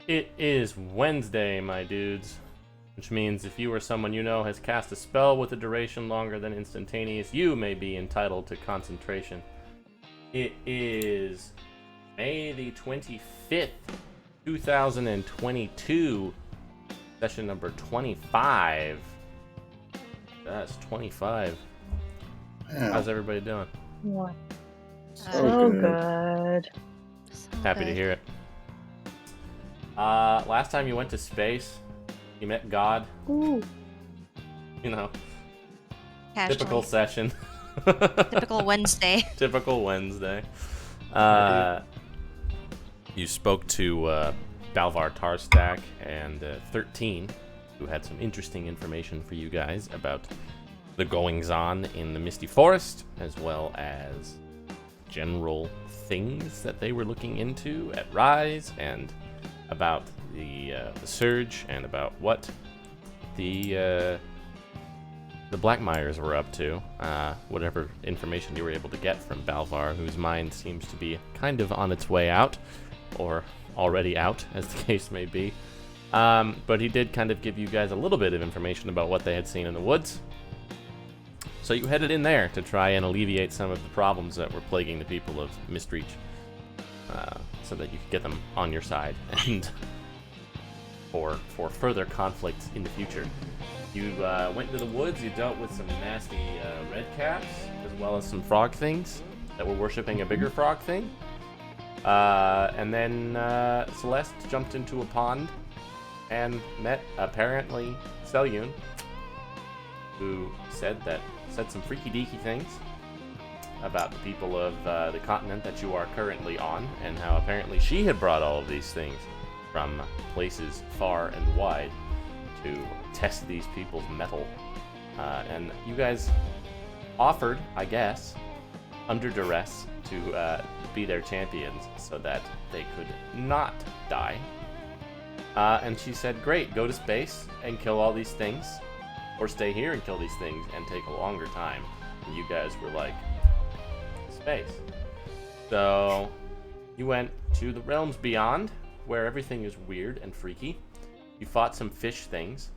It is Wednesday, my dudes. Which means if you or someone you know has cast a spell with a duration longer than instantaneous, you may be entitled to concentration. It is May the 25th, 2022, session number 25. That's 25. Yeah. How's everybody doing? What? So good. Happy to hear it. Last time you went to space, you met God. Ooh. You know, Casually. typical session. Typical Wednesday. Typical Wednesday. You spoke to Balvar Tarstack and 13, who had some interesting information for you guys about the goings-on in the Misty Forest, as well as general things that they were looking into at Rise, and about the Surge, and about what the Blackmires were up to. Whatever information you were able to get from Balvar, whose mind seems to be kind of on its way out, or already out, as the case may be. But he did kind of give you guys a little bit of information about what they had seen in the woods. So you headed in there to try and alleviate some of the problems that were plaguing the people of Mistreach, so that you could get them on your side, and for further conflicts in the future. You went into the woods, you dealt with some nasty red caps, as well as some frog things that were worshipping a bigger frog thing. And then Celeste jumped into a pond and met, apparently, Selyun, who said some freaky-deaky things about the people of the continent that you are currently on, and how apparently she had brought all of these things from places far and wide to test these people's mettle. And you guys offered, I guess, under duress, to be their champions so that they could not die. And she said, great, go to space and kill all these things, or stay here and kill these things and take a longer time. And you guys were like, space. So you went to the realms beyond, where everything is weird and freaky. You fought some fish things.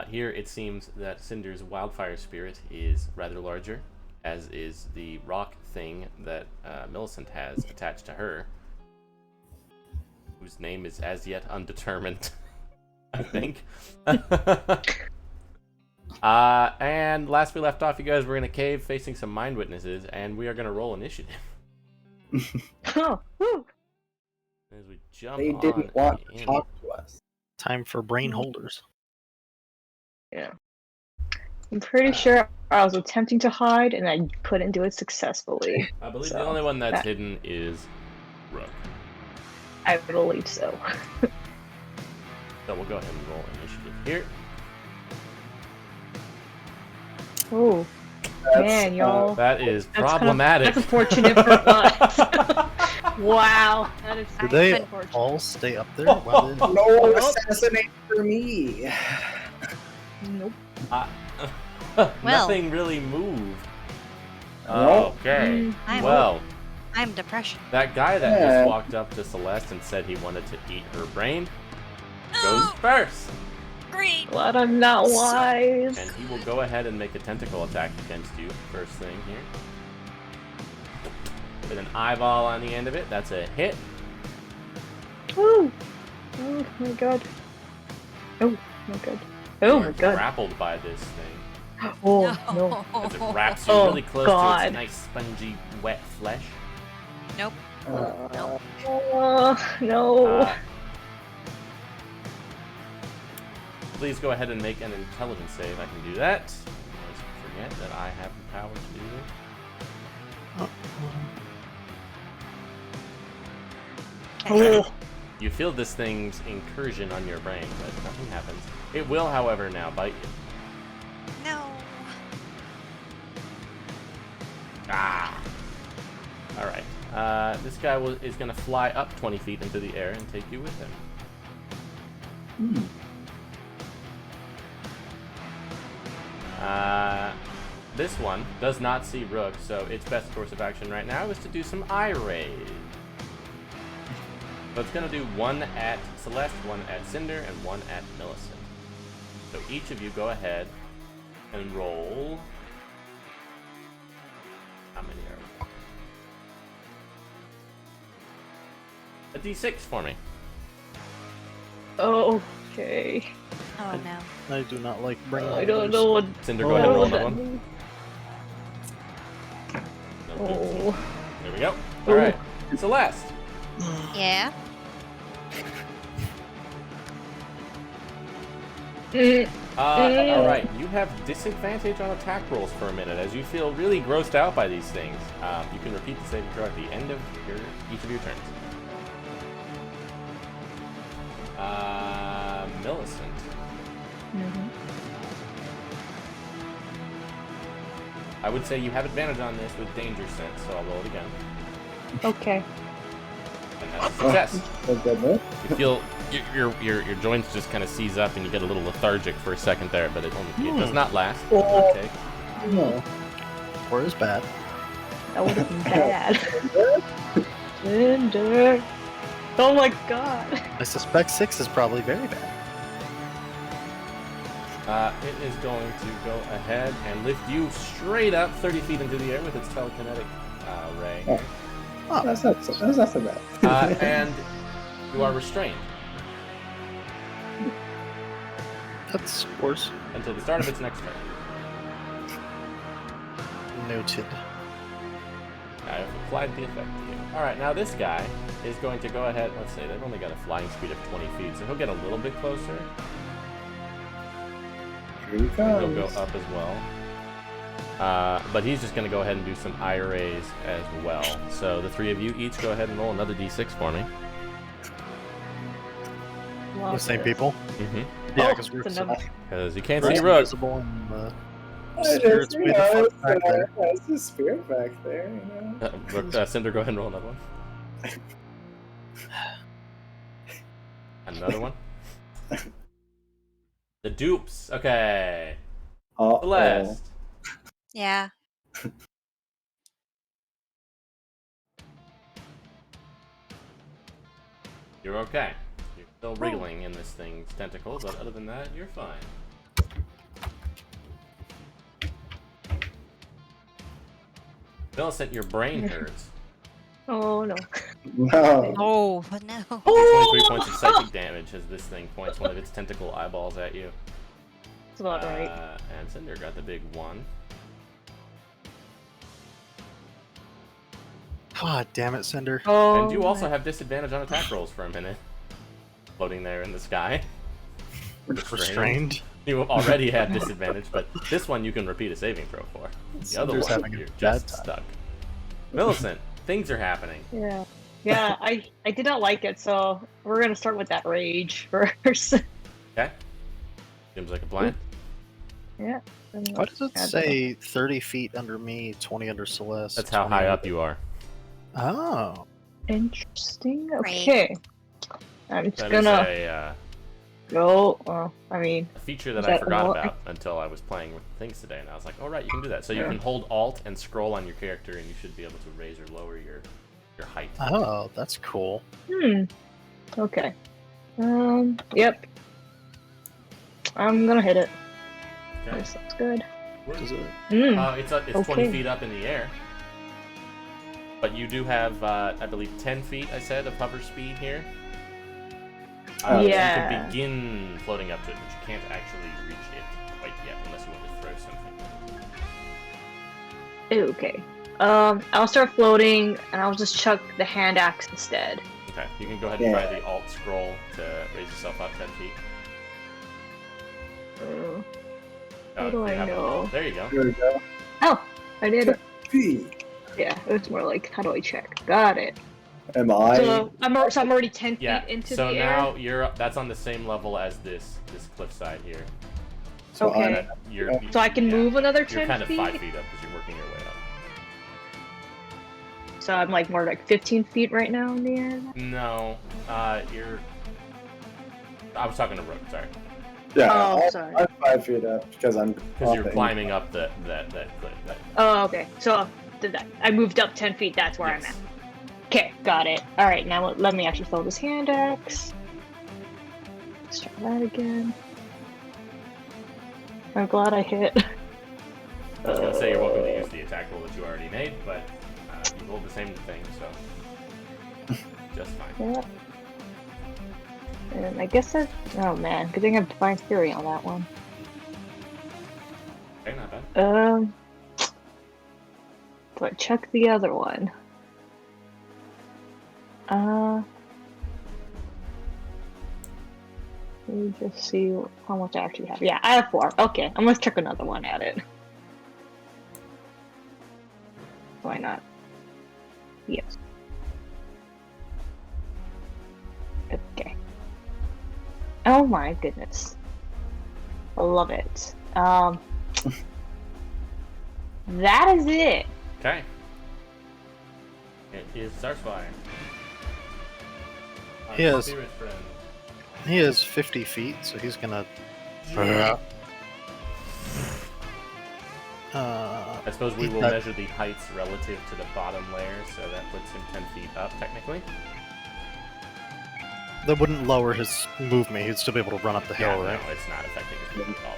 Here it seems that Cinder's wildfire spirit is rather larger, as is the rock thing that Millicent has attached to her, whose name is as yet undetermined, I think. And last we left off, you guys were in a cave facing some mind witnesses, and we are going to roll initiative. Oh, woo. As we jump They on didn't want to in. talk to us. Time for brain holders. Yeah. I'm pretty sure I was attempting to hide and I couldn't do it successfully. I believe So, the only one that's that- hidden is Rook. I believe so. So we'll go ahead and roll initiative here. Oh, That's, man, y'all. That is That's problematic. That's unfortunate for us. Wow. That is Did they unfortunate. all stay up there? While they... no Nope. assassinate for me. Nope. Nothing really moved. Nope. Okay. I'm- Well, I'm depression. that guy that Yeah. just walked up to Celeste and said he wanted to eat her brain goes first. Great. Glad I'm not wise. And he will go ahead and make a tentacle attack against you first thing here. With an eyeball on the end of it. That's a hit. Woo. Oh my god. Oh my god. Oh my You're god. grappled by this thing. Oh no. As it wraps you Oh, really close to God. its nice, spongy, wet flesh. Nope. Nope. No. Uh, Please go ahead and make an intelligence save. I can do that. I always forget that I have the power to do this. Oh. You feel this thing's incursion on your brain, but nothing happens. It will, however, now bite you. No. Ah! Alright. This guy is going to fly up 20 feet into the air and take you with him. Hmm. This one does not see Rook, so its best course of action right now is to do some eye rays. So it's gonna do one at Celeste, one at Cinder, and one at Millicent. So each of you go ahead and roll. How many are we? A d6 for me. Okay. Oh no. I do not like brain I don't holders. know what. Cinder, go ahead and roll that another one. means. No dupes. Oh. There we go. Ooh. Alright. Celeste. Yeah. Mm, Alright. You have disadvantage on attack rolls for a minute as you feel really grossed out by these things. You can repeat the saving throw at the end of each of your turns. Millicent. mhm. I would say you have advantage on this with danger sense, so I'll roll it again. Okay. And that's a success. Thank goodness. You feel your joints just kind of seize up and you get a little lethargic for a second there, but it does not last. It does not take. No. Or is bad. That would have been bad. Cinder. Oh my god. I suspect 6 is probably very bad. It is going to go ahead and lift you straight up 30 feet into the air with its telekinetic ray. Oh. Oh, That's not so bad. And you are restrained that's worse. until the start of its next turn. Noted. I have applied the effect to you. Alright, now this guy is going to go ahead. Let's say they've only got a flying speed of 20 feet, so he'll get a little bit closer. Here he He'll go comes. up as well. But he's just going to go ahead and do some IRAs as well. So the three of you each go ahead and roll another d6 for me. The same people? Mm-hmm. Yeah, Oh, because we're it's a number. Because you can't we're see Rook. invisible and the I spirits just, be the fun back there. it's a spirit back there, you know. Rook, Cinder, go ahead and roll another one. Another one. The dupes. Okay. Celeste. Yeah. You're okay. You're still wriggling in this thing's tentacle, but other than that, you're fine. Millicent, your brain hurts. Oh no. No. Oh, but no. 23 points of psychic damage as this thing points one of its tentacle eyeballs at you. That's about right. And Cinder got the big one. Ah, damn it, Cinder. Oh. And you also have disadvantage on attack rolls for a minute. Floating there in the sky. Restrained. You already had disadvantage, but this one you can repeat a saving throw for. The other Cinder's one, having a you're bad just time. stuck. Millicent, things are happening. Yeah. Yeah, I did not like it, so we're gonna start with that rage first. Okay? Seems like a plan. Yeah. Why does it Yeah, say 30 feet under me, 20 under Celeste? That's how 20 high under- up you are. Oh. Interesting. Great. Okay. I'm just That is gonna go. Well, I mean, a feature that Is I that forgot all- about until I was playing with things today, and I was like, oh right, you can do that. So you Yeah. can hold Alt and scroll on your character, and you should be able to raise or lower your height. Oh, that's cool. Okay. Yep. I'm gonna hit it. Okay. This looks good. Does it? It's 20 Okay. feet up in the air. But you do have, I believe, 10 feet, I said, of hover speed here. So you Yeah. can begin floating up to it, but you can't actually reach it quite yet unless you want to throw something. Okay. I'll start floating, and I'll just chuck the hand axe instead. Okay, you can go ahead and try the Alt scroll to raise yourself up 10 feet. How if do you I have a- know? There you go. Here we go. Oh, I did it. P. Yeah, it was more like, how do I check? Got it. Am I? So I'm already 10 feet Yeah, into so the air. now that's on the same level as this cliffside here. So Okay. I'm- So I can yeah, move another You're 10 kind of feet. 5 feet up because you're working your way up. So I'm like more like 15 feet right now in the air. No, you're. I was talking to Rook, sorry, Yeah. Oh, I'm, sorry. I'm 5 feet up because I'm. because you're hopping. climbing up that cliff. Oh, okay. So did that? I moved up 10 feet. That's where Yes. I'm at. Okay, got it. Alright, now let me actually fill this hand axe. Let's try that again. I'm glad I hit. I was going to say you're welcome to use the attack roll that you already made, but you rolled the same thing, so just fine. Yep. And I guess that. Oh man, good thing I have Divine Fury on that one. Okay, not bad. Do I check the other one? Let me just see how much I actually have. Yeah, I have 4. Okay, I'm gonna check another one at it. Why not? Yes. Okay. Oh my goodness. I love it. That is it. Okay. It is Zarsfire. He has- Spirit friend. He is 50 feet, so he's gonna. I suppose we will measure the heights relative to the bottom layer, so that puts him 10 feet up, technically. That wouldn't lower his movement. He'd still be able to run up the hill, right? No, it's not affecting his movement at all.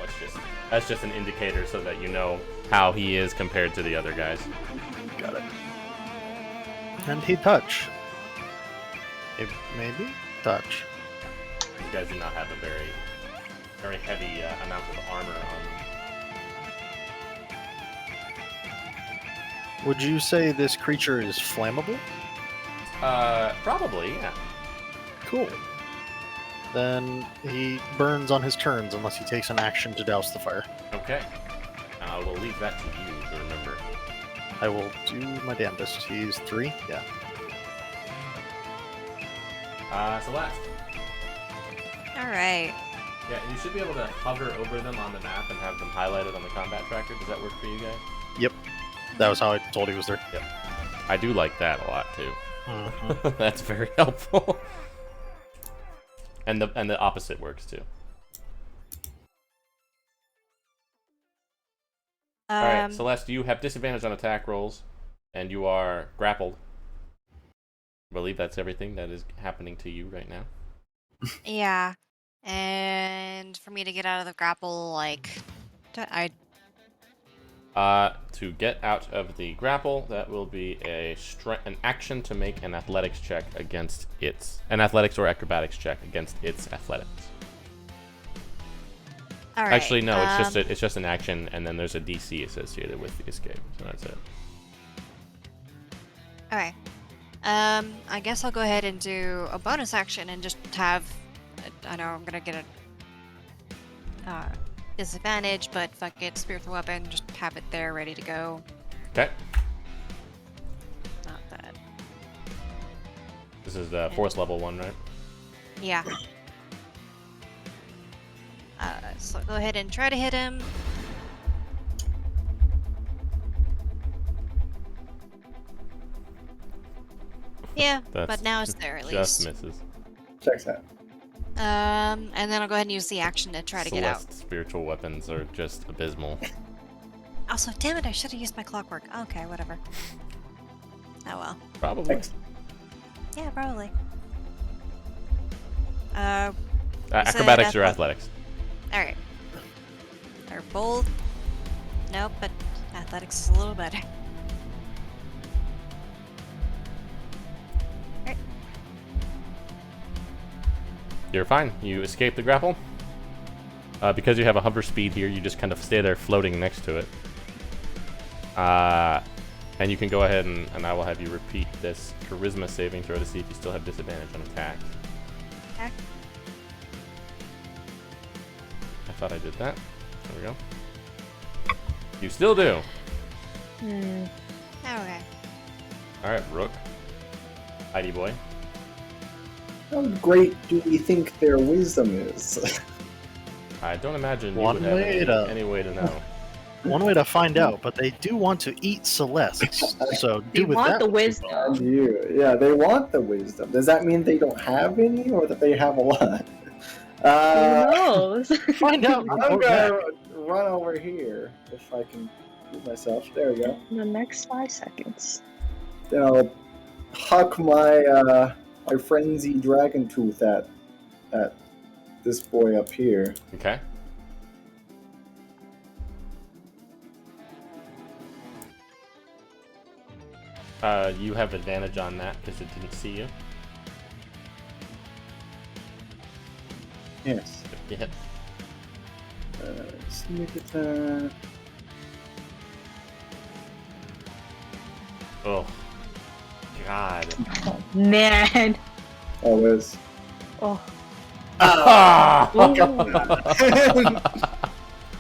That's just an indicator so that you know how he is compared to the other guys. Got it. And he'd touch. Maybe touch. These guys do not have a very heavy amount of armor on them. Would you say this creature is flammable? Probably, yeah. Cool. Then he burns on his turns unless he takes an action to douse the fire. Okay. I will leave that to you to remember. I will do my damnedest. He's 3? Yeah. Celeste. Alright. Yeah, you should be able to hover over them on the map and have them highlighted on the combat tracker. Does that work for you guys? Yep. That was how I told he was there. Yep. I do like that a lot too. Mhm. That's very helpful. And the opposite works too. Alright, Celeste, you have disadvantage on attack rolls, and you are grappled. I believe that's everything that is happening to you right now. Yeah. And for me to get out of the grapple, like, To get out of the grapple, that will be an action to make an athletics check against an athletics or acrobatics check against its athletics. all right. Actually, no, it's just an action, and then there's a DC associated with the escape, so that's it. Okay. I guess I'll go ahead and do a bonus action and just have. I know I'm gonna get a disadvantage, but fuck it, spiritual weapon, just have it there ready to go. Okay. Not bad. This is the force level 1, right? Yeah. So go ahead and try to hit him. Yeah, but now it's there at Just least. misses. Checks out. And then I'll go ahead and use the action to try to get out. Celeste's spiritual weapons are just abysmal. Also, damn it, I should have used my clockwork. Okay, whatever. Oh well. Probably. Thanks. Yeah, probably. Acrobatics or athletics? Alright. They're both. Nope, but athletics is a little better. Alright. You're fine. You escape the grapple. Because you have a hover speed here, you just kind of stay there floating next to it. And you can go ahead and I will have you repeat this charisma saving throw to see if you still have disadvantage on attack. Okay. I thought I did that. There we go. You still do. Okay. Alright, Rook. Heidi boy. How great do we think their wisdom is? I don't imagine you One would have way to- any way to know. One way to find out, but they do want to eat Celeste, so They do with want that. the And wisdom. yeah, they want the wisdom. Does that mean they don't have any, or that they have a lot? Who knows? Find out. I'm before gonna that. run over here if I can do myself. There we go. In the next 5 seconds. Then I'll huck my frenzy dragon tooth at this boy up here. Okay. You have advantage on that because it didn't see you. Yes. You hit. Sneak attack. Oh. God. Oh, man. Always. Oh. Ah! Ooh.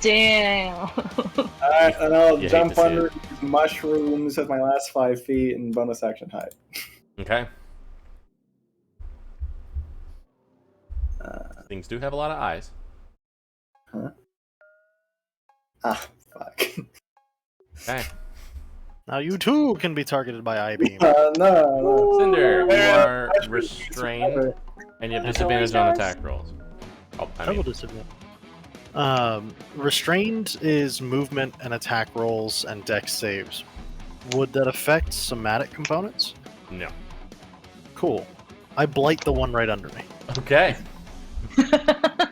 Damn. Alright, and I'll You hate jump to see under it. these mushrooms with my last 5 feet and bonus action hide. Okay. Things do have a lot of eyes. Huh? Ah, fuck. Okay. Now you too can be targeted by I-beam. No. Cinder, you Yeah, are I should restrained, remember. and you have And disadvantage always on does. attack rolls. Oh, I Double mean, disadvantage. Restrained is movement and attack rolls and dex saves. Would that affect somatic components? no. Cool. I blight the one right under me. Okay.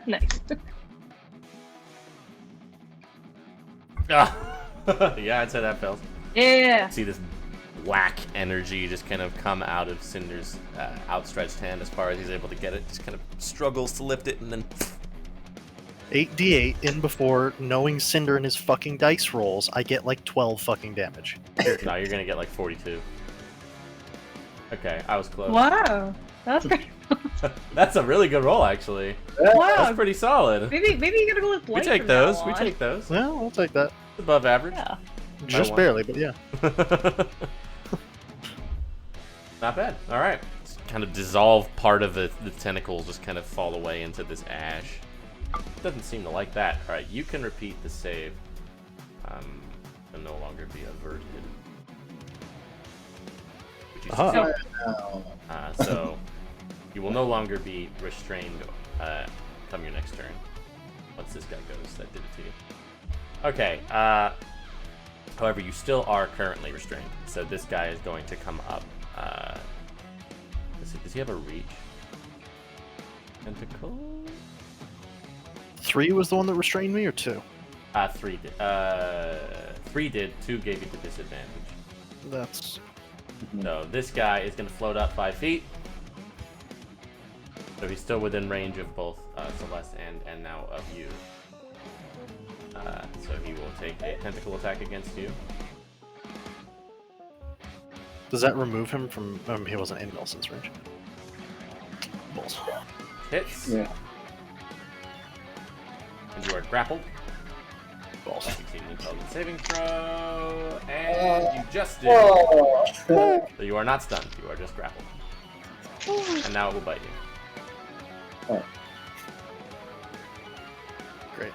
Nice. Ah. Yeah, I'd say that fails. Yeah. See this black energy just kind of come out of Cinder's outstretched hand as far as he's able to get it. Just kind of struggles to lift it, and then 8d8 in before knowing Cinder and his fucking dice rolls, I get like 12 fucking damage. no, you're gonna get like 42. Okay, I was close. Wow. That's great. That's a really good roll, actually. Yeah, Wow. That's pretty solid. Maybe you gotta go with We Blight take from now those. We on. take those. Well, I'll take that. Above average. Yeah. Just one. barely, but yeah. Not bad. All right. Just kind of dissolve part of the tentacles, just kind of fall away into this ash. Doesn't seem to like that. All right, you can repeat the save. And no longer be averted. Which you Uh-huh. succeed. no. So you will no longer be restrained come your next turn. Once this guy goes, that did it to you. Okay. However, you still are currently restrained. So this guy is going to come up. Does he have a reach? Tentacle? 3 was the one that restrained me, or 2? 3 did. 3 did. 2 gave you the disadvantage. That's... So this guy is going to float up 5 feet. So he's still within range of both Celeste and now of you. So he will take a tentacle attack against you. Does that remove him from... he wasn't in Nelson's range. Balls. Hits. Yeah. And you are grappled. Balls. Succeed an intelligence saving throw. And you just did. Oh. So you are not stunned. You are just grappled. And now it will bite you. Oh. Great.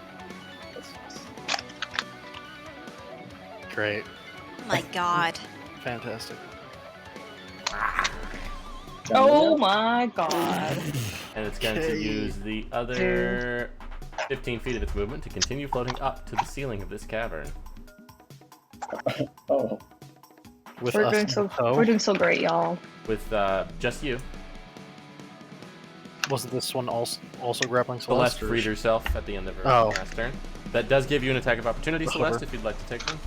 Great. Oh my god. Fantastic. Oh my god. And it's going to Okay. use the other 15 feet of its movement to continue floating up to the ceiling of this cavern. Oh. With We're us doing in so tow. we're doing so great, y'all. With just you. Wasn't this one also grappling Celeste Celeste? or freed she- herself at the end of her Oh. last turn. That does give you an attack of opportunity, The Celeste, hover. if you'd like to take one.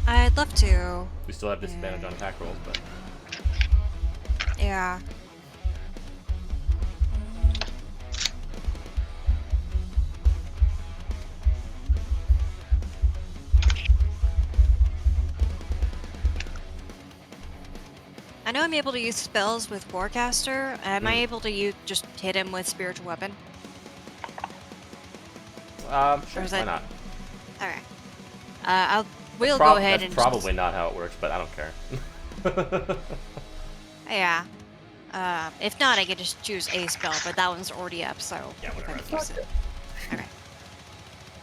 I'd love to. We still have disadvantage on attack rolls, but Yeah. I know I'm able to use spells with Warcaster. Am I able to just hit him with Spiritual Weapon? sure, is why that- not? Okay. We'll go ahead That's and probably not how it works, but I don't care. Yeah. If not, I could just choose a spell, but that one's already up, so Yeah, I whatever, could that's use it. Okay.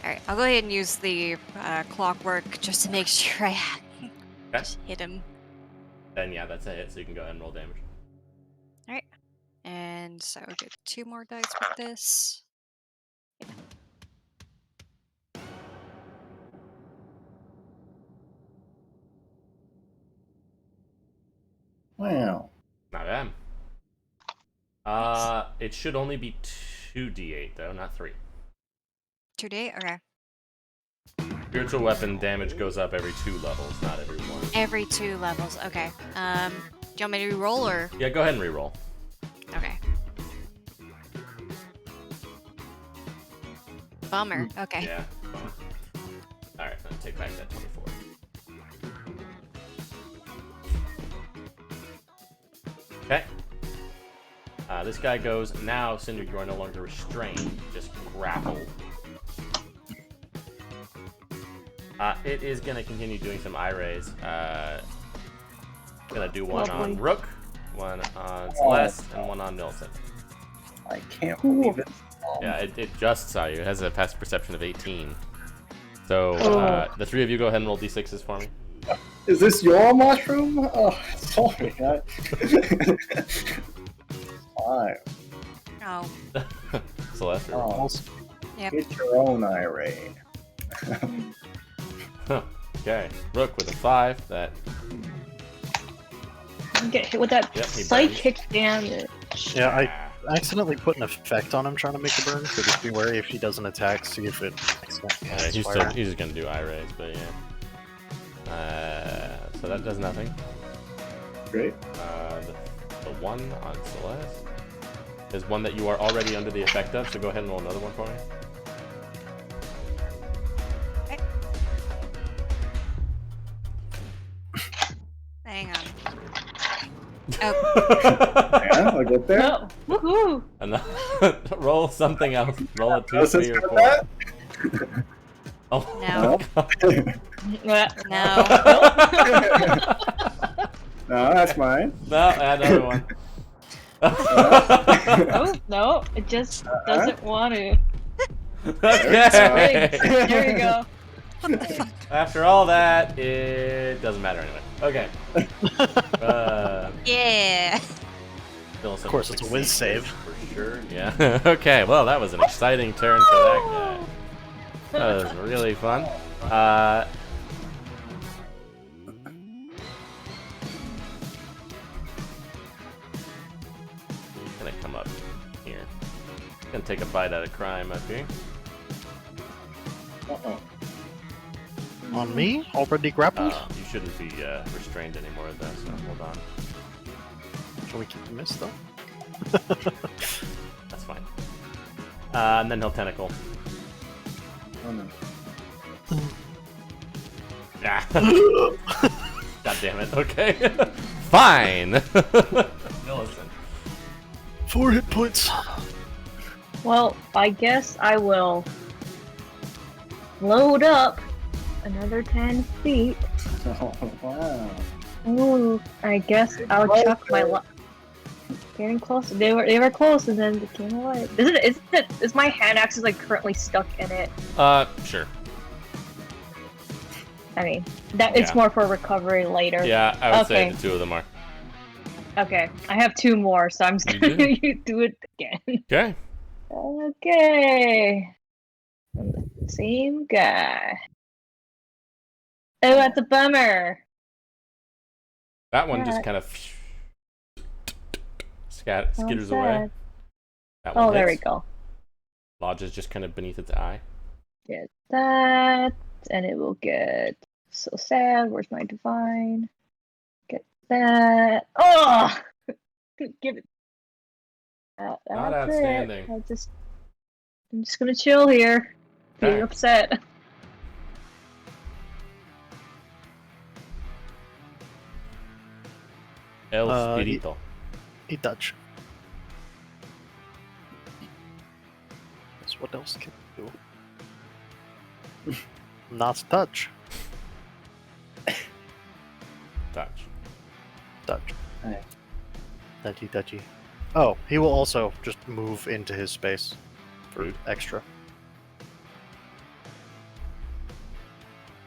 Alright, I'll go ahead and use the clockwork just to make sure I just hit him. Then yeah, that's a hit, so you can go ahead and roll damage. Alright. And so I'll get 2 more dice with this. Wow. It should only be 2d8 though, not 3. 2D? Okay. Spiritual weapon damage goes up every 2 levels, not every 1. Every 2 levels. Okay. Do you want me to re-roll or? Yeah, go ahead and reroll. Okay. Bummer. Okay. Yeah. Alright, I'll take back that 24. Okay. This guy goes, now, Cinder, you are no longer restrained, just grappled. It is going to continue doing some eye rays. Going to do one on Rook, one on Celeste, and one on Millicent. I can't believe it. Yeah, it just saw you. It has a passive perception of 18. So, the 3 of you go ahead and roll d6s for me. Is this your mushroom? Oh, sorry. 5. Oh. Celeste, or Oh, Yep. get your own eye ray. okay. Rook with a 5. That Get hit with that Yep, he psychic damage. Yeah, I accidentally put an effect on him trying to make the burn, so just be wary if he doesn't attack, see if it accidentally he's just gonna do eye rays, but yeah. So that does nothing. Great. The 1 on Celeste is one that you are already under the effect of, so go ahead and roll another one for me. Hang on. Yeah, I'll get there. Oh, woohoo! And roll something else. Roll a 2, Alice has 3, or got 4. that? Oh, No. No. No, that's mine. no, add another one. Oh, no, it just doesn't want to. Okay. There you go. After all that, it doesn't matter anyway. Okay. Yeah. Of course, it's a whiz save. For sure. Yeah. Okay, well, that was an exciting turn for that guy. That was really fun. Gonna come up here. Gonna take a bite out of crime up here. Uh-oh. On me? Already grappled? You shouldn't be restrained anymore though, so hold on. Shall we keep the miss though? That's fine. And then he'll tentacle. Oh, no. Ah. God damn it. Okay. Fine. Millicent. 4 hit points. Well, I guess I will load up another 10 feet. Oh, wow. Ooh, I guess I'll chuck my getting close. They were close, and then it came away. Is my hand axe like currently stuck in it? Sure. I mean, that it's Yeah. more for recovery later. Yeah, I would say Okay. the 2 of them are. Okay, I have 2 more, so I'm just You gonna do? do it again. Okay. Okay. Same guy. Oh, that's a bummer. That one just Yeah. kind of skitters sad. away. That one Oh, there we hits. go. Lodges just kind of beneath its eye. Get that, and it will get so sad. Where's my divine? Get that. Oh, give it. Not That's outstanding. it. I'm just gonna chill here. Okay. Being upset. El Uh, Spirito. He touch. Guess what else can we do? Not touch. Touch. Touch. Hey. Touchy, touchy. Oh, he will also just move into his space for Rude. extra.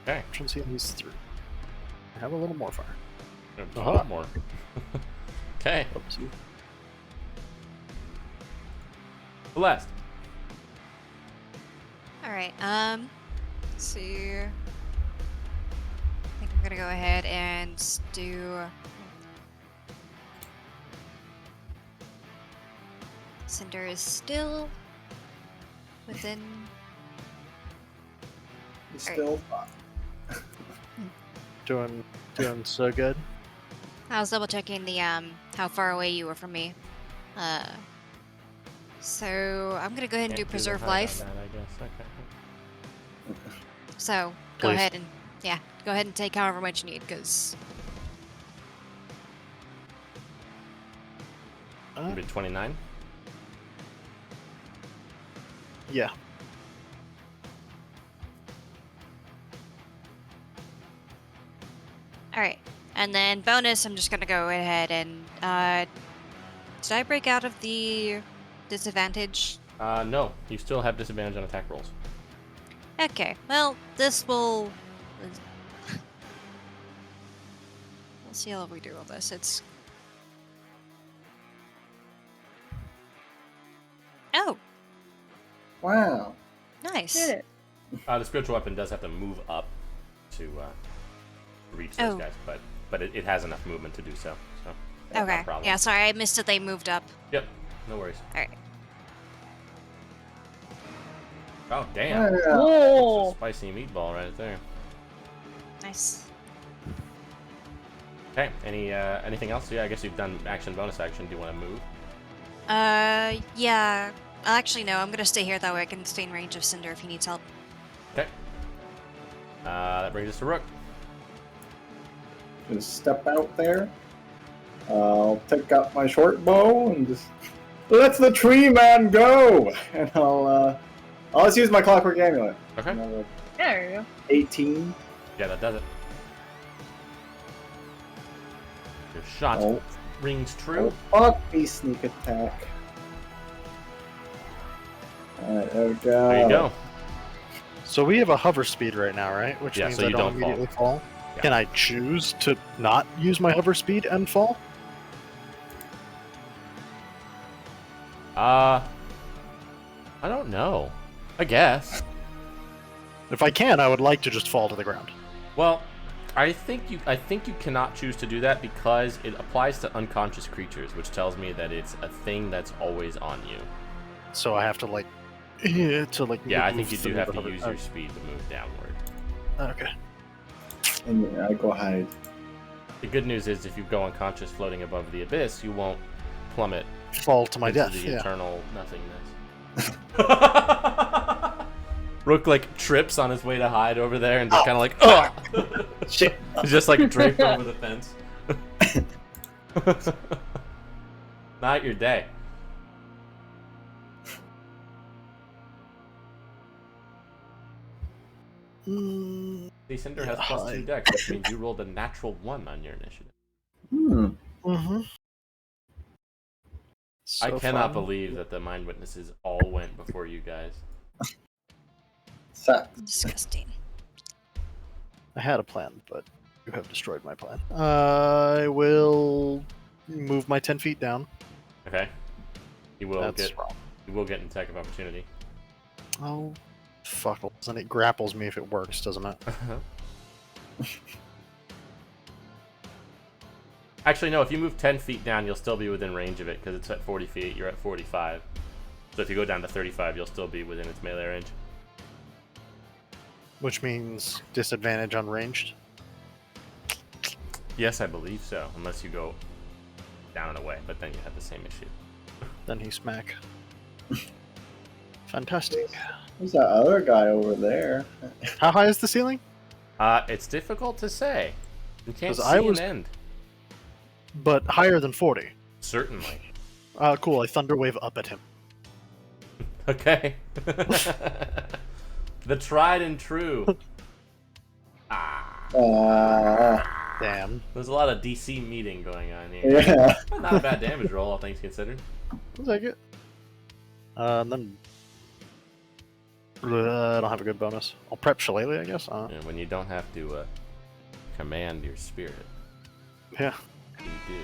Okay. Options he has 3. I have a little more fire. A Uh-huh. lot more. Okay. Oopsie. Celeste. Alright, let's see. I think I'm gonna go ahead and do. Cinder is still within. It's still Doing so good. I was double checking the how far away you were from me. So I'm gonna go ahead and do Can't the preserve hide on life. that, I guess. Okay. So go Please. ahead and go ahead and take however much you need, because Maybe 29. Yeah. all right. And then bonus, I'm just gonna go ahead and did I break out of the disadvantage? No, you still have disadvantage on attack rolls. Okay, well, this will. We'll see how we do on this. It's. Oh, wow. nice. Did it. The spiritual weapon does have to move up to reach those Oh. guys, but it has enough movement to do so. So not a Okay. problem. Yeah, sorry, I missed it. They moved up. Yep. No worries. All right. Oh damn! Yeah. That's a Whoa. spicy meatball right there. Nice. Okay. Anything else? Yeah, I guess you've done action, bonus action. Do you want to move? Yeah. Actually, no. I'm gonna stay here. That way, I can stay in range of Cinder if he needs help. Okay. That brings us to Rook. Just step out there. I'll take out my short bow and just let the tree man go. And I'll just use my clockwork amulet. Okay. Another There you go. 18. Yeah, that does it. Your shot Oh. rings true. Oh, fuck me, sneak attack. Alright, there we go. There you go. So we have a hover speed right now, right? Which Yeah, means so I you don't don't fall. immediately fall. Yeah. Can I choose to not use my hover speed and fall? I don't know. I guess. If I can, I would like to just fall to the ground. Well, I think you cannot choose to do that because it applies to unconscious creatures, which tells me that it's a thing that's always on you. So I have to like Yeah, I think move you do through have the to hover- use your speed to move downward. Okay. And yeah, I go hide. The good news is if you go unconscious floating above the abyss, you won't plummet Fall to my into death. the Yeah. eternal nothingness. Rook like trips on his way to hide over there and just kind of like, oh, Shit. he's just like draped over the fence. Not your day. Mm, The Cinder has Yeah, +2 dex, which means you rolled a natural 1 on your initiative. mm-hmm. I So cannot fun. believe that the Mind Witnesses all went before you guys. Sucks. Disgusting. I had a plan, but you have destroyed my plan. I will move my 10 feet down. Okay. You will That's get wrong. an attack of opportunity. Oh, fuck. And it grapples me if it works, doesn't it? Actually, no, if you move 10 feet down, you'll still be within range of it, because it's at 40 feet, you're at 45. So if you go down to 35, you'll still be within its melee range. Which means disadvantage on ranged. Yes, I believe so, unless you go down and away, but then you have the same issue. Then he smack. Fantastic. Who's that other guy over there? How high is the ceiling? It's difficult to say. You can't 'Cause see I was- an end. But higher than 40. Certainly. Cool. I thunderwave up at him. Okay. The tried and true. Damn. There's a lot of DC meeting going on here. Yeah. Not a bad damage roll, all things considered. I'll take it. And then... I don't have a good bonus. I'll prep Shillelagh, I guess. And when you don't have to command your spirit, Yeah. you do.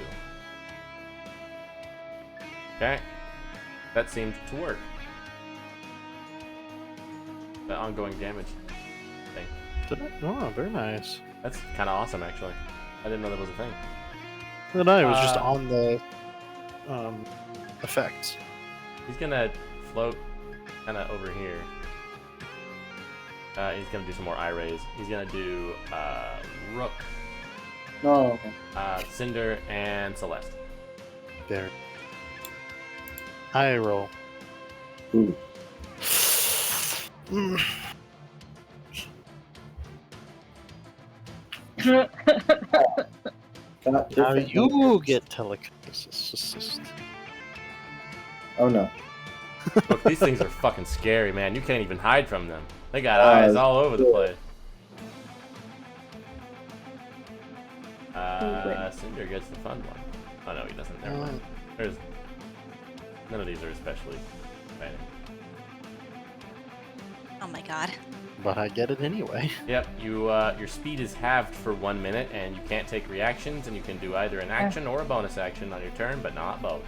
Okay. That seemed to work. The ongoing damage thing. Did it? Oh, very nice. That's kind of awesome, actually. I didn't know that was a thing. No, it was just Uh, on the effects. He's gonna float kind of over here. He's gonna do some more eye rays. He's gonna do Rook, No. Cinder, and Celeste. There. High roll. Ooh. Got Now different you numbers. get telekinesis assist. Oh no. Look, these things are fucking scary, man. You can't even hide from them. They got eyes all over the place. Cinder gets the fun one. Oh no, he doesn't. Never mind. There's none of these are especially exciting. Oh my god. But I get it anyway. Yep, you your speed is halved for 1 minute, and you can't take reactions, and you can do either an action or a bonus action on your turn, but not both.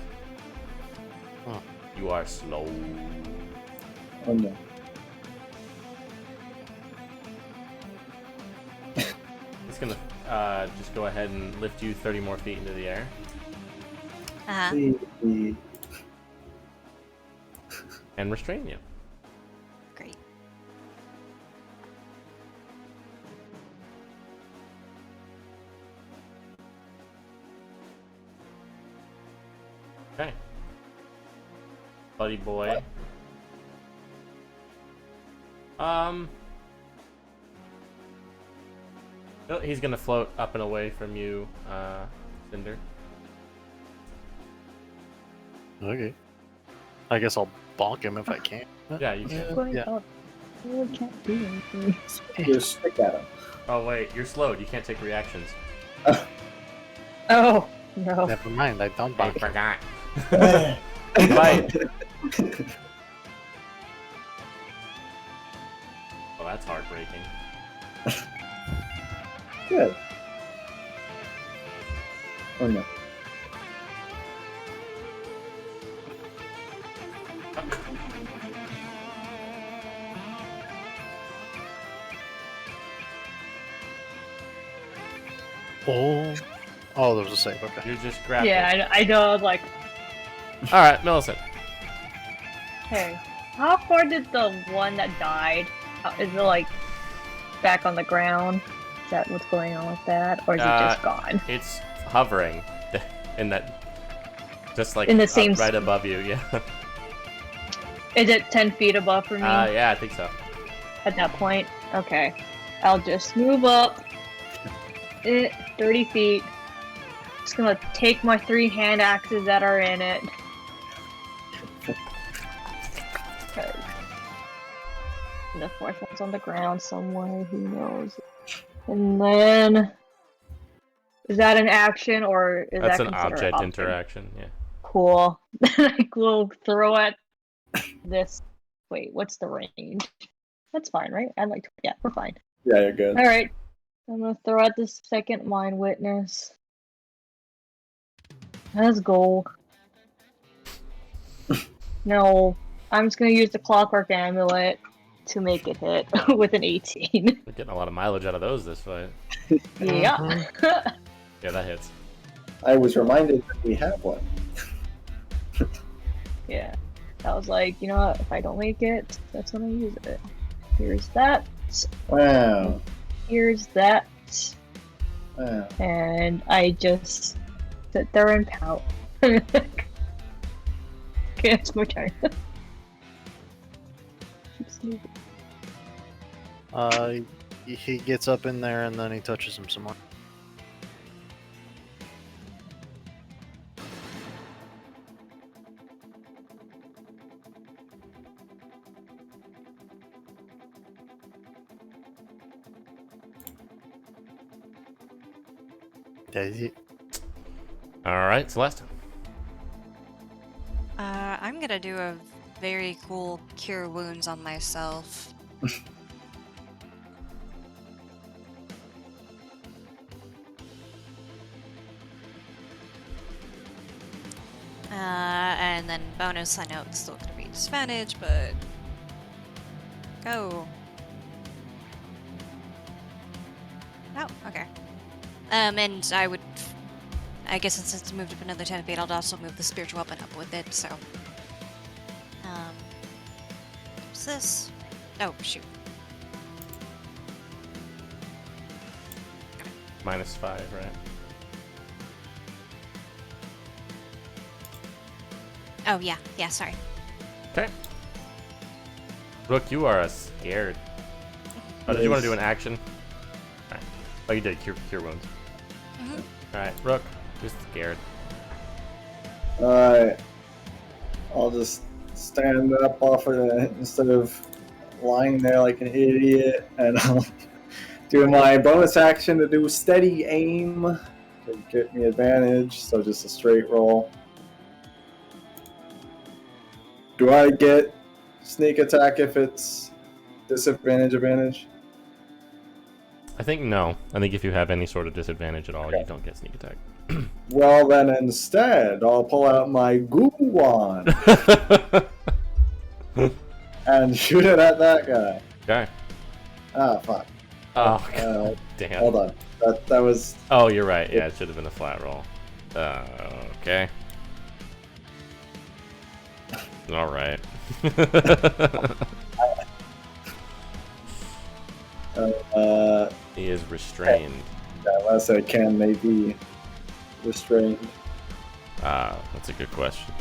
Huh. You are slow. Oh no. It's gonna just go ahead and lift you 30 more feet into the air The- and restrain you. Great. Okay. Buddy boy. Oh, he's gonna float up and away from you, Cinder. Okay. I guess I'll bonk him if I can. Yeah, you can. Going Yeah. up. I really can't do anything. Just stick at him. Oh wait, you're slowed. You can't take reactions. Oh no. Never mind, I don't I bonk him. forgot. Bite. Oh, that's heartbreaking. Good. Oh no. Oh, there was a save. Okay. You're just grappled. Yeah, I know. Like, All right, Millicent. hey, how far did the one that died? Is it like back on the ground? Is that what's going on with that, or is it just gone? It's hovering in that, just like In the same right above you. Yeah. Is it 10 feet above for me Yeah, I think so. at that point? Okay, I'll just move up 30 feet. Just gonna take my 3 hand axes that are in it. 'Cause- and the 4th one's on the ground somewhere, who knows. And then... Is that an action, or is That's that an considered object option? interaction. Yeah. Cool. Like, we'll throw at this... Wait, what's the range? That's fine, right? I like... Yeah, we're fine. Yeah, you're good. Alright. I'm gonna throw out the second Mind Witness. Let's go. No, I'm just gonna use the Clockwork Amulet to make it hit with an 18. We're getting a lot of mileage out of those this fight. Yeah. Yeah, that hits. I was reminded that we have one. Yeah. I was like, you know what? If I don't make it, that's when I use it. Here's that. Wow. Here's that. Wow. And I just sit there and pout. Okay, it's my turn. Keeps moving. He gets up in there and then he touches him some more. That's it. All right, Celeste. I'm gonna do a very cool cure wounds on myself. And then bonus, I know it's still gonna be disadvantage, but go. Oh, okay. And I guess since it's moved up another 10 feet, I'll also move the spiritual weapon up with it, so. What's this? Oh, shoot. -5, right? Oh, yeah. Yeah, sorry. Okay. Rook, you are scared. Oh, did you want to do an action? Alright. Oh, you did. Cure wounds. Alright, Rook, you're scared. Alright. I'll just stand up off of it instead of lying there like an idiot, and I'll do my bonus action to do steady aim to get me advantage, so just a straight roll. Do I get sneak attack if it's advantage? I think no. I think if you have any sort of disadvantage at all, you don't get sneak attack. Well, then instead, I'll pull out my goo wand and shoot it at that guy. Okay. Ah, fuck. Oh, God. Damn. Hold on. That was... Oh, you're right. Yeah, it should have been a flat roll. Okay. All right. He is restrained. Yeah, unless I can maybe restrained. That's a good question.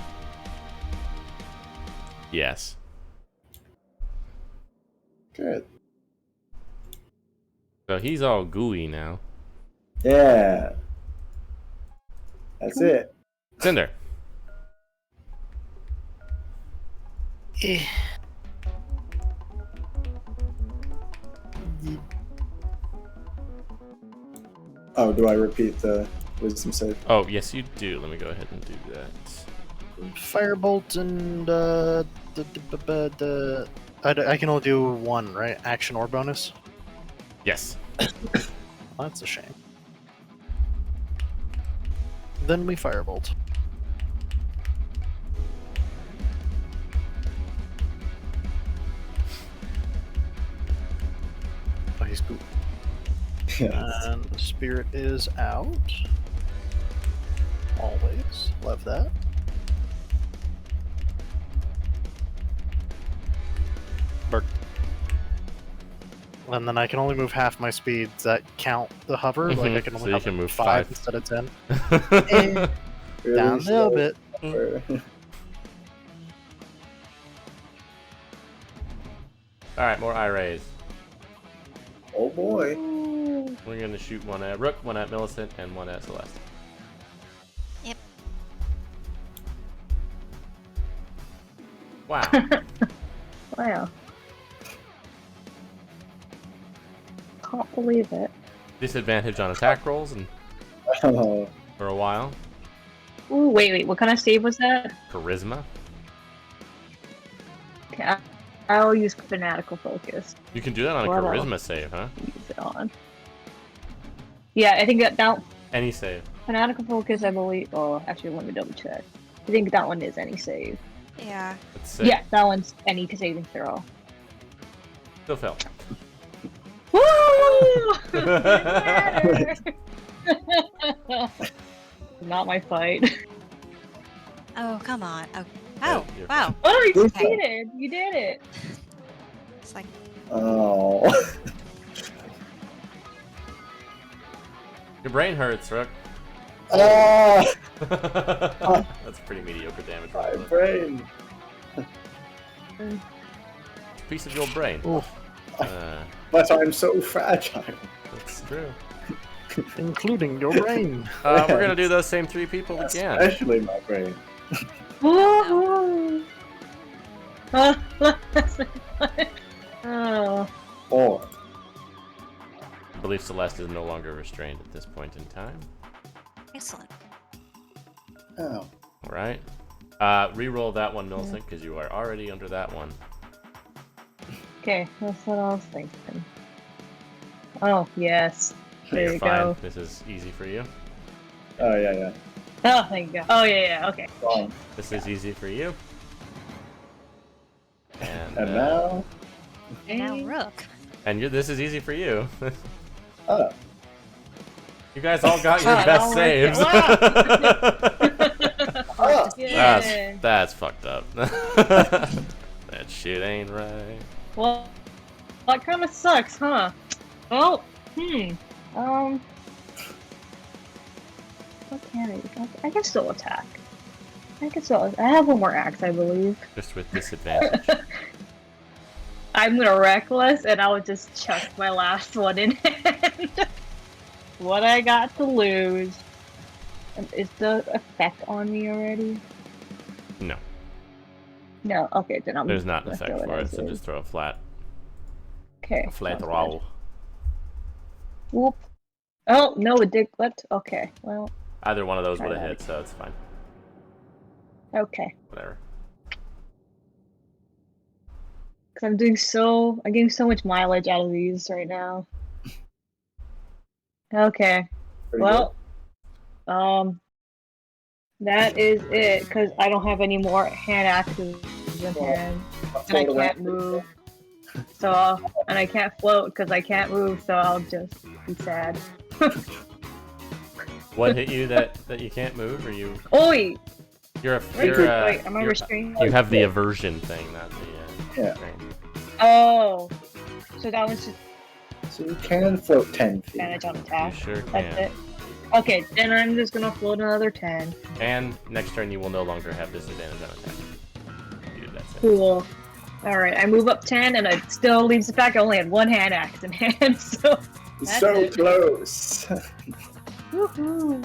Yes. Good. So he's all gooey now. Yeah. That's it. Cinder. Oh, do I repeat the wisdom save? Oh, yes, you do. Let me go ahead and do that. Firebolt and I can only do one, right? Action or bonus? Yes. Well, that's a shame. Then we firebolt. Oh, he's cool. Yeah. And the spirit is out. Always. Love that. Burk. And then I can only move half my speed. Does that count the hover? Like I can So only you hover can move 5 5. instead of 10? Really Down a slow. little bit. Alright, more eye rays. Oh boy. We're going to shoot one at Rook, one at Millicent, and one at Celeste. Yep. Wow. Wow. Can't believe it. Disadvantage on attack rolls and Oh, for a while. Ooh, wait, what kind of save was that? Charisma. Okay, I'll use Fanatical Focus. You can do that on a What charisma save, huh? Use it on. Yeah, I think that Any save. Fanatical Focus, I believe. Oh, actually, let me double check. I think that one is any save. Yeah. Let's see. Yeah, that one's any saving throw. Still fail. Woo! Didn't matter. Not my fight. Oh, come on. Oh, Yeah, oh you're wow. Oh, you Okay. succeeded! You did it! It's like, oh. Your brain hurts, Rook. Ah, That's pretty mediocre damage. my Roll. brain. Piece of your brain. Ooh, But I'm so fragile. That's true. including your brain. We're gonna do those same 3 people again. Especially my brain. Woohoo! Oh. 4. I believe Celeste is no longer restrained at this point in time. excellent. Oh. Alright. Reroll that one, Millicent, because you are already under that one. Okay, that's what I was thinking. Oh, yes. There You're you fine. go. This is easy for you. Oh, yeah. Oh, thank you. Oh, yeah, okay. Wrong. This is easy for you. And, And now... And now Rook. and this is easy for you. Oh. You guys all got your Oh, best all saves. right. Oh, Ah! Yeah. That's fucked up. That shit ain't right. Well, that kind of sucks, huh? Well, what can I do? I can still attack. I have one more axe, I believe. Just with disadvantage. I'm gonna reckless, and I'll just chuck my last one in hand. What I got to lose. Is the effect on me already? No. No. Okay, then I'm. There's not an gonna effect throw for it, as so is. just throw a flat. Okay. A flat sounds roll. good. Whoop. Oh no, it did. What? Okay. Well. Either one of those Try would have that hit, so it's fine. Okay. Whatever. Because I'm getting so much mileage out of these right now. Okay. Pretty Well, that is it. Because I don't have any more hand axes in hand, and I can't move. So, and I can't float because I can't move. So I'll just be sad. What hit you that you can't move, or you? Oi! You're a. Wait, You're, wait, am I you're- restrained? You have the aversion thing, not the. Yeah. Restraint. Oh, so that one's just So you can float 10 feet. advantage on You attack. sure That's can. it. Okay, then I'm just gonna float another 10. And next turn you will no longer have disadvantage on attack. Dude, that's it. Cool. Alright, I move up 10 and it still leaves it back. I only had one hand axe in hand, so. That's So it. close. Woohoo!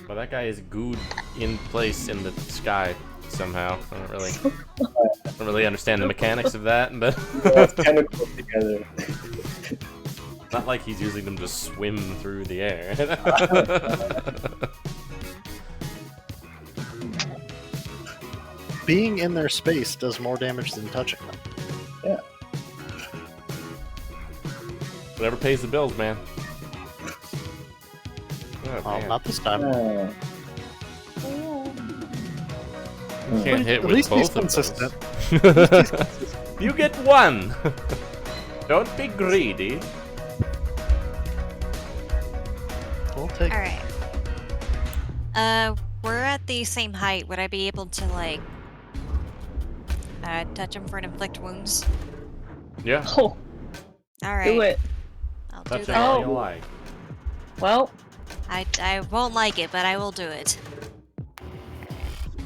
Well, that guy is good in place in the sky somehow. I don't really understand the mechanics of that, but That's tentacles together. not like he's using them to swim through the air. Being in their space does more damage than touching them. Yeah. Whatever pays the bills, man. Oh, Oh, man. not this time. You can't hit At with least he's both of consistent. those. You get one. Don't be greedy. We'll take. Alright. We're at the same height. Would I be able to, like, touch him for an inflict wounds? Yeah. Oh, Alright. do it. I'll do Touch it that. all Oh. you like. Well, I won't like it, but I will do it.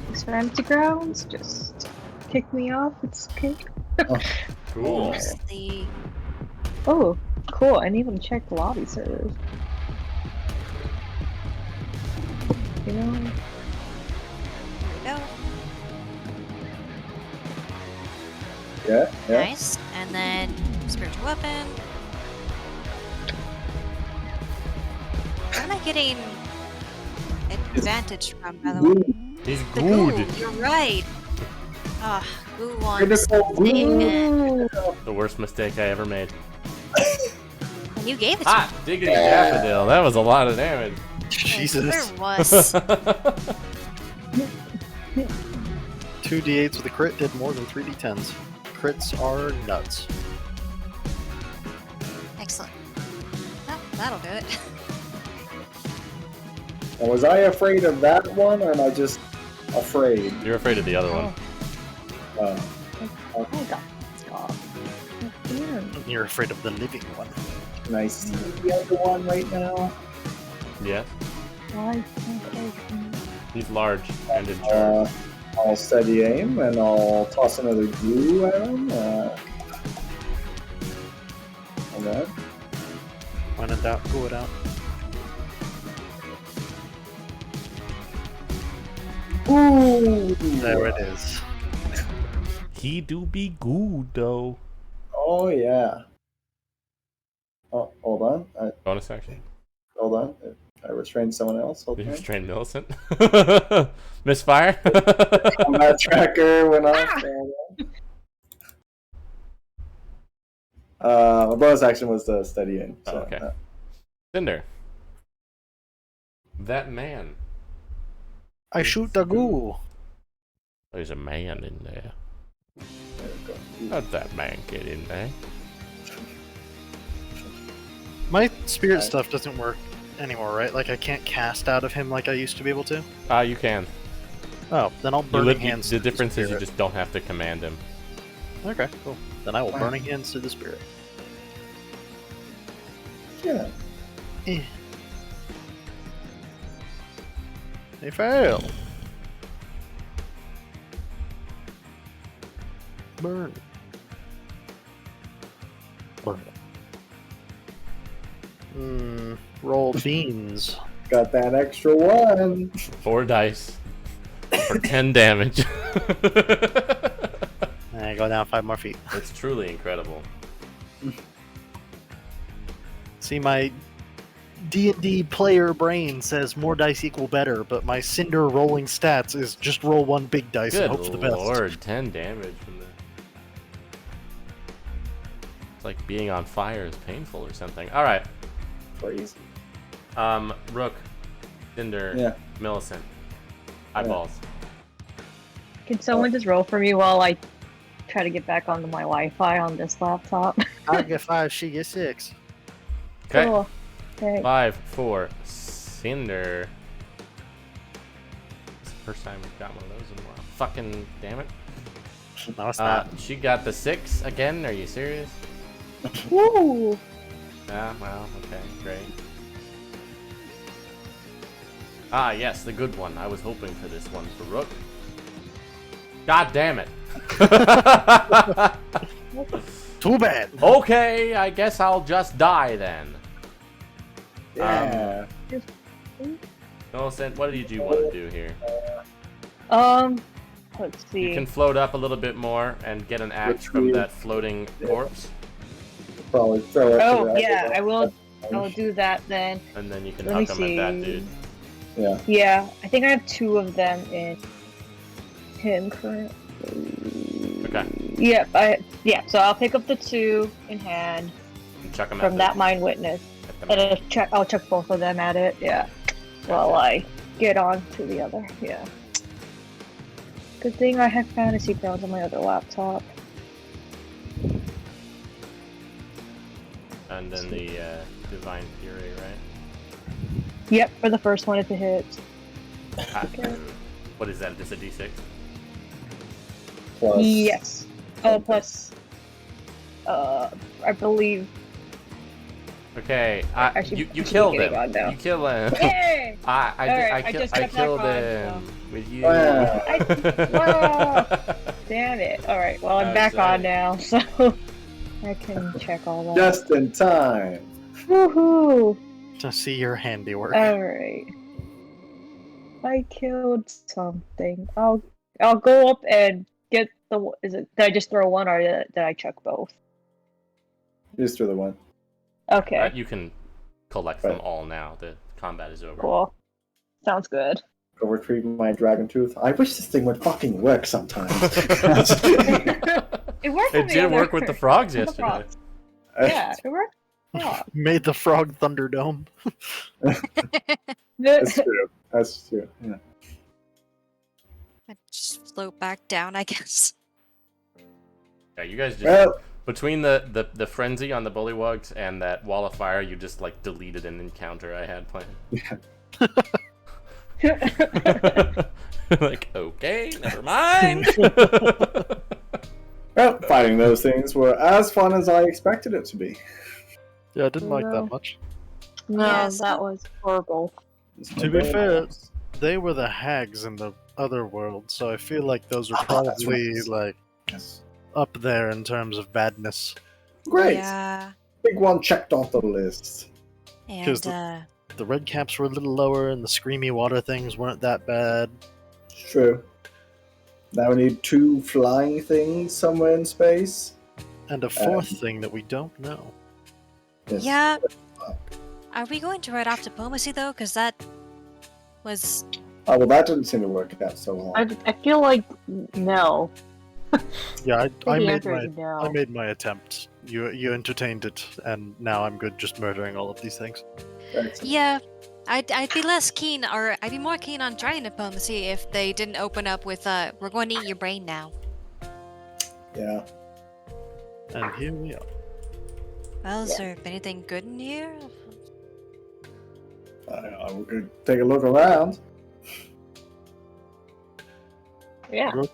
these empty grounds just kick me off. It's okay. Cool. Where's the... Oh, cool. I didn't even check lobby servers. You know? There we go. Yeah, yeah. Nice. And then spiritual weapon. Where am I getting advantage from, by the way? He's The good. goo, you're right. Ah, goo on. Critical Damn. The worst mistake I ever made. And you gave it to Hot diggity daffodil. That was a lot of damage. me. Jesus. There was. 2d8s with a crit did more than 3d10s. Crits are nuts. Excellent. Well, that'll do it. Now, was I afraid of that one, or am I just afraid? You're afraid of the other one. Oh my god. Oh. Yeah. You're afraid of the living one. Can I see the other one right now? Yes. Why can't I see? He's large and in charge. I'll steady aim and I'll toss another glue at him. And then When in doubt, go it out. ooh, There it is. He do be good though. Oh yeah. Oh, hold on. Bonus action. Hold on. I restrained someone else. Hold You on. restrained Millicent. Misfire. Combat tracker went off. My bonus action was the steady aim. So, Oh, okay. Cinder. That man. I shoot the goo. There's a man in there. there we go. How'd that man get in there? My spirit stuff doesn't work anymore, right? Like I can't cast out of him like I used to be able to. You can. Oh, then I'll You burning hands. the through difference is you spirit. just don't have to command him. Okay, cool. Then I will burning hands to the spirit. Yeah. Eh. They fail. Burn. Burn. Roll beans. Got that extra one. 4 dice for 10 damage. I go down 5 more feet. It's truly incredible. See, my D&D player brain says more dice equal better, but my Cinder rolling stats is just roll 1 big dice Good and hope for the best. lord, 10 damage from the... It's like being on fire is painful or something. Alright. Crazy. Rook, Cinder, Yeah. Millicent. Eyeballs. Can someone just roll for me while I try to get back onto my Wi-Fi on this laptop? I get 5, she gets 6. Okay. Cool. Okay. 5 for Cinder. It's the first time we've got one of those in a while. Fucking damn it. No, it's not. She got the 6 again? Are you serious? Woo! Ah, well, okay, great. Ah, yes, the good one. I was hoping for this one for Rook. God damn it. Too bad. Okay, I guess I'll just die then. Yeah. Millicent, what did you want to do here? Let's see. You can float up a little bit more and get an axe from that floating corpse, Probably throw it. Oh yeah, I will do that then. and then you can Let me huck 'em at that see. dude. Yeah. Yeah, I think I have 2 of them in him currently. Okay. Yep, so I'll pick up the 2 in hand And chuck 'em from at that mind witness. the And I'll chuck both of them at it, yeah. While I get on to the other, yeah. Good thing I have Fantasy Grounds on my other laptop. And then the Divine Fury, right? Yep, for the first one it's a hit. What is that? Just a D6? Plus. Yes. Oh, plus, I believe. Okay, Actually, you I should killed be getting on now. him. You kill him. Yay! Alright, I just I got back killed on, him with you. Wow. Whoa! Damn it. Alright, well, I'm back sorry. on now, so I can check all that. Just in time. Woohoo! To see your handiwork. Alright. I killed something. I'll go up and get the. Did I just throw one or did I chuck both? Just throw the one. Okay, You can collect them all now. The combat is over. cool. Sounds good. Go retrieve my dragon tooth. I wish this thing would fucking work sometimes. It worked. It did work with the frogs with the yesterday. frogs. Yeah, it worked. Yeah. Made the frog Thunderdome. That's true. That's true. Yeah. I just float back down, I guess. Yeah, you guys just Well, between the frenzy on the bullywugs and that wall of fire, you just like deleted an encounter I had planned. Like, okay, never mind. well, fighting those things were as fun as I expected it to be. Yeah, I didn't like No. that much. No, Yes. that was horrible. To be fair, they were the hags in the other world, so I feel like those are That's probably right. like Yes. up there in terms of badness. Great. Yeah. Big one checked off the list. Because And, The red caps were a little lower, and the screamy water things weren't that bad. It's true. Now we need 2 flying things somewhere in space. And a fourth thing that we don't know. Yes. yeah. Are we going to write off diplomacy, though? Because that was... Oh, well, that didn't seem to work out so well. I feel like no. Yeah, I The made answer my is no. I made my attempt. You entertained it, and now I'm good just murdering all of these things. Excellent. Yeah. I'd be less keen, or I'd be more keen on trying diplomacy if they didn't open up with, we're going to eat your brain now. Yeah. And here we are. Well, is there anything good in here? We could take a look around. Yeah. Rook,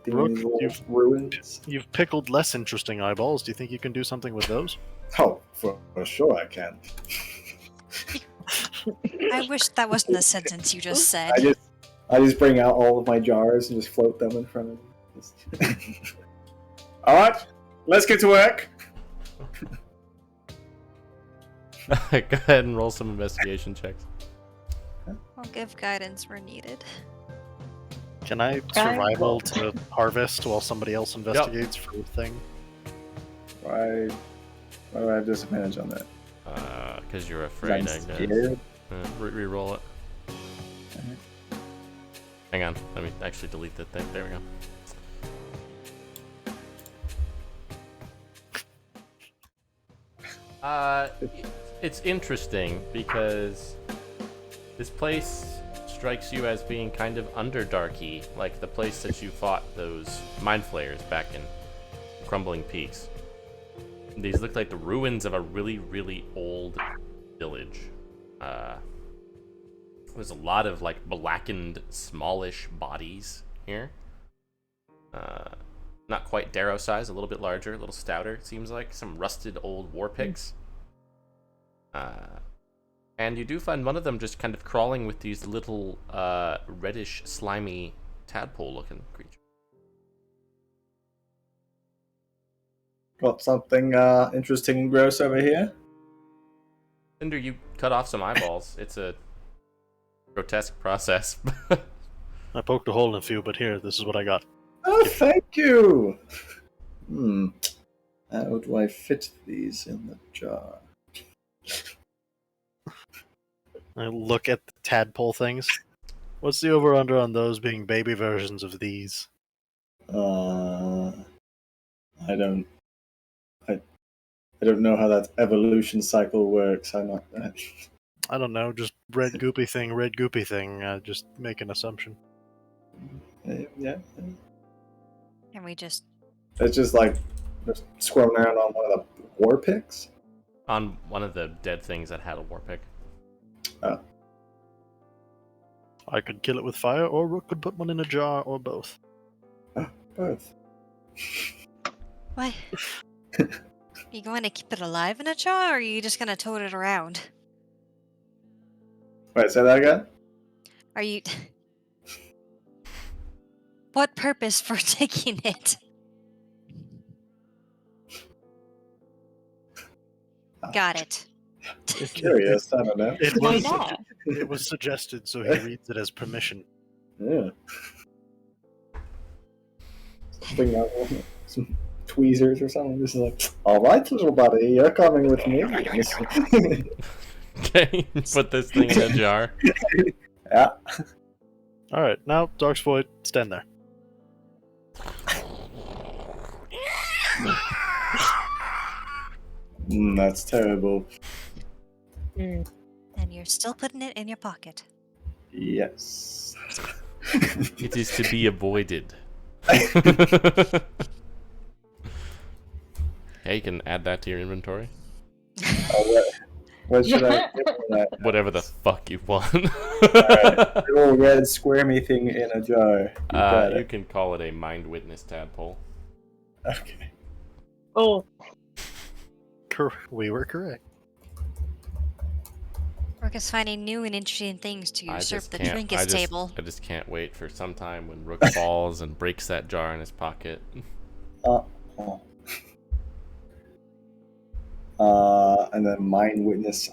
These Rook, little ruins. you've pickled less interesting eyeballs. Do you think you can do something with those? Oh, for sure I can. I wish that wasn't a sentence you just said. I just bring out all of my jars and just float them in front of me. All right, let's get to work. Go ahead and roll some investigation checks. I'll give guidance where needed. Can I survival to harvest while somebody else investigates for a thing? Why do I have disadvantage on that? Because you're afraid, I guess. Scared? Re-roll it. Hang on, let me actually delete that thing. There we go. It's interesting because this place strikes you as being kind of underdarky, like the place that you fought those mind flayers back in Crumbling Peaks. These look like the ruins of a really, really old village. There's a lot of like blackened, smallish bodies here. Not quite Darrow size, a little bit larger, a little stouter, it seems like. Some rusted old war pigs. And you do find one of them just kind of crawling with these little reddish, slimy, tadpole-looking creatures. Got something interesting and gross over here? Cinder, you cut off some eyeballs. It's a grotesque process. I poked a hole in a few, but here, this is what I got. Oh, thank you! How do I fit these in the jar? I look at the tadpole things. What's the over-under on those being baby versions of these? I don't know how that evolution cycle works. I'm not. I don't know, just red goopy thing. Just make an assumption. Yeah. Can we just... It's just like just squirming around on one of the war picks. On one of the dead things that had a war pick. Oh. I could kill it with fire, or Rook could put one in a jar, or both. Both. What? You going to keep it alive in a jar, or are you just going to tote it around? Wait, say that again? Are you... What purpose for taking it? Got it. Curious, I don't know. Why not? It was suggested, so he reads it as permission. Yeah. Bring out some tweezers or something. Just like, all right, little buddy, you're coming with me. Okay, put this thing in a jar. Yeah. Alright, now, Dark's Void, stand there. That's terrible. Mm. And you're still putting it in your pocket. Yes. It is to be avoided. Yeah, you can add that to your inventory. What should I give for that? Whatever the fuck you want. Alright, little red squirmy thing in a jar. You can call it a mind witness tadpole. Okay. Oh, We were correct. Rook is finding new and interesting things to I usurp just the can't- trinkets table. I just can't wait for some time when Rook falls and breaks that jar in his pocket. Oh. And then mind witness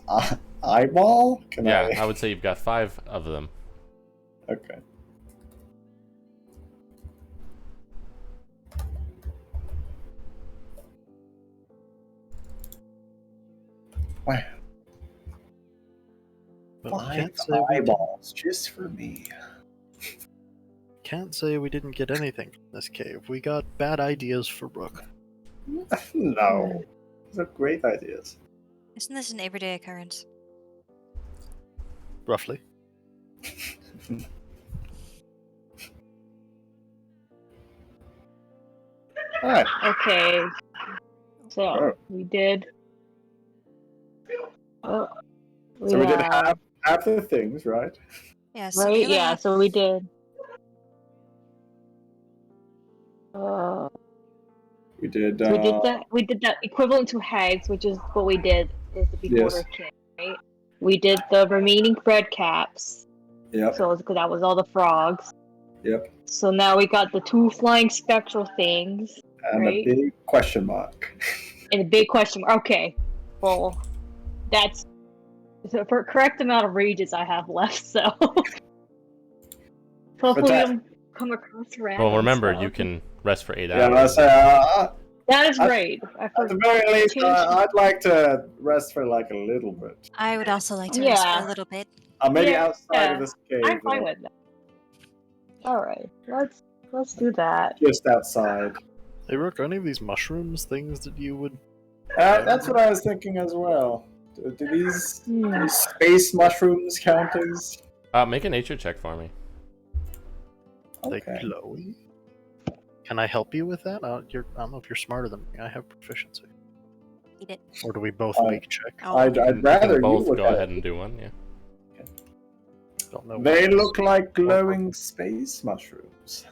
eyeball? Yeah, I would say you've got 5 of them. Okay. Wow. But 5 eyeballs just for me. Can't say we didn't get anything from this cave. We got bad ideas for Rook. No. Those are great ideas. Isn't this an everyday occurrence? Roughly. Alright. okay. So Oh. we did. Oh, So we did have have the things, right? Yeah, so Right? you Yeah, have... so we did. We did. So we did that. We did that equivalent to hags, which is what we did is the before Yes. king, right? We did the remaining bread caps. Yep. So that was all the frogs. Yep. So now we got the 2 flying spectral things, And right? a big question mark. And a big question mark. Okay, well, that's for correct amount of rages I have left. So hopefully that- we don't come across random Well, remember, stuff. you can rest for 8 Yeah, hours. That is great. at the very least, Change- I'd like to rest for like a little bit. I would also like to rest for Yeah. a little bit. Maybe Yeah, outside of this cave. I'm fine with that. All right, let's do that. Just outside. Hey, Rook, are any of these mushrooms things that you would... That's what I was thinking as well. Do these Hmm. space mushrooms count as? Make a nature check for me. They Okay. glowy? Can I help you with that? I don't know if you're smarter than me. I have proficiency. Eat it. Or do we both Uh, make check? Oh, I'd You can rather you both look go at ahead it. and do one, yeah. Don't know. They why. look like glowing space mushrooms.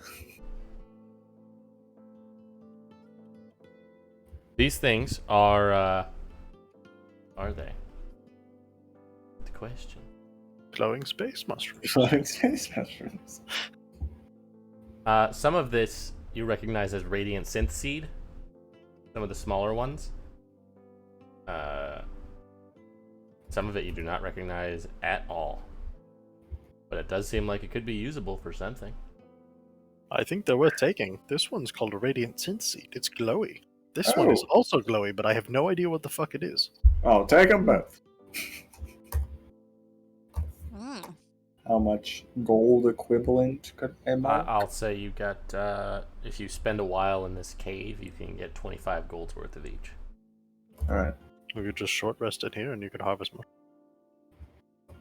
These things are they? The question. Glowing space mushrooms. Glowing space mushrooms. Some of this you recognize as radiant synth seed. Some of the smaller ones. Some of it you do not recognize at all. But it does seem like it could be usable for something. I think they're worth taking. This one's called a radiant synth seed. It's glowy. This one is also glowy, but I have no idea what the fuck it is. Oh, take them both. Mm. How much gold equivalent am I? I'll say you got, if you spend a while in this cave, you can get 25 golds worth of each. Alright, We could just short rest it here and you could harvest more.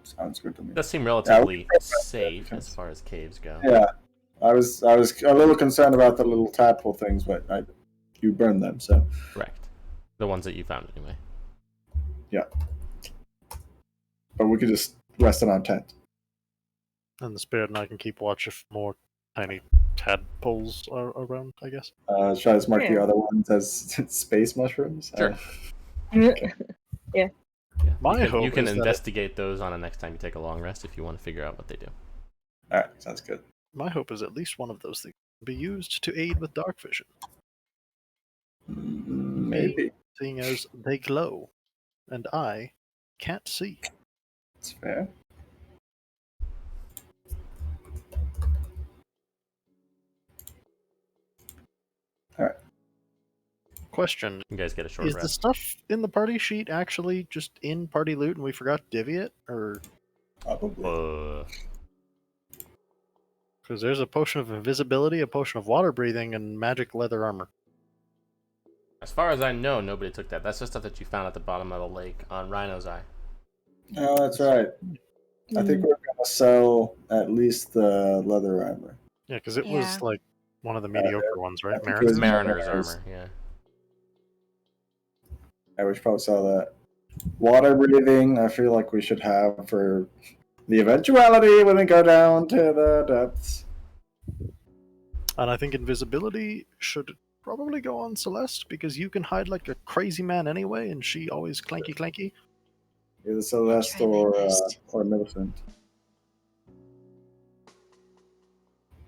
sounds good to me. It does seem relatively safe as far as caves go. Yeah, I was a little concerned about the little tadpole things, but you burned them, so Correct. The ones that you found anyway. but we could just rest in our tent. And the spirit and I can keep watch if more tiny tadpoles are around, I guess. Should I just mark the Yeah. other ones as space mushrooms? Sure. Yeah. My you hope can is that investigate those on the next time you take a long rest if you want to figure out what they do. Alright, sounds good. my hope is at least one of those things can be used to aid with dark vision, Maybe. seeing as they glow, and I can't see. It's fair. Question: You guys get a short is the rest. stuff in the party sheet actually just in party loot and we forgot to divvy it, or Probably. because there's a potion of invisibility, a potion of water breathing, and magic leather armor? As far as I know, nobody took that. That's just stuff that you found at the bottom of the lake on Rhino's Eye. Oh, that's right. I think we're gonna sell at least the leather armor. Yeah, because it Yeah. was like one of the mediocre ones, right? I think Marin? it was Mariner's Mariner's. armor, yeah. I should probably sell that. Water breathing, I feel like we should have for the eventuality when we go down to the depths. And I think invisibility should probably go on Celeste because you can hide like a crazy man anyway, and she always clanky clanky. Either Celeste Try my best. or Millicent.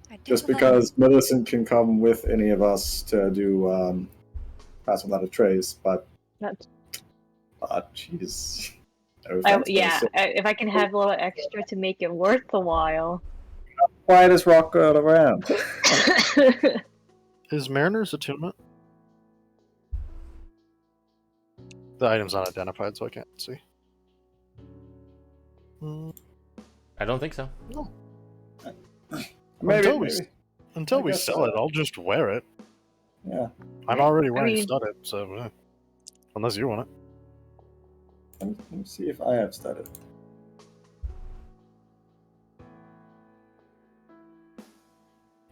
I did Just let- because Millicent can come with any of us to do pass without a trace, but That's, jeez. if I can have a little extra to make it worth the while. Quietest rock girl around. Is Mariner's attunement? The item's not identified, so I can't see. I don't think so. Maybe, Until we- maybe. Until I we guess sell so. it, I'll just wear it. Yeah. I'm already wearing mean- studded, so unless you want it. Let me see if I have studded.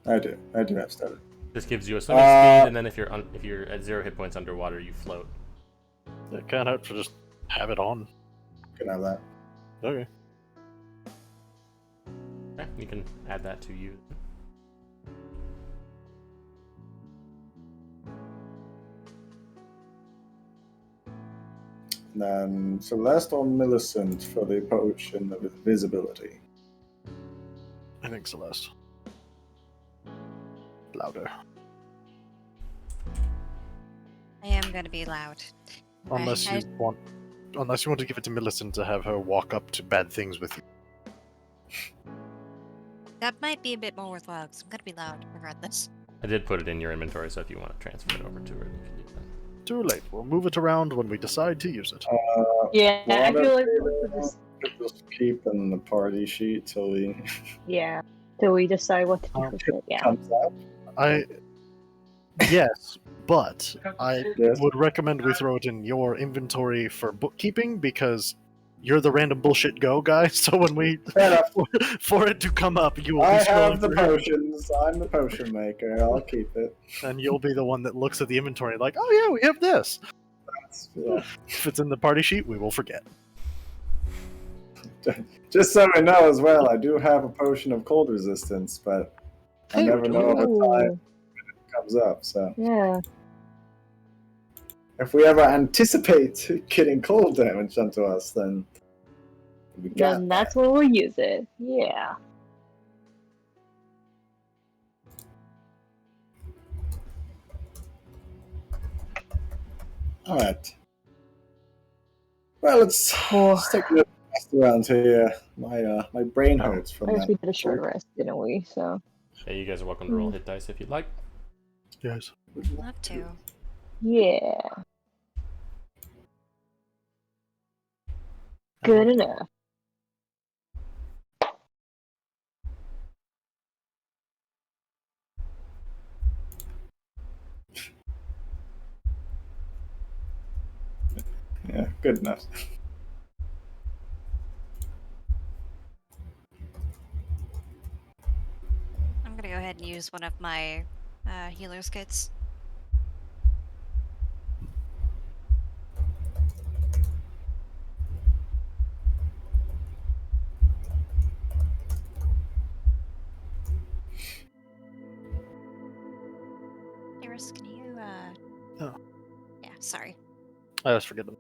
I do. I do have studded. This gives you a swimming speed, and then if you're at 0 hit points underwater, you float. It can't hurt to just have it on. Can have that. Okay. Okay, you can add that to you. And then Celeste or Millicent for the potion of invisibility. I think Celeste. Louder. I am gonna be loud. Unless I- you want to give it to Millicent to have her walk up to bad things with you. That might be a bit more worthwhile, because I'm gonna be loud regardless. I did put it in your inventory, so if you want to transfer it over to her, you can do that. Too late. We'll move it around when we decide to use it. Yeah, I One of feel like the- we could just keep in the party sheet till we till we decide what to do with it. Yeah. comes up. Yes, but I Yes. would recommend we throw it in your inventory for bookkeeping because you're the random bullshit go guy. So when we Fair enough. for it to come up, you will I be scrolling have the through, potions. I'm the potion maker. I'll keep it. and you'll be the one that looks at the inventory like, oh yeah, we have this. Yeah. If it's in the party sheet, we will forget. Just so I know as well, I do have a potion of cold resistance, but I Hey, never we do. know what time Ooh, it comes up. So yeah. if we ever anticipate getting cold damage done to us, then we got Then that's when we'll use it. Yeah. All right. Well, let's Oh. take a little rest around here. My brain hurts from I guess that. we did a short rest, didn't we? So. Yeah, you guys are welcome to roll hit dice if you'd like. Yes. Love to. Yeah. Good enough. Yeah, good enough. I'm gonna go ahead and use one of my healer's kits. Iris, can you Oh. Yeah, sorry. I always forget them.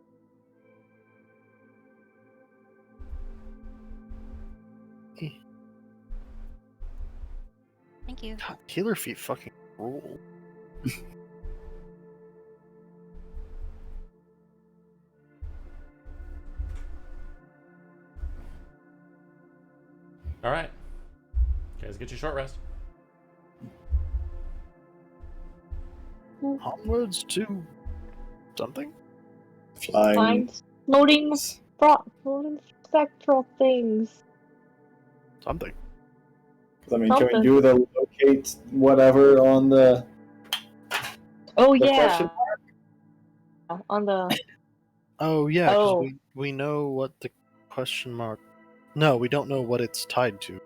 Thank you. God, healer feet fucking rule. All right, guys, get your short rest. Onwards to something? Flying. Find floating spectral things. Something. I mean, can we Something. do the locate whatever on the Oh the yeah. question On the Oh yeah, because Oh. we know what the question mark. No, we don't know what it's tied to.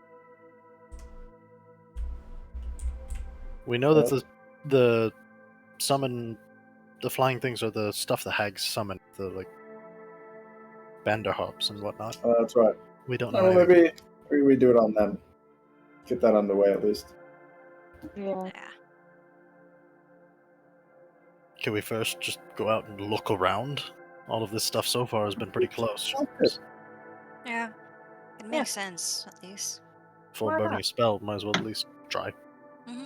We know that the summon, the flying things are the stuff the hags summon, the like banderhops and whatnot. Oh, that's right. We don't know. Well, anything. maybe we do it on them. Get that underway at least. yeah. Yeah. Can we first just go out and look around? All of this stuff so far has been pretty close. Yeah. It makes sense, at least. Before Why burning not? a spell, might as well at least try. Mm-hmm.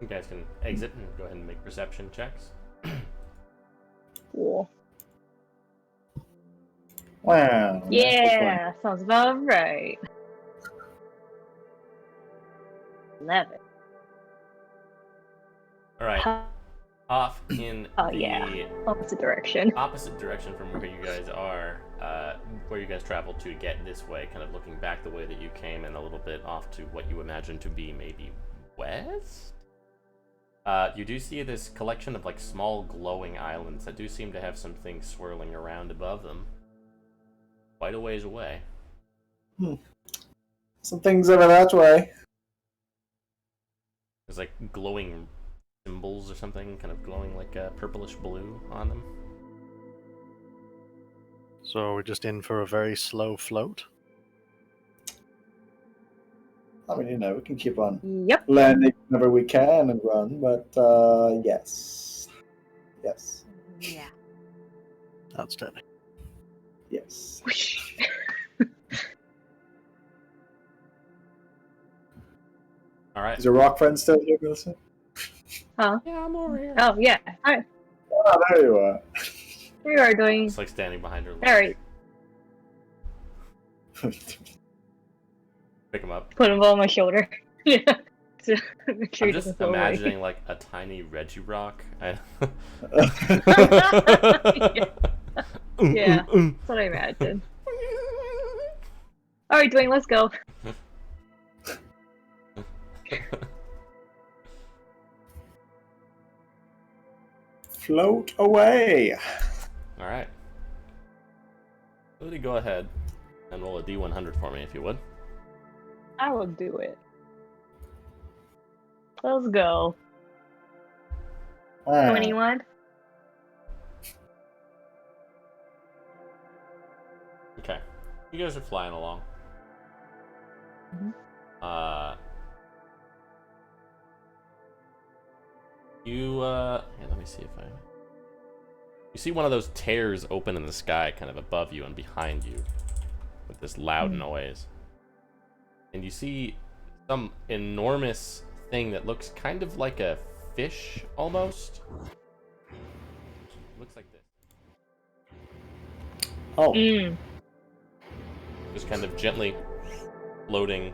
You guys can exit and go ahead and make perception checks. Cool. Wow. Yeah, sounds about right. 11. All right, off in Oh, the yeah. Opposite direction. opposite direction from where you guys are, where you guys traveled to get this way, kind of looking back the way that you came and a little bit off to what you imagine to be maybe west. You do see this collection of like small glowing islands that do seem to have some things swirling around above them, quite a ways away. Some things over that way. There's like glowing symbols or something, kind of glowing like purplish blue on them. So we're just in for a very slow float. I mean, we can keep on Yep. landing whenever we can and run, but yes. Yes. Yeah. Outstanding. Yes. Whoosh. All right. Is your rock friend still here, Millicent? Huh? Yeah, I'm over here. Oh, yeah. Hi. Oh, there you are. We are doing. It's like standing behind her. Alright, Pick him up. put him on my shoulder. Yeah. So, make sure I'm he just doesn't fall away. imagining like a tiny Reggie rock. Yeah. That's what I imagine. Alright, Dwayne, let's go. Float away. All right. Lily, go ahead and roll a D100 for me, if you would. I will do it. Let's go. Ah, 21. Okay. You guys are flying along. Mhm. Here, let me see if I... You see one of those tears open in the sky kind of above you and behind you with this loud noise. And you see some enormous thing that looks kind of like a fish, almost. Looks like this. Oh, Just kind of gently floating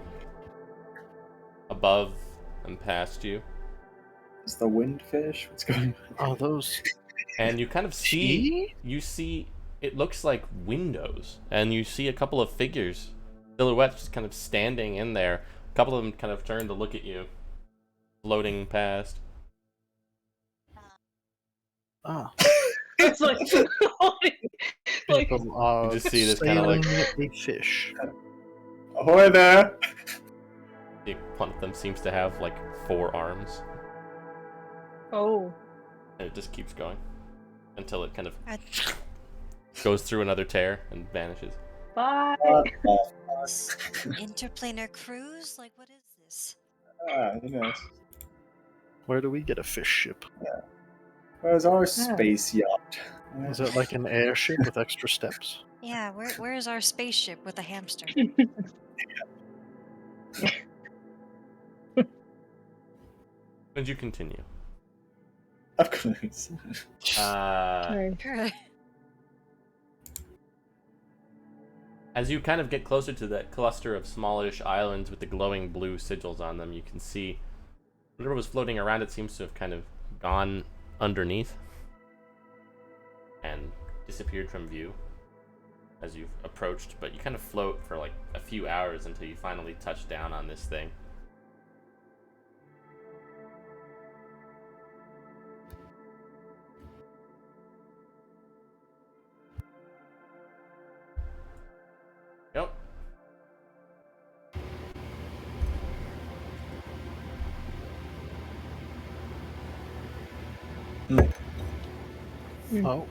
above and past you. is the windfish? What's going on? Are those And you kind of see, it looks like windows, and you see a couple of figures, silhouettes just kind of standing in there. A couple of them kind of turn to look at you, floating past. Ah, It's like, like people are You just see this kind of like, sailing a fish. Ahoy there! one of them seems to have like 4 arms, oh. and it just keeps going until it kind of I- goes through another tear and vanishes. Bye. What the fuck? Interplanar cruise? Like, what is this? Who knows? Where do we get a fish ship? Where's our space yacht? Is it like an airship with extra steps? Yeah, where is our spaceship with a hamster? And you continue. Of course. Sorry. As you kind of get closer to that cluster of smallish islands with the glowing blue sigils on them, you can see whatever was floating around it seems to have kind of gone underneath and disappeared from view as you've approached, but you kind of float for like a few hours until you finally touch down on this thing. Yep. Oh,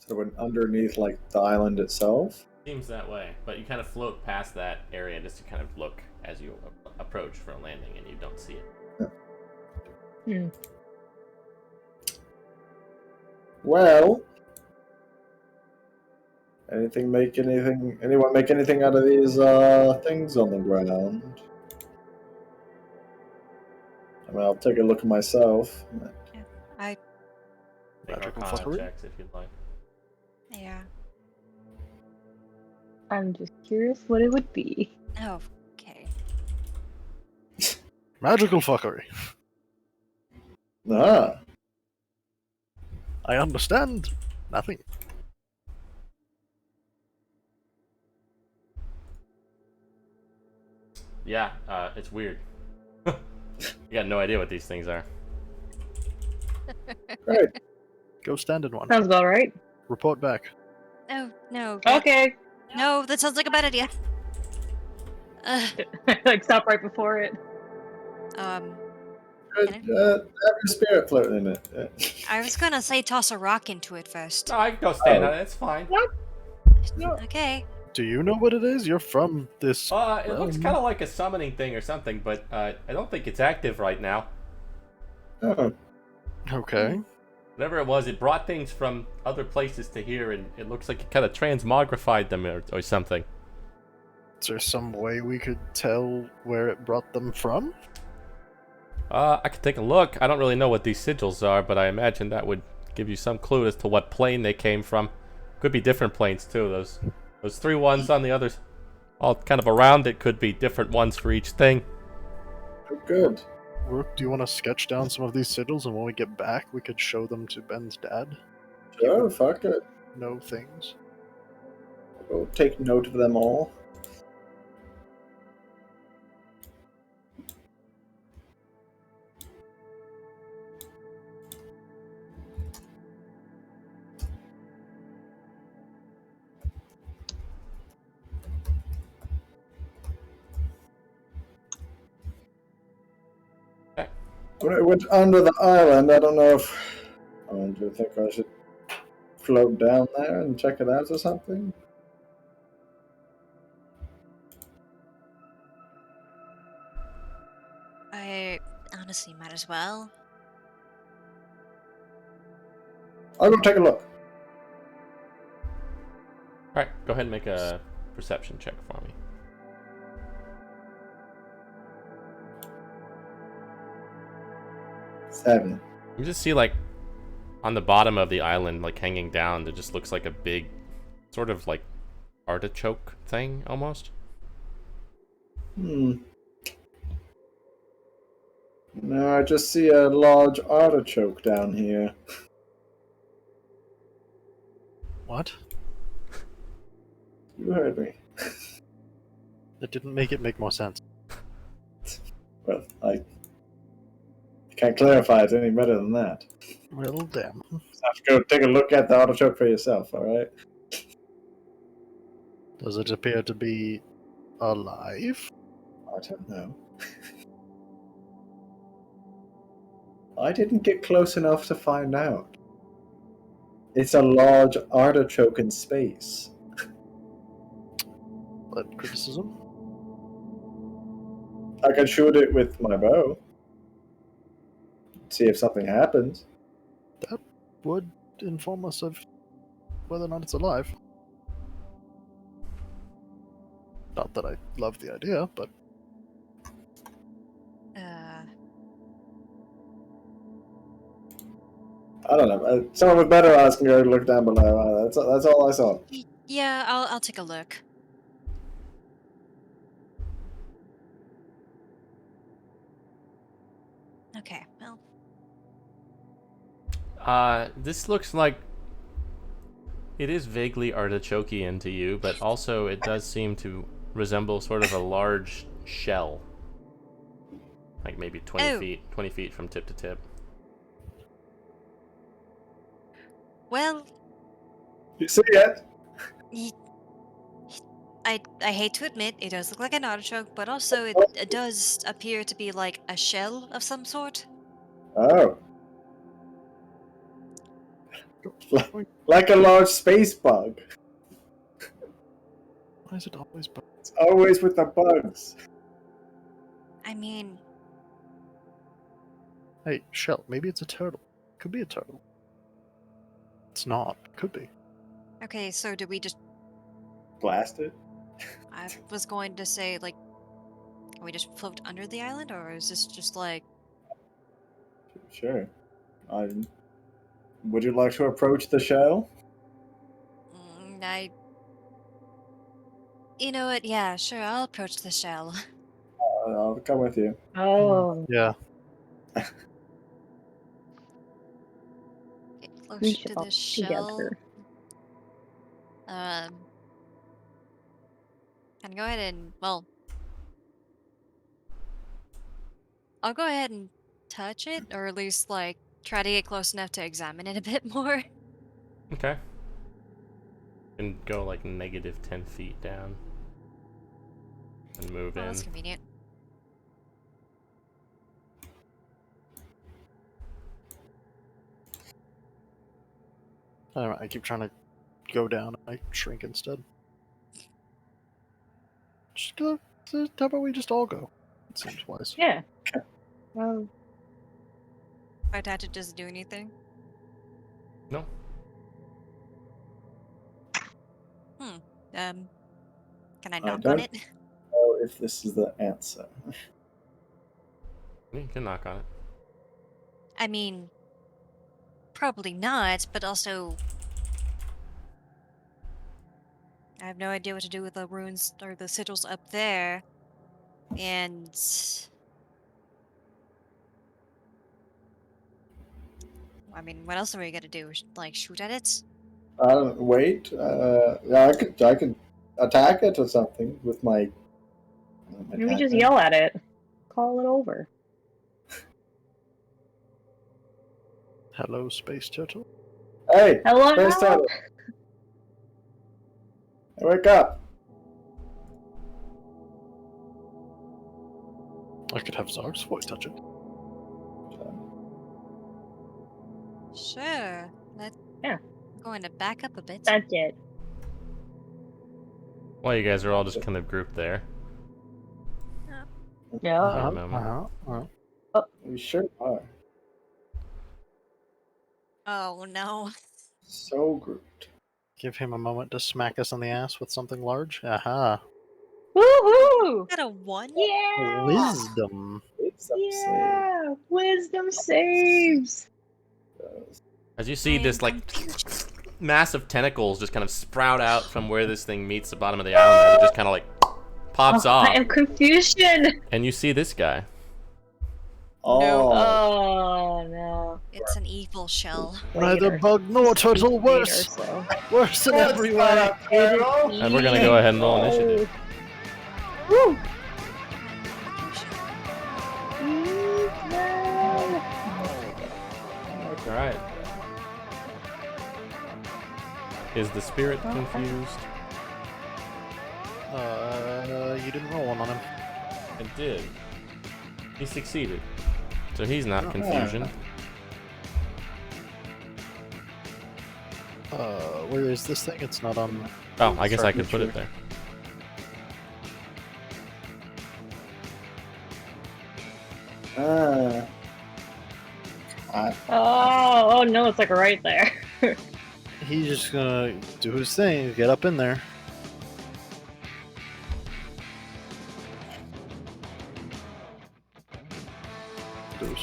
So we're underneath, like, the island itself? Seems that way, but you kind of float past that area just to kind of look as you approach for a landing, and you don't see it. Well... anyone make anything out of these, things on the ground? I mean, I'll take a look at myself. I Make Magical Arcana fuckery? checks if you'd like. yeah. I'm just curious what it would be. Oh, okay. magical fuckery. Ah. I understand nothing. Yeah, it's weird. You got no idea what these things are. Great. Go stand in one. Sounds about right. Report back. Oh, no. Okay. No, that sounds like a bad idea. Like, stop right before it. Um, Have your spirit floating in it. I was gonna say toss a rock into it first. No, I can go stand Oh. on it. It's fine. No. Okay. Do you know what it is? You're from this. It looks realm. kind of like a summoning thing or something, but I don't think it's active right now. Oh, Okay. Whatever it was, it brought things from other places to here, and it looks like it kind of transmogrified them or something. Is there some way we could tell where it brought them from? I could take a look. I don't really know what these sigils are, but I imagine that would give you some clue as to what plane they came from. Could be different planes too. Those 3 ones on the others, all kind of around it, could be different ones for each thing. good. Rook, do you want to sketch down some of these sigils, and when we get back, we could show them to Ben's dad? Sure, fuck it. Know things. We'll take note of them all. When I went under the island, I don't know if... do you think I should float down there and check it out or something? I honestly might as well. I'll go take a look. Alright, go ahead and make a perception check for me. Seven. You just see, like, on the bottom of the island, like, hanging down, there just looks like a big, sort of, like, artichoke thing, almost. No, I just see a large artichoke down here. What? You heard me. That didn't make it make more sense. Well, I can't clarify it any better than that. Well, damn. Just have to go take a look at the artichoke for yourself, alright? Does it appear to be alive? I don't know. I didn't get close enough to find out. It's a large artichoke in space. That criticism? I can shoot it with my bow. See if something happens. That would inform us of whether or not it's alive. Not that I love the idea, but I don't know. Someone with better eyes can go look down below. That's all I saw. Yeah, I'll take a look. Okay, well. This looks like it is vaguely artichoke-ian to you, but also it does seem to resemble sort of a large shell. Like maybe 20 feet from tip to tip. Well, You see it? I hate to admit, it does look like an artichoke, but also it does appear to be like a shell of some sort. Oh. Like a large space bug. why is it always bugs? It's always with the bugs. I mean, Hey, shell, maybe it's a turtle. Could be a turtle. It's not. Could be. okay, so do we just... Blast it. I was going to say, like, can we just float under the island, or is this just like... Sure. Would you like to approach the shell? You know what, yeah, sure, I'll approach the shell. I'll come with you. Oh, Yeah. Get close we to should the all shell. together. Can I go ahead and, well... I'll go ahead and touch it, or at least, like, try to get close enough to examine it a bit more. Okay. And go like negative 10 feet down. And move Oh, in. that's convenient. I don't know, I keep trying to go down and I shrink instead. Just go. How about we just all go? It seems wise. Yeah. Well, My tattoo doesn't do anything. No. Can I I knock on don't- it? Oh, if this is the answer. You can knock on it. I mean, probably not, but also I have no idea what to do with the runes or the sigils up there. And I mean, what else are we gonna do? Like shoot at it? Wait. Yeah, I could attack it or something with my. maybe just yell at it. Call it over. Hello, space turtle. Hey, Hello? Space Turtle. Hey, wake up! I could have Zark's voice touch it. Sure. Let's going to back up a bit. That's it. Well, you guys are all just kind of grouped there. Yeah. We sure are. Oh no. So grouped. Give him a moment to smack us on the ass with something large. Aha. Woohoo! Got a 1? Yeah! Wisdom. It's up Yeah! Wisdom saves! As you see this like massive tentacles just kind of sprout out from where this thing meets the bottom of the island, and it just kind of like pops off, I am confusion! and you see this guy. Oh, Oh no. It's an evil shell. Neither Later. bug nor turtle Later, worse. so. Worse in every way. And we're gonna go ahead and roll initiative. Woo! All right. Is the spirit confused? You didn't roll one on him. It did. He succeeded. So he's not confusion. Where is this thing? It's not on. Oh, I guess I could put it there. Oh no, it's like right there. He's just gonna do his thing, get up in there.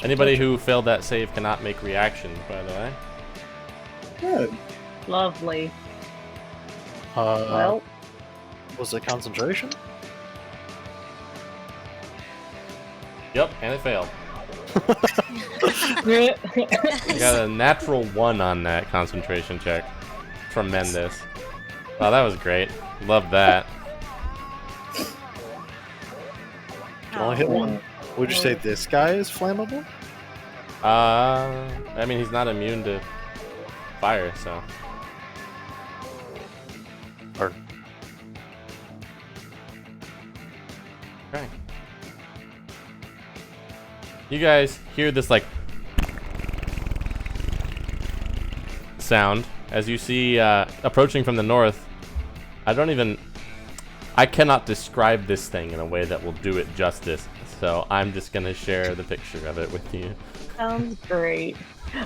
Anybody who failed that save cannot make reactions, by the way. good. Lovely. Well, Well, was it concentration? Yep, and it failed. yeah. I got a natural 1 on that concentration check. Tremendous. Wow, that was great. Love that. You only hit one. Would you say this guy is flammable? I mean, he's not immune to fire, so. Or Okay. You guys hear this, like, sound as you see approaching from the north. I cannot describe this thing in a way that will do it justice, so I'm just gonna share the picture of it with you. Sounds great.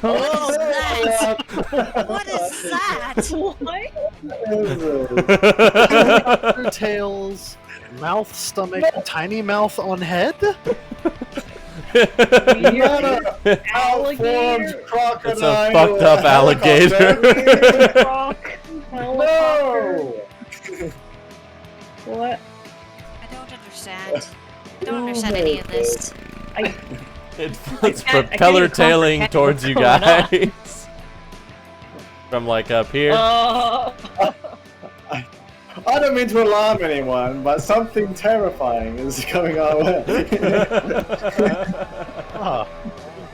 What is that? What is that? What? tails, mouth, stomach, tiny mouth on head? Weird Malformed alligator. crocodile. It's a fucked up helicopter. alligator. Rock. Helicopter. No! What? I don't understand. I don't understand any of this. It's can't propeller even tailing comprehend towards what's you going on. guys. From like up here. I don't mean to alarm anyone, but something terrifying is coming our way.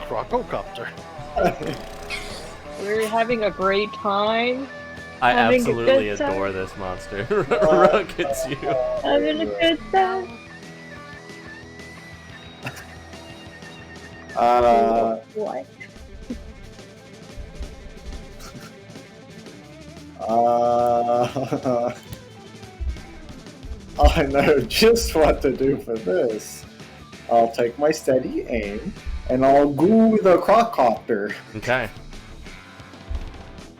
Crococopter. We're having a great time. I having a absolutely good time. adore this monster. Rook, it's you. Having a good time. What? I know just what to do for this. I'll take my steady aim, and I'll goo the crocopter. Okay.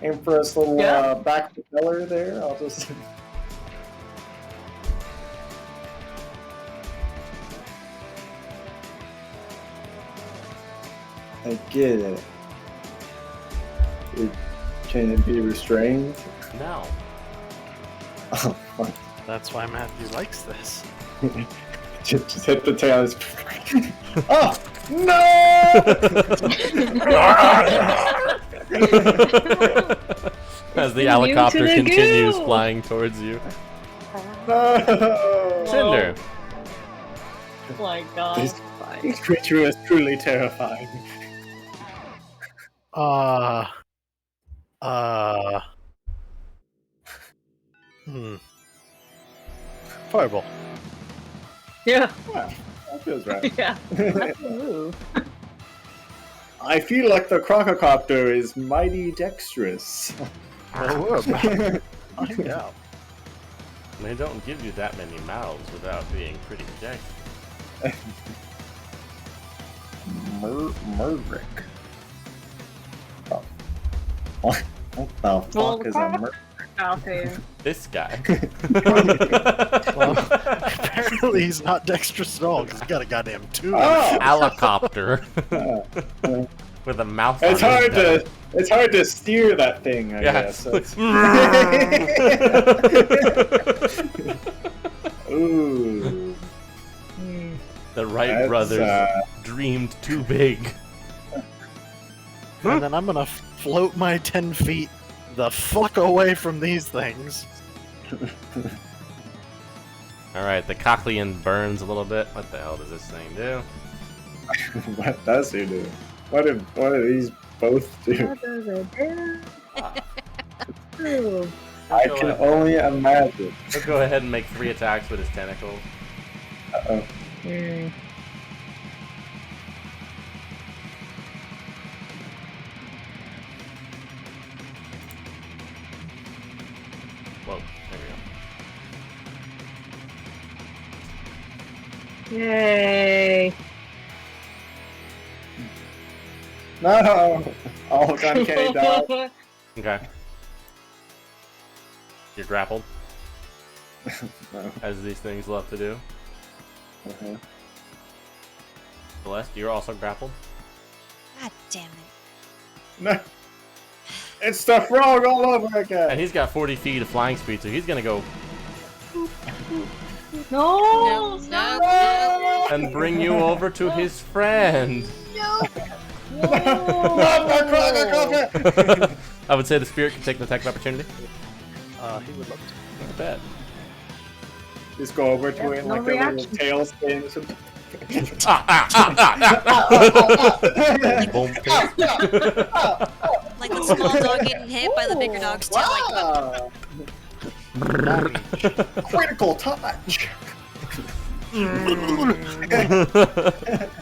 Aim for this little Yeah. back propeller there. I'll just. I get it. Can it be restrained? No. Oh, fuck. That's why Matthew likes this. Just hit the tail. Oh no! As the Immune helicopter to the continues goo. flying towards you. No! Cinder. Oh my god. This creature is truly terrifying. Fireball. Yeah. Wow, that feels right. Yeah. That's a move. I feel like the crococopter is mighty dexterous. Well, we're about to find out. They don't give you that many mouths without being pretty dexterous. Murrick. Oh. What the Well, fuck is a Murrick? Out there. This guy. Well, apparently he's not dexterous at all, 'cause he's got a goddamn tube. Oh! Helicopter. Uh, With a mouth it's on his hard head. it's hard to steer that thing, I Yeah. guess. So it's- Ooh. The Wright That's, brothers dreamed too big. And then I'm gonna float my 10 feet the fuck away from these things. Alright, the Cochlean burns a little bit. What the hell does this thing do? What does he do? What do these both do? What does it do? Ah, Ooh. I Go can ahead. only imagine. He'll go ahead and make 3 attacks with his tentacles. Uh-oh. Mm. Whoa, there we go. Yay. No! Oh, uncanny dodge. Okay. You're grappled, No. as these things love to do. Uh-huh. Celeste, you're also grappled. God damn it. No! It's the frog all over again! And he's got 40 feet of flying speed, so he's gonna go No. No. and bring you over to his friend. Not the crocodile! I would say the spirit can take an attack of opportunity. He would love to. I bet. Just go over to it and No like a little reaction. tail spin. Boom. Like the small dog getting hit by the bigger dog's tail. Like, Wow. Critical touch!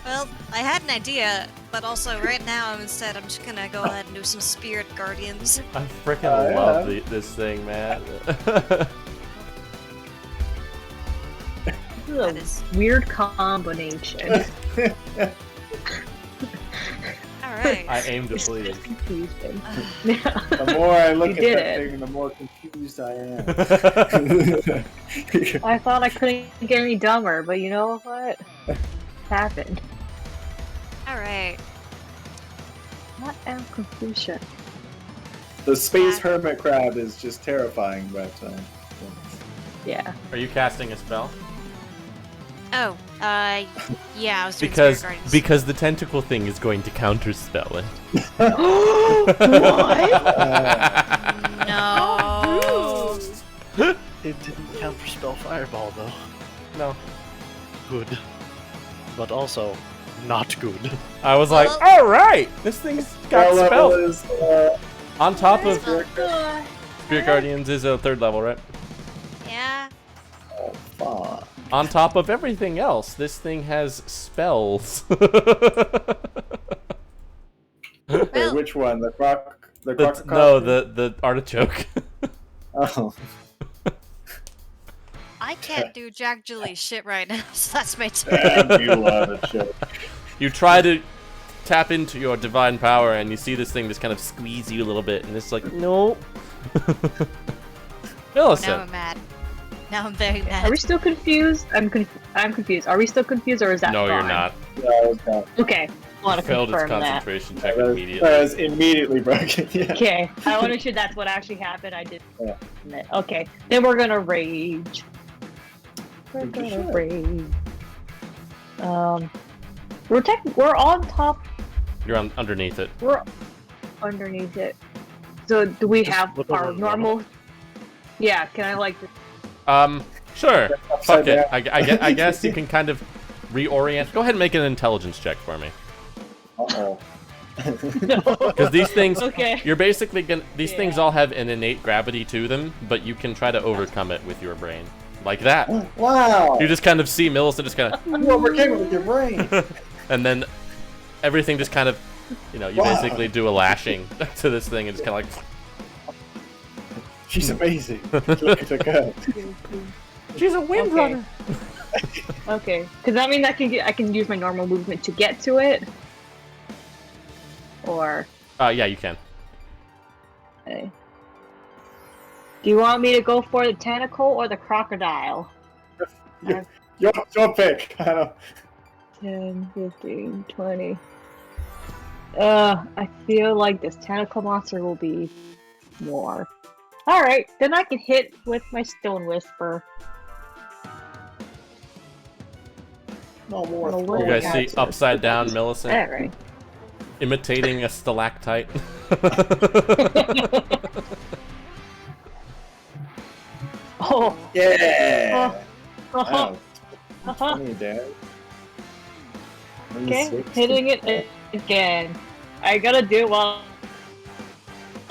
well, I had an idea, but also right now I'm just gonna go ahead and do some spirit guardians. I freaking Oh, yeah. love this thing, man. This is a weird combination. Alright. I aim to please. Confusing. Yeah. The more I look You at did that it. thing, the more confused I am. I thought I couldn't get any dumber, but you know what? It happened. Alright. What am confusion? The space hermit crab is just terrifying, but Yeah. Are you casting a spell? Oh, yeah, I was doing Because spirit guardians. because the tentacle thing is going to counterspell it. What? No. It didn't counterspell fireball though. No. Good. But also, not good. I was like, Well- all right, this thing's got Spell level spell. is On top of Good. Spirit Guardians is a 3rd level, right? Yeah. oh fuck. On top of everything else, this thing has spells. Wait, which one? The The No, crocodile? the artichoke. Oh. I can't do Jack Julie shit right now, so that's my turn. Thank you, artichoke. You try to tap into your divine power, and you see this thing just kind of squeeze you a little bit, and it's like, no. Now Millicent. I'm mad. Now I'm very mad. Are we still confused? I'm confused. Are we still confused, or is that No, gone? you're not. Yeah, I was gone. Okay, I want to Failed its confirm that. concentration check That immediately. was immediately broken. Yeah. Okay, I want to make sure that's what actually happened. I did. Yeah. Okay, then we're gonna rage. We're You gonna should. rage. We're on top. You're underneath it. We're underneath it. So do we Just have flip over our and normal? Yeah. Can I like? Sure. Upside Fuck it. down. I guess you can kind of reorient. Go ahead and make an intelligence check for me. Uh-oh. No. Because these things, Okay. you're basically gonna. These things Yeah. all have an innate gravity to them, but you can try to overcome it with your brain, like that. Wow. You just kind of see Millicent just kind of, You overcame it with your brain. and then everything just kind of, you know, you Wow. basically do a lashing to this thing, and it's kind of like, She's amazing. Look at her go. she's a windrunner. Okay. Because that means I can use my normal movement to get to it. Or. Yeah, you can. Okay. Do you want me to go for the tentacle or the crocodile? Your pick. I don't. 10, 15, 20. I feel like this tentacle monster will be more. Alright, then I can hit with my Stone Whisper. No more. Oh, You what? guys yeah, see it's- upside down Millicent Alright. imitating a stalactite. Oh! Yeah. Uh-huh. Wow. 20 damage. Okay, 60. hitting it again. I gotta do it while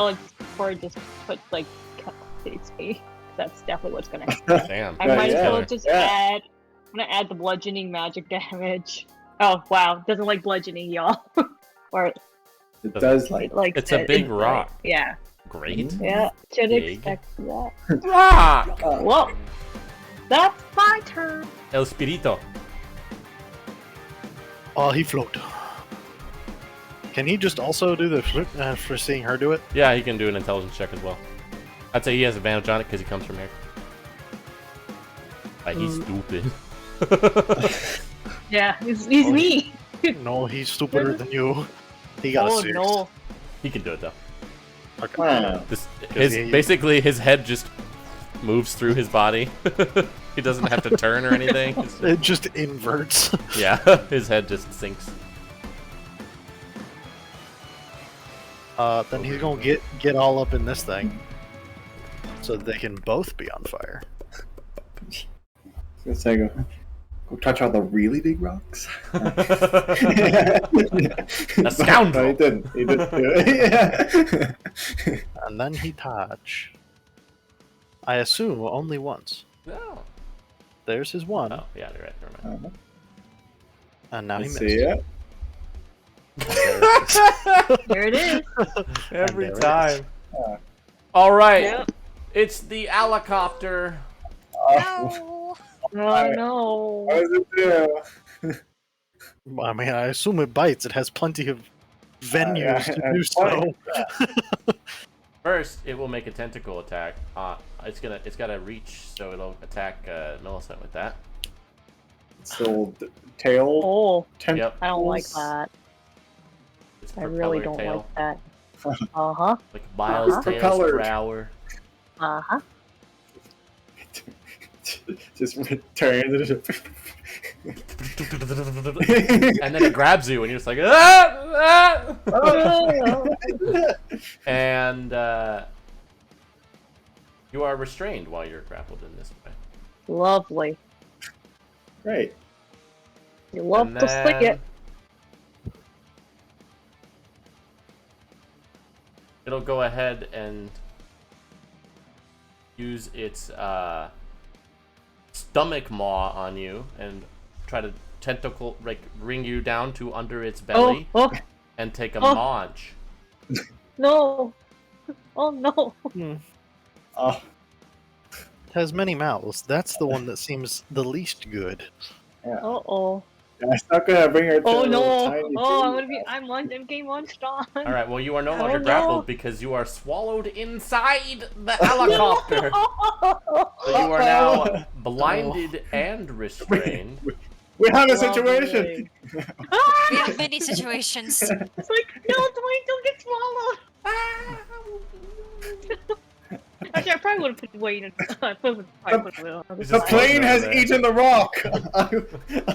it's before it just put like captivates me. That's definitely what's gonna happen. Damn. I Yeah, might as yeah. well just Yeah. add. I'm gonna add the bludgeoning magic damage. Oh wow, doesn't like bludgeoning, y'all. Or It does like. like It's a big rock. Yeah, Great. yeah. Should Big. expect that. Rock! Well, that's my turn. El Spirito. Oh, he float. Can he just also do the flip for seeing her do it? Yeah, he can do an intelligence check as well. I'd say he has advantage on it because he comes from here. He's stupid. Yeah, he's Oh, me. No, he's stupider than you. He got a Oh 6. no. He can do it though. Okay. Wow. Basically his head just moves through his body. He doesn't have to turn or anything. It's- It just inverts. yeah, his head just sinks. Then he's gonna get all up in this thing, so that they can both be on fire. Let's say go touch all the really big rocks. A scoundrel. No, he didn't. He didn't do it. Yeah. And then he touch. I assume only once. No. There's his one, Oh, yeah, you're right. Never mind. and now he Let's missed. see it. There it is. Every there it time. Yeah. All right. Yep. It's the helicopter. Oh, No. Oh no. what does it do? I mean, I assume it bites. It has plenty of venues yeah, to do it's so. funny. First, it will make a tentacle attack. It's gotta reach, so it'll attack Millicent with that. It's little tail. Oh, Yep. I don't like tentacles. that. It's I really propeller don't tail, like that. Uh huh. like miles Uh-huh. tails Propellered. per hour. Uh huh. Just turns it. And then it grabs you, and you're just like, ah! Oh. And you are restrained while you're grappled in this way. Lovely. Great. You love And to see then it. It'll go ahead and use its stomach maw on you and try to tentacle, like, bring you down to under its belly Oh, and take a Oh. munch. No. Oh no. Oh, It has many mouths. That's the one that seems the least good. yeah. Uh-oh. I'm not gonna bring her to Oh a little no. tiny Oh, I'm baby I'm game one strong. All right. Well, you are no Oh, longer no. grappled because you are swallowed inside the helicopter. So you are now blinded and restrained. We have a Lovely. situation. We have many situations. It's like, no, Dwayne, don't get swallowed. Actually, I probably would have put Dwayne in. I probably put Dwayne on. He's The just plane floating has over there. eaten the rock. I He's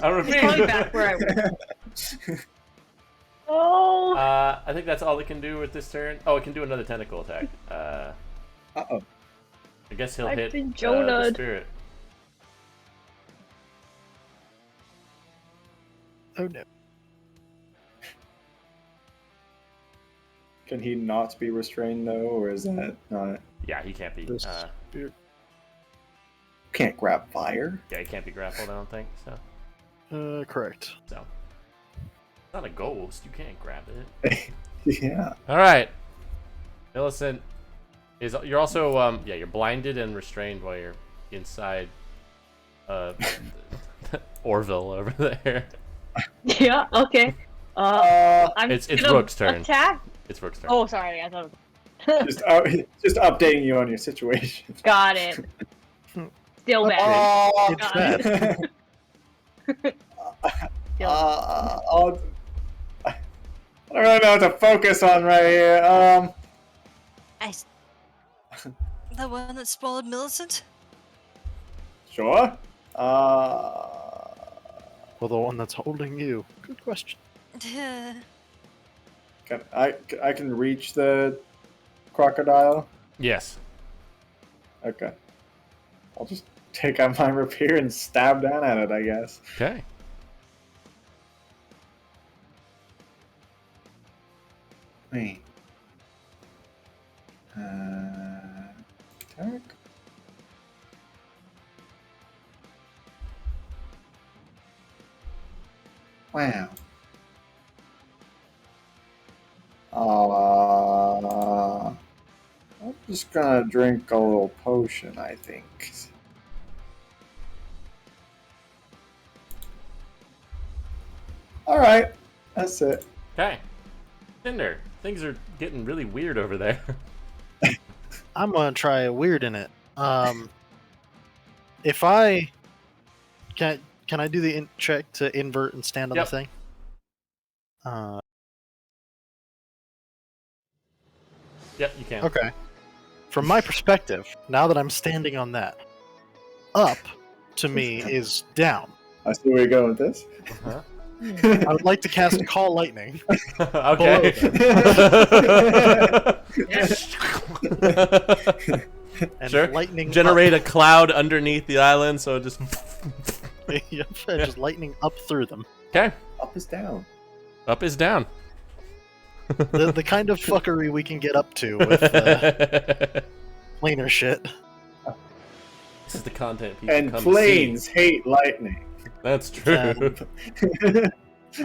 probably repeat. back where I was. Oh. I think that's all it can do with this turn. Oh, it can do another tentacle attack. Uh-oh. I guess he'll I've hit been the Jonah'd. spirit. Oh no. Can he not be restrained though, or is that not? Yeah, he can't be. The spirit. Can't grab fire. Yeah, he can't be grappled. I don't think so. Correct. So, it's not a ghost. You can't grab it. Yeah. All right, Millicent is. You're also yeah, you're blinded and restrained while you're inside Orville over there. Yeah. Okay. I'm It's gonna Rook's turn. Attack. It's Rook's turn. Oh, sorry. I thought. It just updating you on your situation. Got it. Still bad. Oh, It's Got bad. it. Still I don't really know what to focus on right here. The one that swallowed Millicent? Sure. Well, the one that's holding you. Good question. I can reach the crocodile. Yes. Okay. I'll just take out my rapier and stab down at it, I guess. Okay. Wait. Attack? Wow. I'm just gonna drink a little potion, I think. Alright, that's it. Okay. Cinder, things are getting really weird over there. I'm gonna try a weird in it. If I can I do the check to invert and stand on Yep. the thing? Yep, you can. Okay. From my perspective, now that I'm standing on that, up to me is down. I see where you're going with this. Uh-huh. I would like to cast Call Lightning. Okay. And Sure. lightning Generate a cloud underneath the island, so just. Yep, just lightning up through them. Okay. Up is down. Up is down. The kind of fuckery we can get up to with planar shit. This is the content people And come planes to see. hate lightning. That's true. And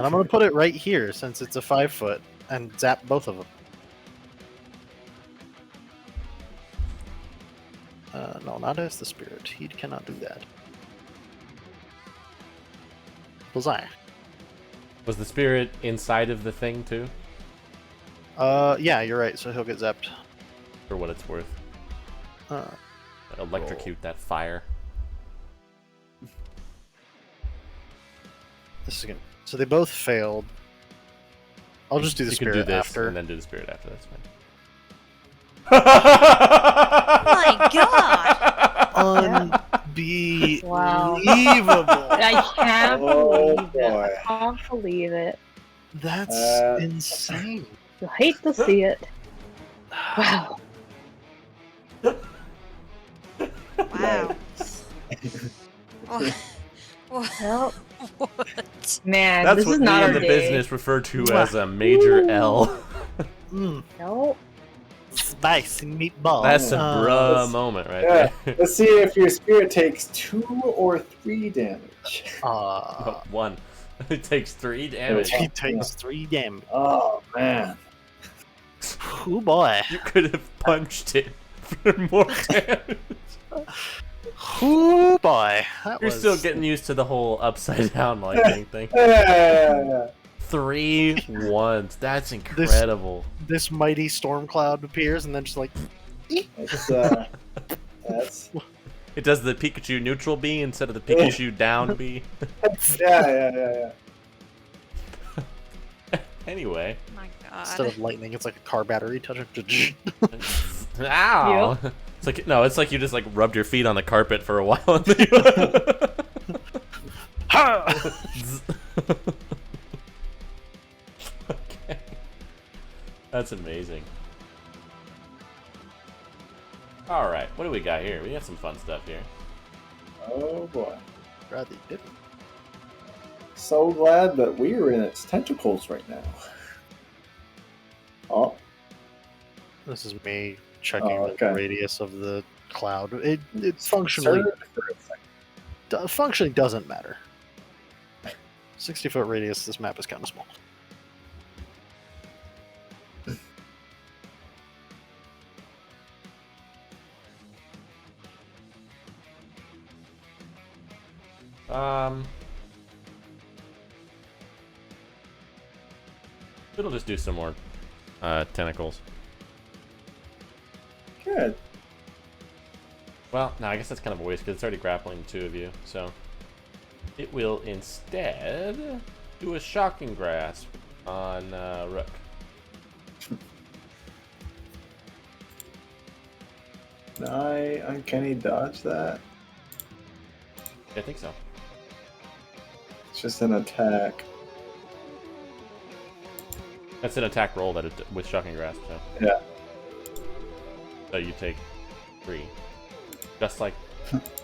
I'm gonna put it right here since it's a 5 foot and zap both of them. No, not as the spirit. He cannot do that. Bullseye. Was the spirit inside of the thing too? Yeah, you're right. So he'll get zapped. For what it's worth. Electrocute that fire. This is gonna. So they both failed. I'll just do the You can spirit do this after. and then do the spirit after. That's fine. My god! Unbelievable. I can't Oh, believe it. boy. I can't believe it. That's insane. You hate to see it. Wow. Wow. Well, What? man, That's this what is we not in our the day. business refer to as a major L. Mm, No. spicy meatball. That's a bruh that's- moment right Yeah. there. Let's see if your spirit takes 2 or 3 damage. Oh, 1. It takes 3 damage. He takes 3 damage. Oh man. Oh boy. You could have punched it for more damage. Oh boy. That You're was... still getting used to the whole upside down lightning thing. Yeah. 3 ones. That's incredible. This mighty storm cloud appears and then just like... It's, that's It does the Pikachu neutral B instead of the Pikachu down B. yeah. Anyway. Oh my Instead of god. lightning, it's like a car battery touching. Ow! It's like it's like you just like rubbed your feet on the carpet for a while. And then you... Okay. That's amazing. Alright, what do we got here? We got some fun stuff here. Oh boy. Rather didn't. So glad that we're in its tentacles right now. Oh, This is me checking Oh, okay. the radius of the cloud. It functionally doesn't matter. 60-foot radius. This map is kind of small. It'll just do some more tentacles. Good. Well, no, I guess that's kind of a waste because it's already grappling the 2 of you. So it will instead do a shocking grasp on Rook. Can I uncanny dodge that? I think so. It's just an attack. That's an attack roll that with shocking grasp. So Yeah. so you take 3, just like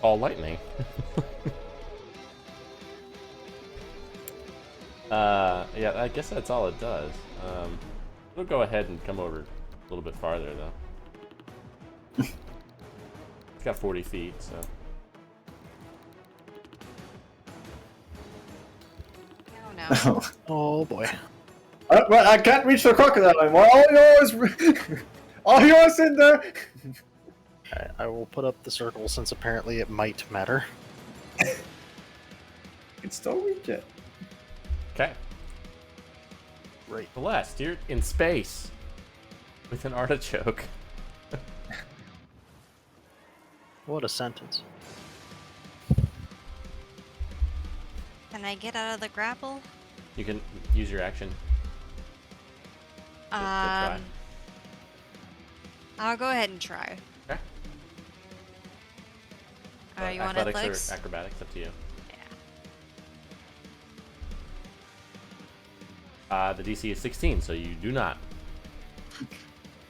all lightning. Yeah, I guess that's all it does. We'll go ahead and come over a little bit farther though. It's got 40 feet, so. Oh no. Oh. Oh boy. But I can't reach the crocodile anymore. All yours, all yours, Cinder. Alright, I will put up the circle since apparently it might matter. You can still reach it. Okay. Right. Celeste, you're in space with an artichoke. What a sentence. Can I get out of the grapple? You can use your action. try. I'll go ahead and try. Okay. You want athletics athletics? or acrobatics? Up to you. Yeah. The DC is 16, so you do not.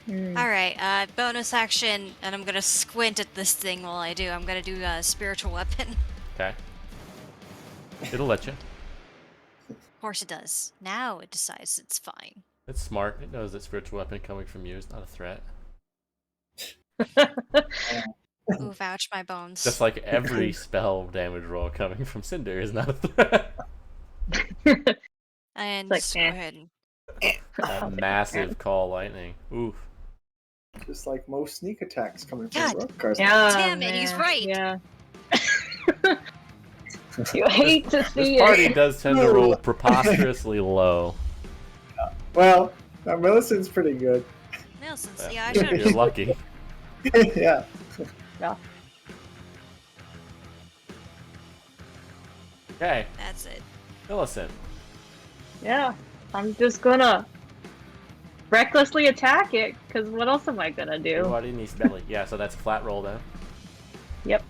Mm. Alright, bonus action, and I'm gonna squint at this thing while I do. I'm gonna do a spiritual weapon. Okay. It'll let you. Of course it does. Now it decides it's fine. It's smart. It knows that spiritual weapon coming from you is not a threat. Ooh, vouch my bones. Just like every spell damage roll coming from Cinder is not a threat. And Like, just go eh. ahead and... A massive call lightning. Oof. Just like most sneak attacks coming from God. Rook Carson. Yeah, Damn it, he's man, right. Yeah. You hate to see This party it. does tend to roll preposterously low. Well, Millicent's pretty good. Nelson's, yeah, I should You're have... lucky. Yeah. Okay, That's it. Millicent. Yeah, I'm just gonna recklessly attack it, because what else am I gonna do? Everybody needs belly. Yeah, so that's a flat roll then. Yep.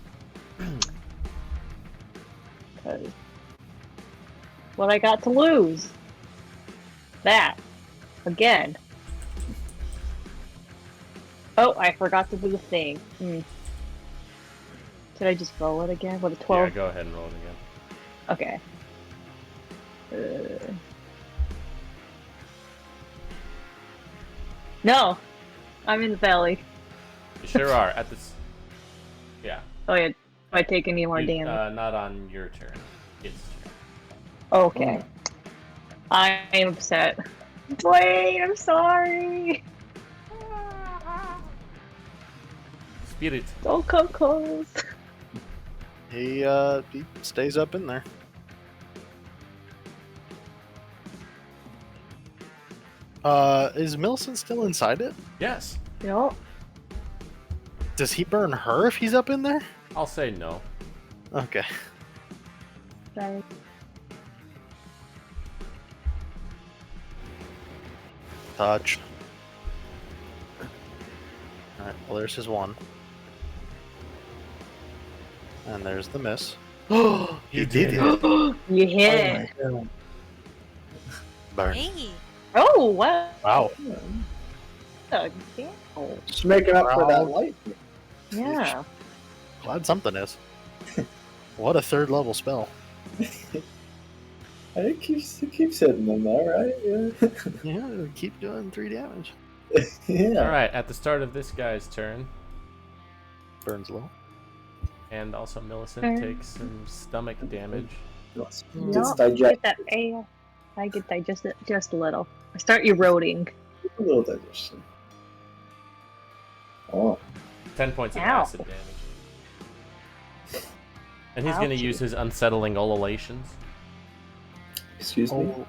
'Cause what I got to lose? That. Again. Oh, I forgot to do the thing. Hmm. Should I just roll it again? What, a 12? Yeah, go ahead and roll it again. Okay. No! I'm in the belly. You sure are. At this. Yeah. Oh yeah, do I take any more You- damage? not on your turn. Its turn. Okay. I am upset. Wait, I'm sorry. spirit. Don't come close. He stays up in there. Is Millicent still inside it? Yes. Yup. Does he burn her if he's up in there? I'll say no. Okay. Right. Touch. Alright, well there's his one. And there's the miss. You did it! You hit. Oh my God. Burn. Hey. Oh, wow. Wow. Damn. Just making up for that Wow. light. Yeah. Glad something is. What a third level spell. It keeps hitting them though, right? Yeah. Yeah, keep doing 3 damage. Yeah. All right, at the start of this guy's turn, Burns low. and also Millicent Okay. takes some stomach damage. It's Yup. digest. Get that A. I get digested just a little. I start eroding. A little digestion. Oh. 10 points of Ow. acid damage. And he's going to Ouchie. use his unsettling ululations. Excuse me. Oh,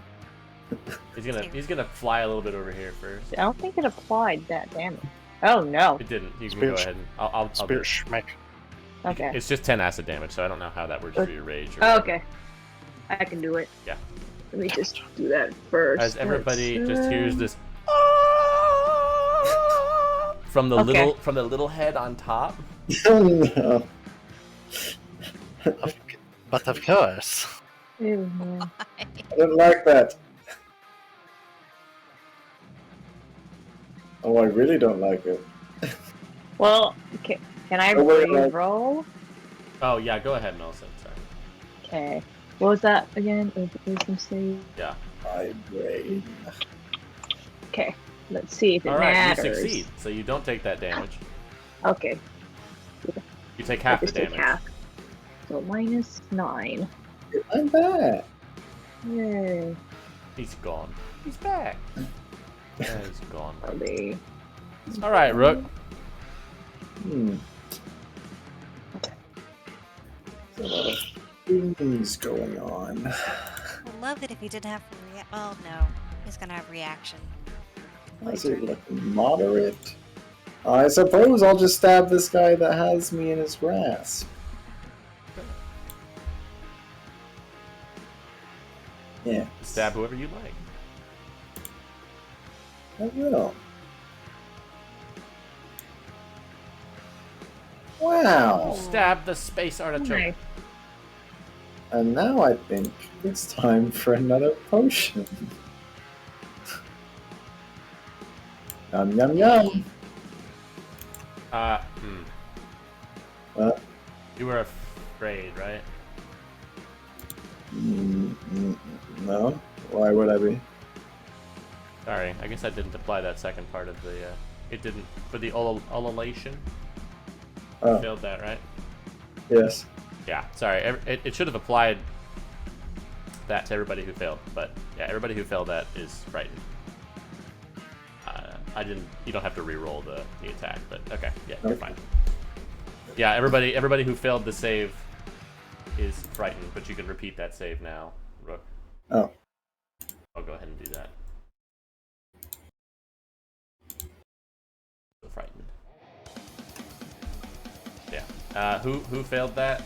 He's gonna fly a little bit over here first. I don't think it applied that damage. Oh no. It didn't. You can Spirit go ahead and I'll do spirit it. schmeck. Okay. It's just 10 acid damage, so I don't know how that works for your rage. Or Oh, whatever. okay. I can do it. Yeah. Let me just do that first. As everybody Let's, just hears this from the Okay. little head on top. Oh no. But of course. Ew, man. I didn't like that. Oh, I really don't like it. Well, can I Oh, wait, wait. roll? Oh yeah, go ahead, Millicent. Sorry. Okay. What was that again? Wisdom save. Yeah. My brain. Okay. Let's see if it All right, matters. you succeed, so you don't take that damage. Okay. You take I half the just take damage. half. So -9. I'm back. Yay. He's gone. He's back. Yeah, he's gone. Probably. All right, Rook. Hmm. There's a lot of things going on. I love it if he didn't have well, no. He's gonna have reaction. How's it looking? Moderate. I suppose I'll just stab this guy that has me in his grasp. Yeah, Stab whoever you like. I will. Wow. Stab the space artichoke. Nice. And now I think it's time for another potion. Yum yum yum. What? You were afraid, right? No. Why would I be? Sorry, I guess I didn't apply that second part of the. It didn't for the ululation. Oh, Failed that, right? yes. Yeah. Sorry, it should have applied that to everybody who failed, but yeah, everybody who failed that is frightened. I didn't. You don't have to re-roll the attack, but okay, yeah, you're Okay. fine. Yeah, everybody who failed the save is frightened, but you can repeat that save now, Rook. Oh. I'll go ahead and do that. So frightened. Yeah. Who failed that?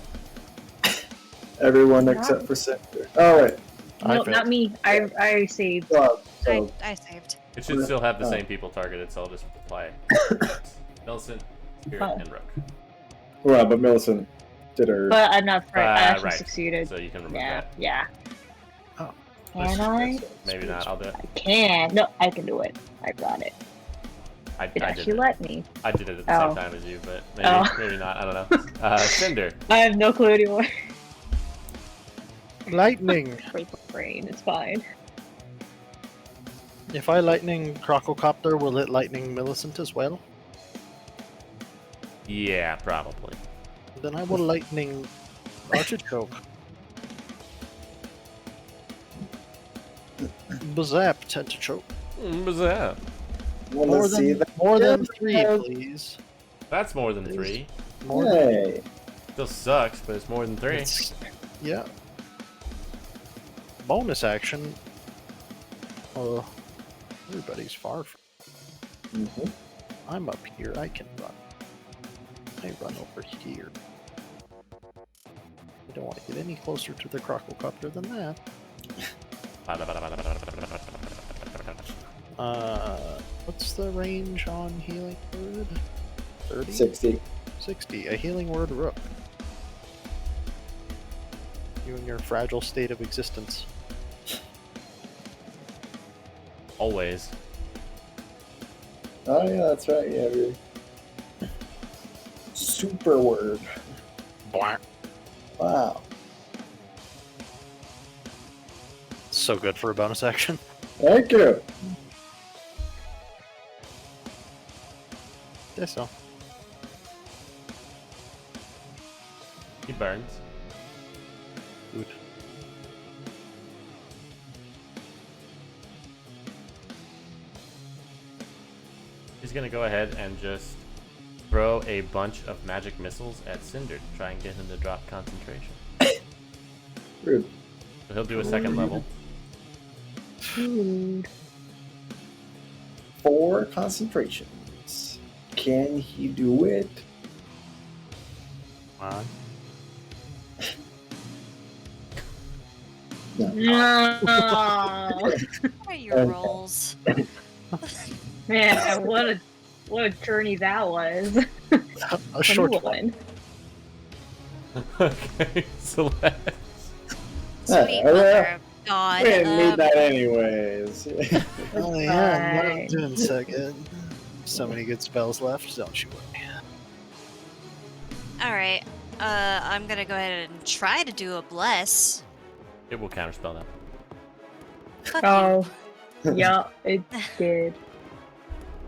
Everyone except for Cinder. Oh, wait. I No, failed. not me. I saved. Well, so, I saved. It should still have the Oh. same people targeted, so I'll just apply Millicent, Spirit, Oh. and Rook. well, but Millicent did her. But I'm not frightened. I actually right. succeeded. So you can remove Yeah, that. yeah. Oh. Can I? Maybe not. I'll do it. I can. No, I can do it. I got it. I It did actually it. let me. I did it at the Oh. same time as you, but maybe Oh. maybe not. I don't know. Cinder. I have no clue anymore. Lightning! Break my brain. It's fine. If I lightning Crococopter, will it lightning Millicent as well? Yeah, probably. Then I will lightning Artichoke. Bazap, Tentachoke. What's that? Want to see that? More than Yeah. 3, please. That's more than 3. More than Hey. Still sucks, but it's more than 3. yeah. Bonus action. Everybody's far from. Mhm. I'm up here. I can run. I run over here. I don't want to get any closer to the crococopter than that. What's the range on healing word? 30? 60. 60. A healing word rook. You and your fragile state of existence. Always. Oh yeah, that's right. Yeah, really. Super word. Blah. Wow. So good for a bonus action. Thank you. Guess so. He burns. Good. He's gonna go ahead and just throw a bunch of magic missiles at Cinder to try and get him to drop concentration. Rude. So he'll do a second level. Rude. 4 concentrations. Can he do it? Come on. No. What are your Okay. rolls? Man, what a journey that was. A short Funny one. one. Okay, Celeste. Sweet well, mother of God. We didn't need that anyways. Oh yeah, what I'm Fine. doing so good. So many good spells left, don't you worry. Alright. I'm gonna go ahead and try to do a bless. It will counterspell that. Fuck you. Oh, yeah, it did.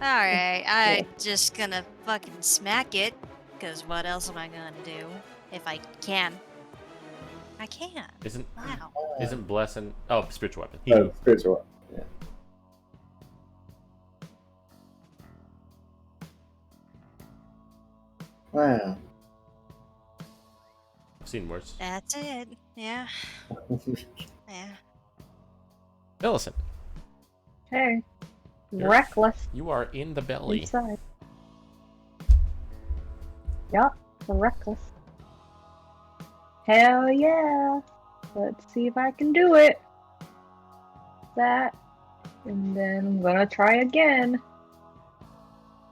Alright, I just gonna fucking smack it. Cause what else am I gonna do? If I can. I can. Isn't Wow. bless and spiritual weapon. Oh, spiritual. Yeah. Wow. I've seen worse. That's it. Yeah. Yeah. Millicent, Hey, You're- reckless you are in the belly. inside. Yup, reckless. Hell yeah! Let's see if I can do it. That, and then I'm gonna try again.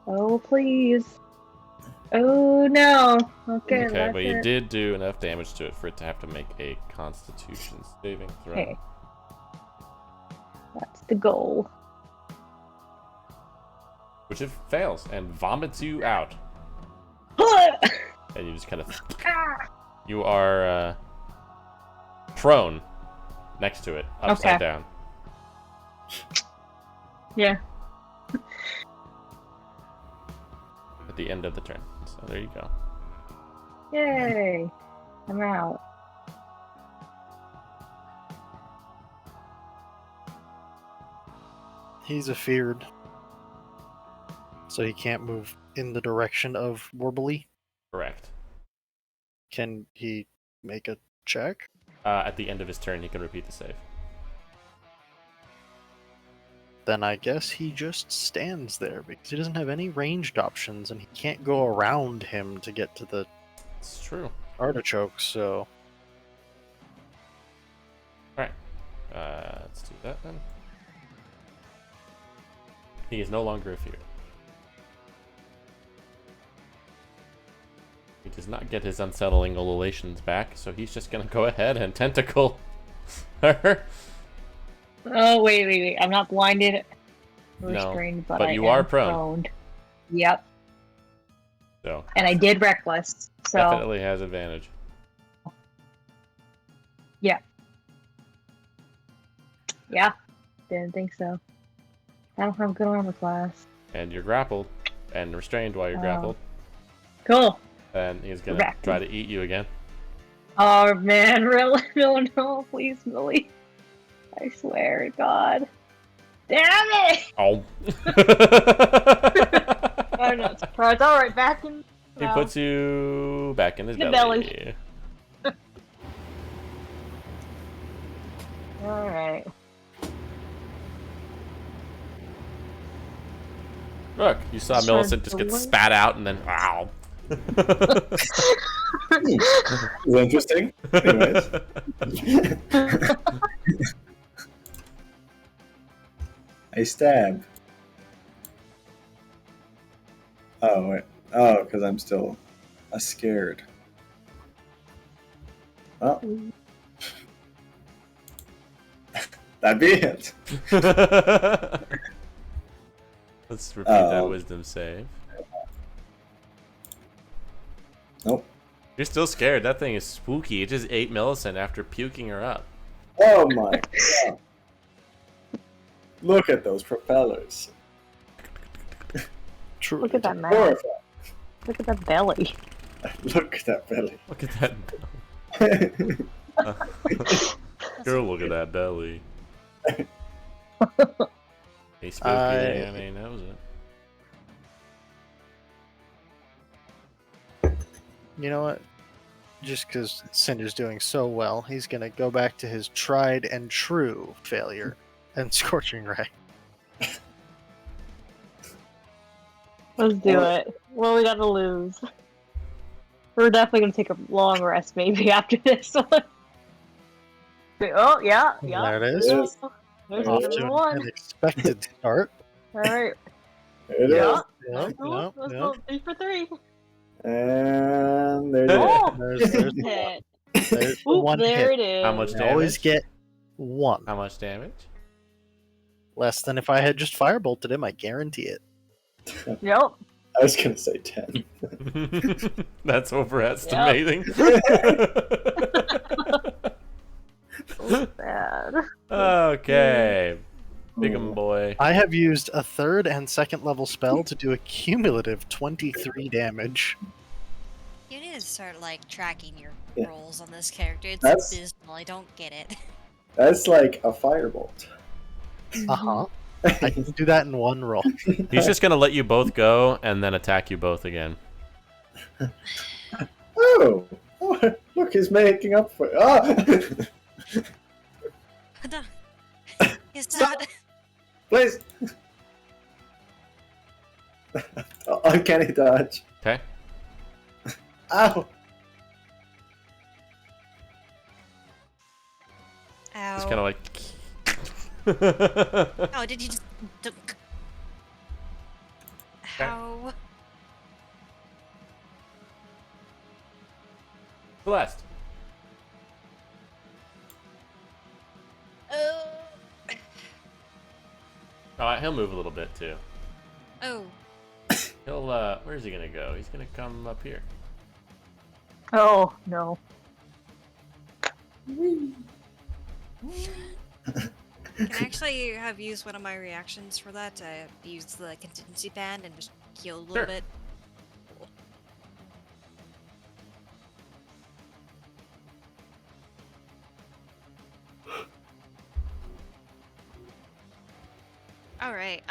Oh please. Oh no. Okay, Okay, that's but you it. did do enough damage to it for it to have to make a Constitution saving throw. Okay. That's the goal. Which it fails and vomits you out. Ah! And you just kind of... You are prone next to it, upside Okay. down. Yeah. At the end of the turn. So there you go. Yay. I'm out. He's afeared. So he can't move in the direction of Warbly. Correct. Can he make a check? At the end of his turn, he can repeat the save. Then I guess he just stands there because he doesn't have any ranged options and he can't go around him to get to the It's true. artichoke, so Alright. Let's do that then. He is no longer afeared. He does not get his unsettling ululations back, so he's just gonna go ahead and tentacle her. Oh, wait. I'm not blinded. No, Restrained, but but I you am are prone. proned. Yep. So And I did reckless. So, definitely has advantage. yeah. Didn't think so. I don't have good armor class. And you're grappled and restrained while you're Oh. grappled. Cool. And he's gonna Correct. try to eat you again. Oh, man. Really? No, please, Millie. I swear to God. Damn it! Oh. I'm not surprised. All right, back in. He puts you back in his The belly. All right. Look, you saw Sure, Millicent just get what? spat out and then wow. Is interesting. Anyways. I stab. Oh, wait. Oh, because I'm still scared. Well, that'd be it. Let's repeat that wisdom save. Nope. You're still scared. That thing is spooky. It just ate Millicent after puking her up. Oh my god. Look at that mouth. Horrifying. Look at that belly. Look at that belly. Look at that. Girl, look at that belly. Hey, spooky. I mean, that was it. You know what? Just because Cinder's doing so well, he's gonna go back to his tried and true failure and Scorching Ray. Let's do it. Well, we gotta lose. We're definitely gonna take a long rest, maybe after this one. Oh yeah. There it is. Yes. There's Off number to one. an unexpected start. All right. It Yeah. is. Let's go. Let's go 3 for 3. And there's Oh, There's hit. the Oop, one there hit. it is. How much You damage? always get one. How much damage? Less than if I had just firebolted him, I guarantee it. Yep. I was gonna say 10. That's overestimating. So bad. Okay. Big'em boy. I have used a 3rd and 2nd level spell to do a cumulative 23 damage. You need to start like tracking your Yeah. rolls on this character. It's That's- abysmal. I don't get it. That's like a firebolt. Uh-huh. I can do that in one roll. He's just gonna let you both go and then attack you both again. Oh, look, he's making up for it. Oh! No. He's Stop. not. Please! Uncanny dodge. Okay. Ow! Ow. Just kind of like. Oh, did you just? How? Celeste. Oh. Oh, he'll move a little bit too. Oh. He'll where's he gonna go? He's gonna come up here. Oh no. Can I actually have used one of my reactions for that to use the contingency band and just heal a little Sure. bit? Alright,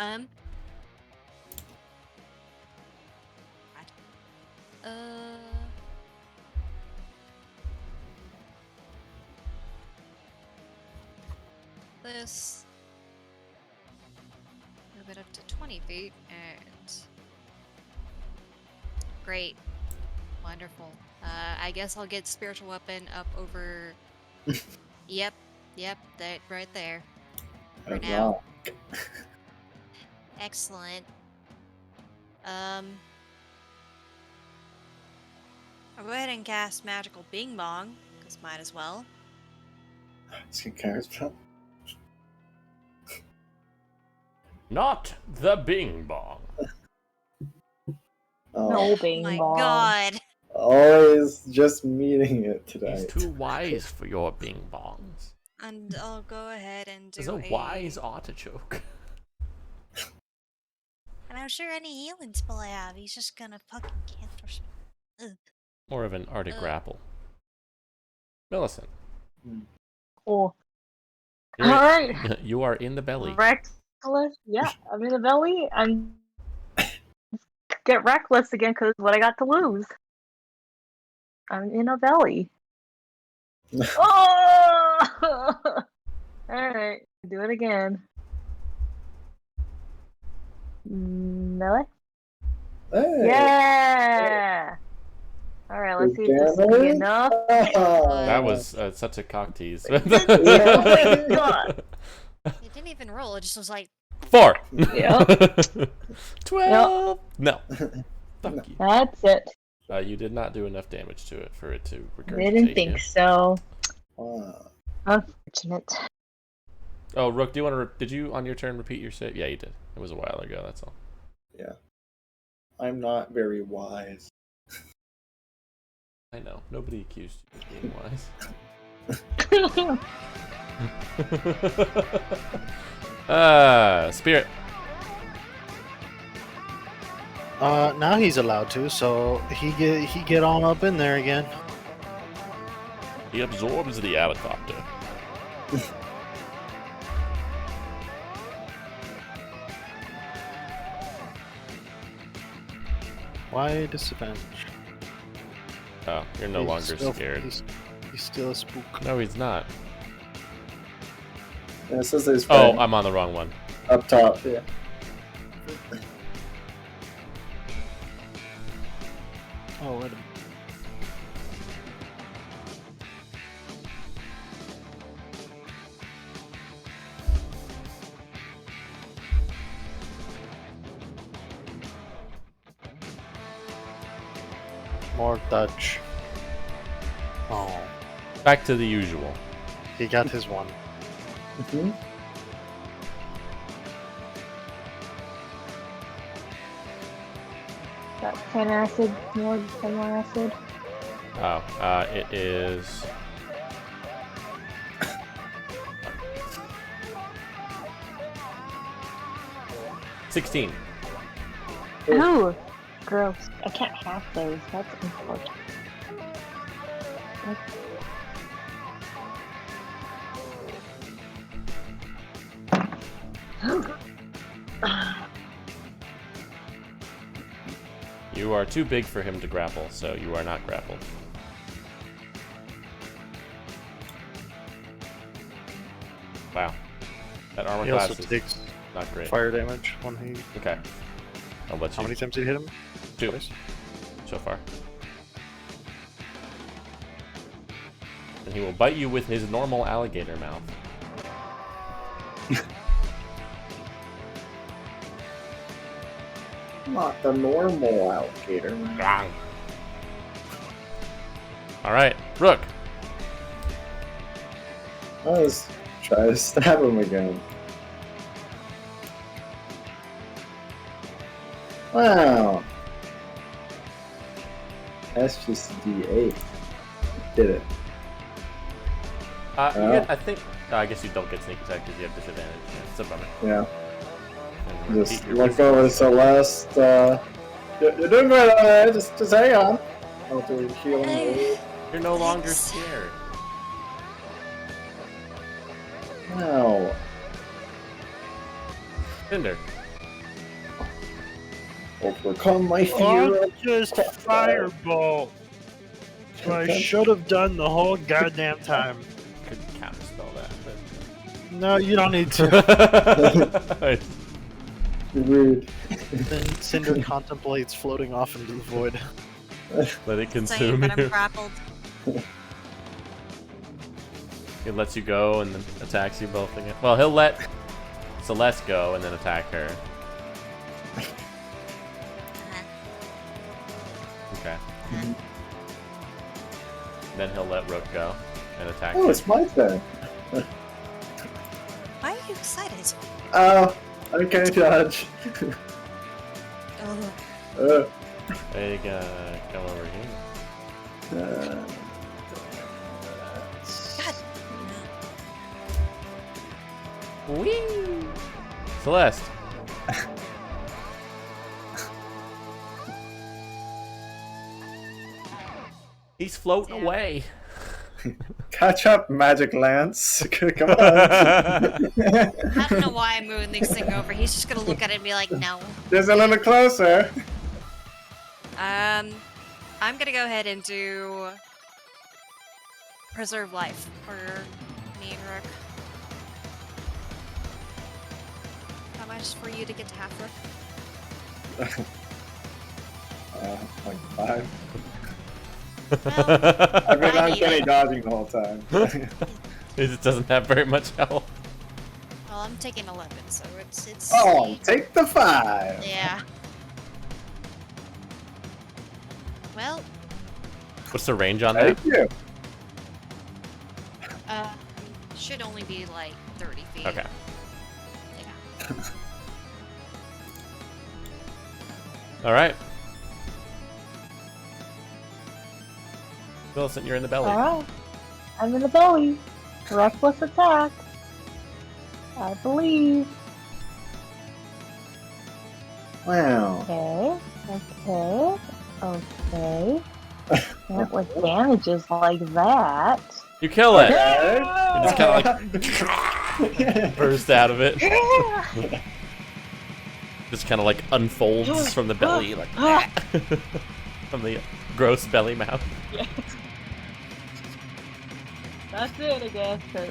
this. Move it up to 20 feet, and great, wonderful. I guess I'll get spiritual weapon up over. Yep, that right there. For now. Excellent. I'll go ahead and cast magical Bing Bong, because might as well. Skin spell. Not the Bing Bong. Oh, No Bing My Bong. God. always just meeting it He's tonight. too wise for your Bing Bongs. And I'll go ahead and do He's a wise artichoke. And I'm sure any healing spell I have, he's just gonna fucking cancer spell. Ugh. More of an Arctic grapple. Millicent. Cool. You're- Alright. You are in the belly. Reckless. Yeah, I'm in the belly. I'm get reckless again because what I got to lose. I'm in a valley. Oh! Alright, do it again. Melee? Hey. Yeah! Alright, let's see if this will be enough. That was such a cock tease. Oh my god! It didn't even roll. It just was like 4. Yep. 12. No. Fuck you. That's it. You did not do enough damage to it for it to regurgitate I didn't think you. so. Wow. Unfortunate. Oh, Rook, do you want to? Did you on your turn repeat your save? Yeah, you did. It was a while ago. That's all. Yeah. I'm not very wise. I know. Nobody accused you of being wise. Spirit. Now he's allowed to, so he get on up in there again. He absorbs the helicopter. Why disadvantage? Oh, you're no longer still, scared. He's still a spook. No, he's not. Yeah, it says there's Oh, I'm on the wrong one. up top, yeah. Oh, wait a minute. More dodge. Oh, Back to the usual. he got his one. Mm-hmm. Got 10 acid, more acid. Oh, it is. $16. Ooh, gross. I can't have those. That's unfortunate. You are too big for him to grapple, so you are not grappled. Wow. That armor He class also is takes not great. fire damage when he. Okay. I'll let you. How many times did you hit him? 2 Twice? so far. And he will bite you with his normal alligator mouth. Not the normal alligator. Alright, Rook. Let's try to stab him again. Wow. That's just a D8. Did it. You get, I think. I guess you don't get sneak attack because you have disadvantage. Yeah, it's a bummer. Yeah. And Just repeat your look wisdom. over to Celeste. You're doing good over there. Just hang on. I'll do healing move. You're no longer Thanks. scared. Wow. Cinder. Overcome my fear. just fireball. I should have done the whole goddamn time. Couldn't counterspell that. No, you don't need to. But... Rude. Then Cinder contemplates floating off into the void. Let it same, consume but I'm you. grappled. He lets you go and then attacks you both again. Well, he'll let Celeste go and then attack her. Okay. Then he'll let Rook go and attack Oh, you. it's my turn. Why are you excited? Oh, I can't dodge. Oh, Hey, come over here. God. Whee! Celeste. He's floating Yeah. away. Catch up, Magic Lance. Come on. I don't know why I'm moving this thing over. He's just gonna look at it and be like, no. Just a little closer. I'm gonna go ahead and do preserve life for me and Rook. How much for you to get to half Rook? Like 5. Well, I've been I on need Kenny it. dodging the whole time. He just doesn't have very much health. Well, I'm taking 11, so it's. Oh, take the 5. Yeah. Well, What's the range on that? Thank you. should only be like 30 feet. Okay. Yeah. All right. Millicent, you're in the belly. Alright. I'm in the belly. Reckless attack. I believe. Wow. Okay. Not with damages like that. You kill it. Okay. It just kind of like burst out of it. Just kind of like unfolds from the belly, like from the gross belly mouth. That's it, I guess. 'Cause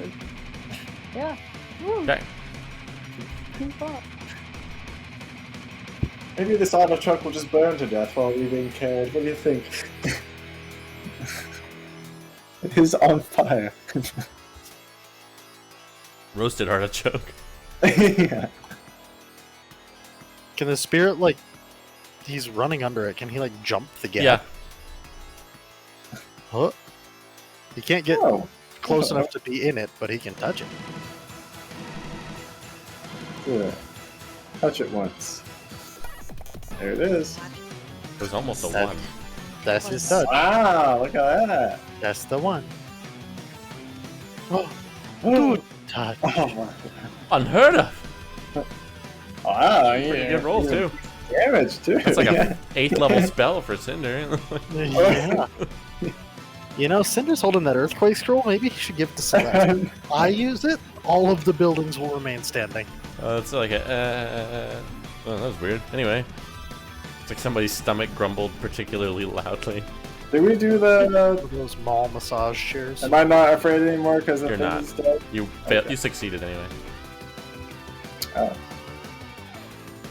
yeah. Woo. Okay. Maybe this auto truck will just burn to death while we're being carried. What do you think? It is on fire. Roasted artichoke. Yeah. Can the spirit, like, he's running under it, can he, like, jump the gap? Yeah. Huh? He can't get Oh. close enough to be in it, but he can touch it. Good. Touch it once. There it is. It was almost a That- 1. That's his touch. Wow, look at that. That's the one. Oh, Oh, good touch. my. Unheard of. Wow, yeah. Pretty good roll too. Damage, too. That's like yeah. a 8th level spell for Cinder. Yeah. You know, Cinder's holding that earthquake scroll. Maybe he should give it to Celeste. I use it, all of the buildings will remain standing. It's like a. Oh, that was weird. Anyway, it's like somebody's stomach grumbled particularly loudly. Did we do the... Those mall massage chairs. Am I not afraid anymore because of You're things not. and stuff? You Okay. you succeeded anyway. Oh.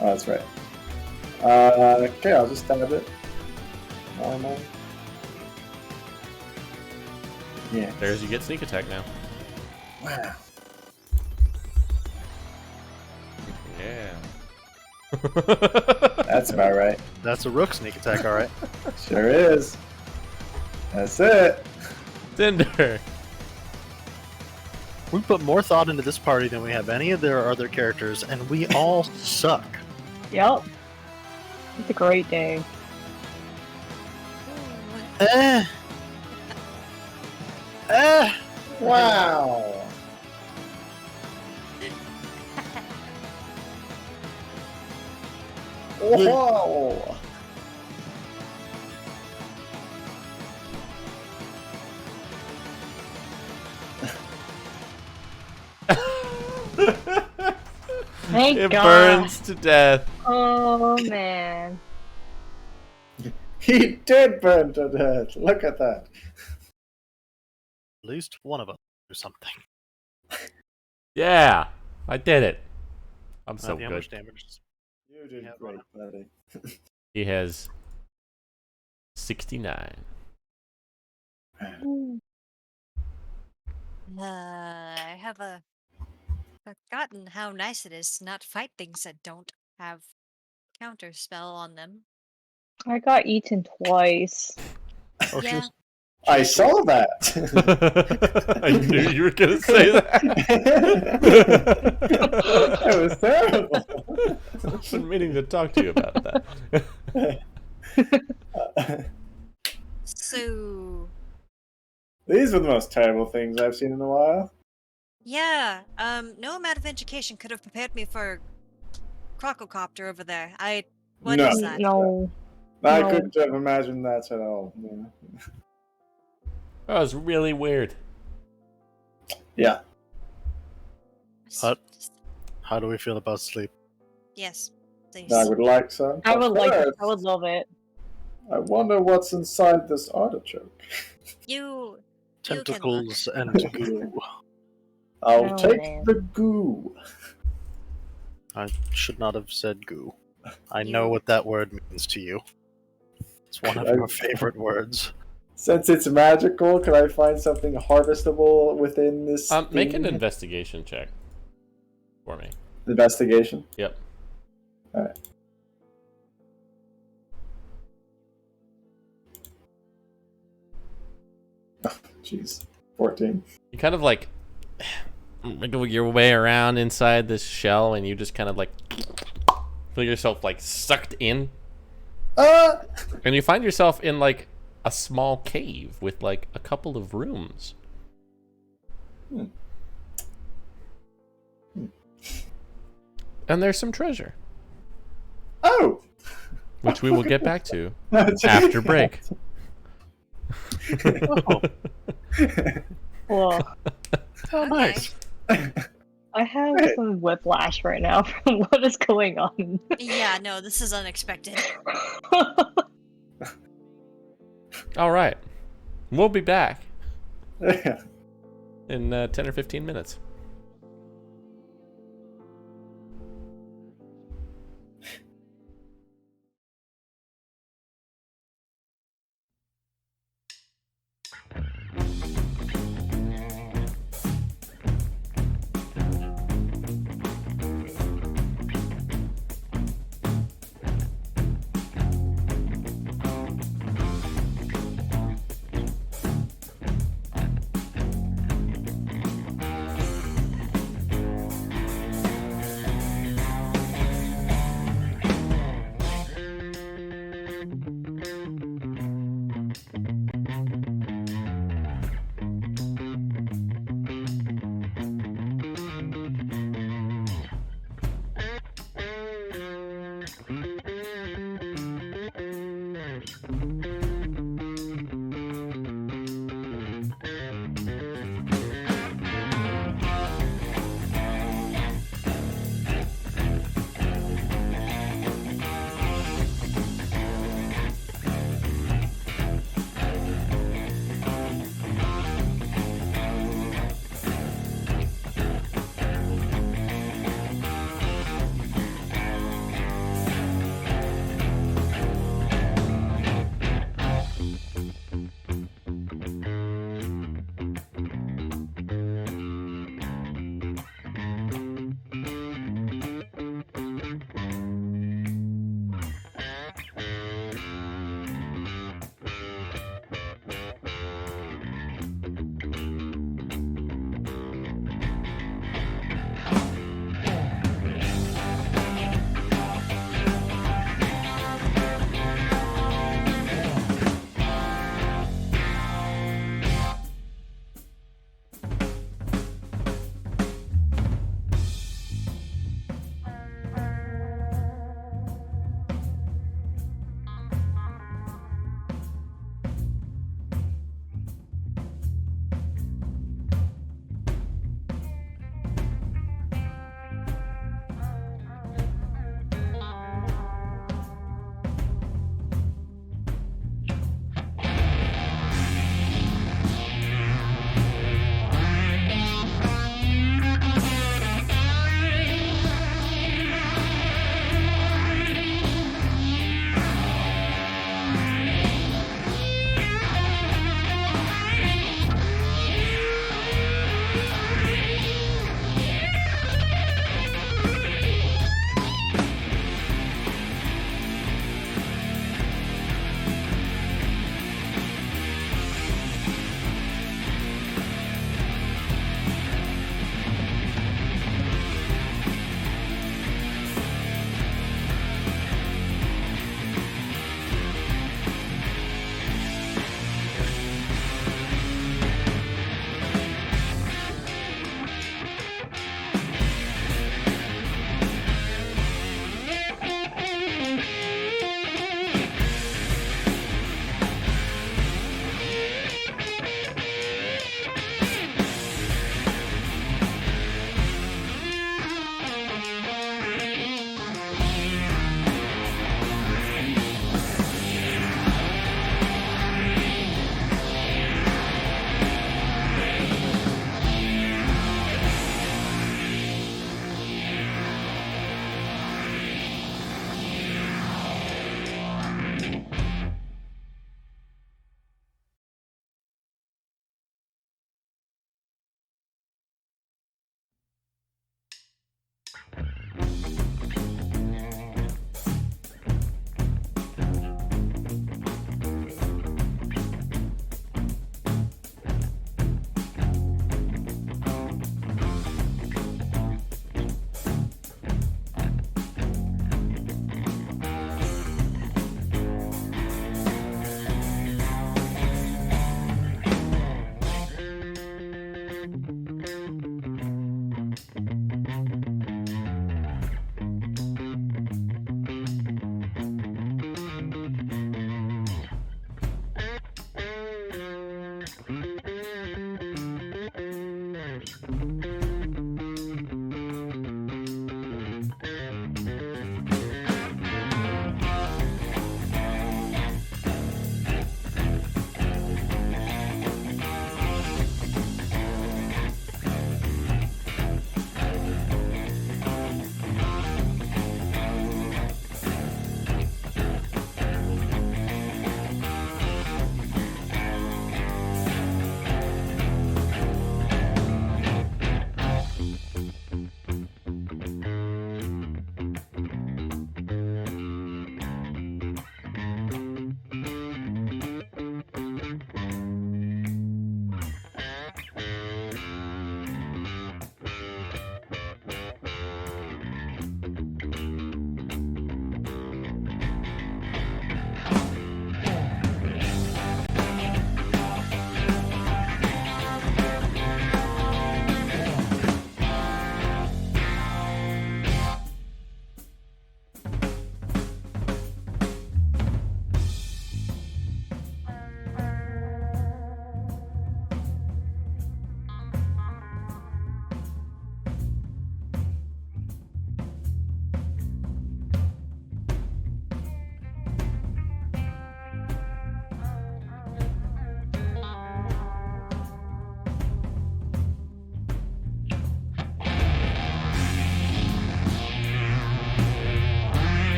Oh, that's right. Okay, I'll just stab it. Normal. Yeah. There's you get sneak attack now. Wow. Yeah. That's about right. That's a rook sneak attack, alright. Sure is. That's it. Cinder. We put more thought into this party than we have any of their other characters, and we all suck. Yep. It's a great day. Eh. Eh. Wow. Whoa. Thank It God. burns to death. Oh man. He did burn to death. Look at that. At least one of us do something. Yeah, I did it. I'm so How much good. damage? You did Yeah, great, buddy. He has 69. I have forgotten how nice it is to not fight things that don't have counter spell on them. I got eaten twice. Oh, Yeah. I saw that. I knew you were gonna say that. That was terrible. I've been meaning to talk to you about that. So These are the most terrible things I've seen in a while. yeah, no amount of education could have prepared me for crococopter over there. What No. is that? No. I No. couldn't have imagined that at all. That was really weird. Yeah. Hut. How do we feel about sleep? Yes, please. I would like some. I would like it. First, I would love it. I wonder what's inside this artichoke. You can look. Tentacles and goo. I'll Oh, take man. the goo. I should not have said goo. I You- know what that word means to you. It's one of your favorite words. Since it's magical, can I find something harvestable within this? Make an thing? investigation check for me. Investigation. Yep. All right. Jeez, 14. You kind of like wiggle your way around inside this shell, and you just kind of like feel yourself like sucked in, and you find yourself in like a small cave with like a couple of rooms. And there's some treasure, Oh, which we will get back to after break. Oh, Well, oh nice. I have some whiplash right now from what is going on. Yeah, no, this is unexpected. All right, we'll be back Yeah. in 10 or 15 minutes.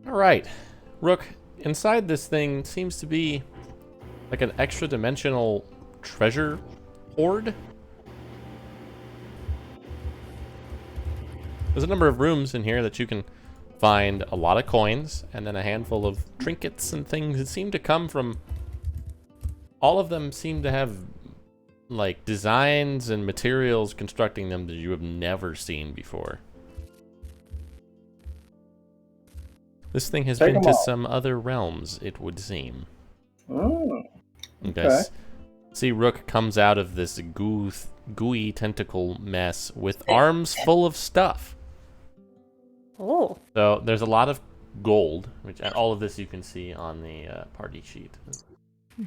All right, Rook. Inside this thing seems to be like an extra-dimensional treasure hoard. There's a number of rooms in here that you can find a lot of coins and then a handful of trinkets and things that seem to come from. All of them seem to have like designs and materials constructing them that you have never seen before. This thing has been to some other realms, it would seem. Oh. Okay. See, Rook comes out of this gooey tentacle mess with arms full of stuff. Oh. So there's a lot of gold, which all of this you can see on the party sheet.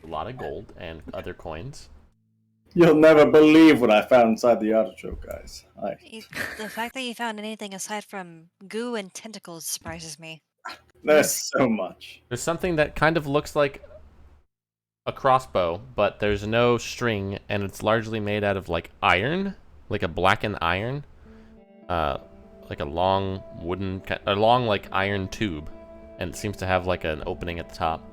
A lot of gold and other coins. You'll never believe what I found inside the artichoke, guys. The fact that you found anything aside from goo and tentacles surprises me. There's so much. There's something that kind of looks like a crossbow, but there's no string, and it's largely made out of like iron, like a blackened iron, like a long like iron tube, and it seems to have like an opening at the top.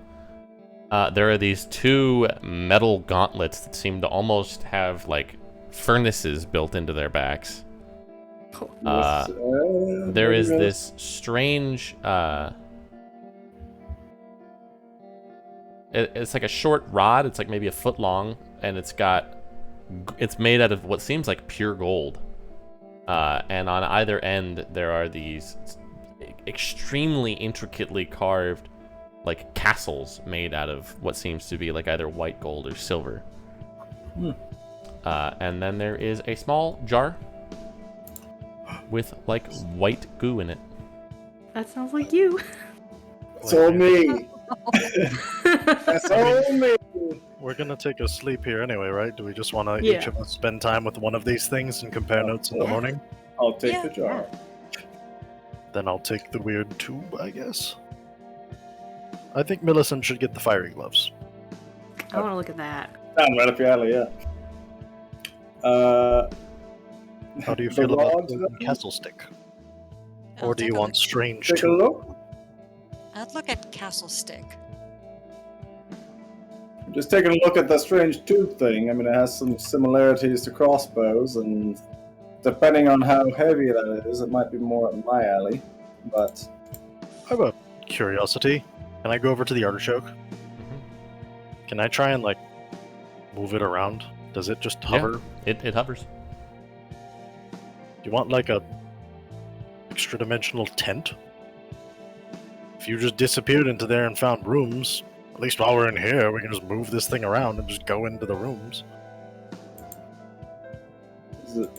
There are these two metal gauntlets that seem to almost have like furnaces built into their backs. There is this strange it's like a short rod. It's like maybe a foot long, and it's made out of what seems like pure gold. And on either end there are these extremely intricately carved like castles made out of what seems to be like either white gold or silver. And then there is a small jar with like white goo in it. That sounds like you. It's all me. That's all me. We're gonna take a sleep here anyway, right? Do we just want to Yeah. each of us spend time with one of these things and compare notes in the morning? I'll take Yeah. the jar. Then I'll take the weird tube, I guess. I think Millicent should get the fiery gloves. I want to look at that. Down right up your alley, yeah. How do you The feel about rods, the castle stick? I'll Or do take you a want look. strange Take a tube? look. I'd look at Castle Stick. Just taking a look at the strange tube thing. I mean, it has some similarities to crossbows, and depending on how heavy that is, it might be more up my alley. But I have a curiosity. Can I go over to the artichoke? Can I try and like move it around? Does it just hover? It hovers. Do you want like a extra dimensional tent? If you just disappeared into there and found rooms, at least while we're in here, we can just move this thing around and just go into the rooms. is it?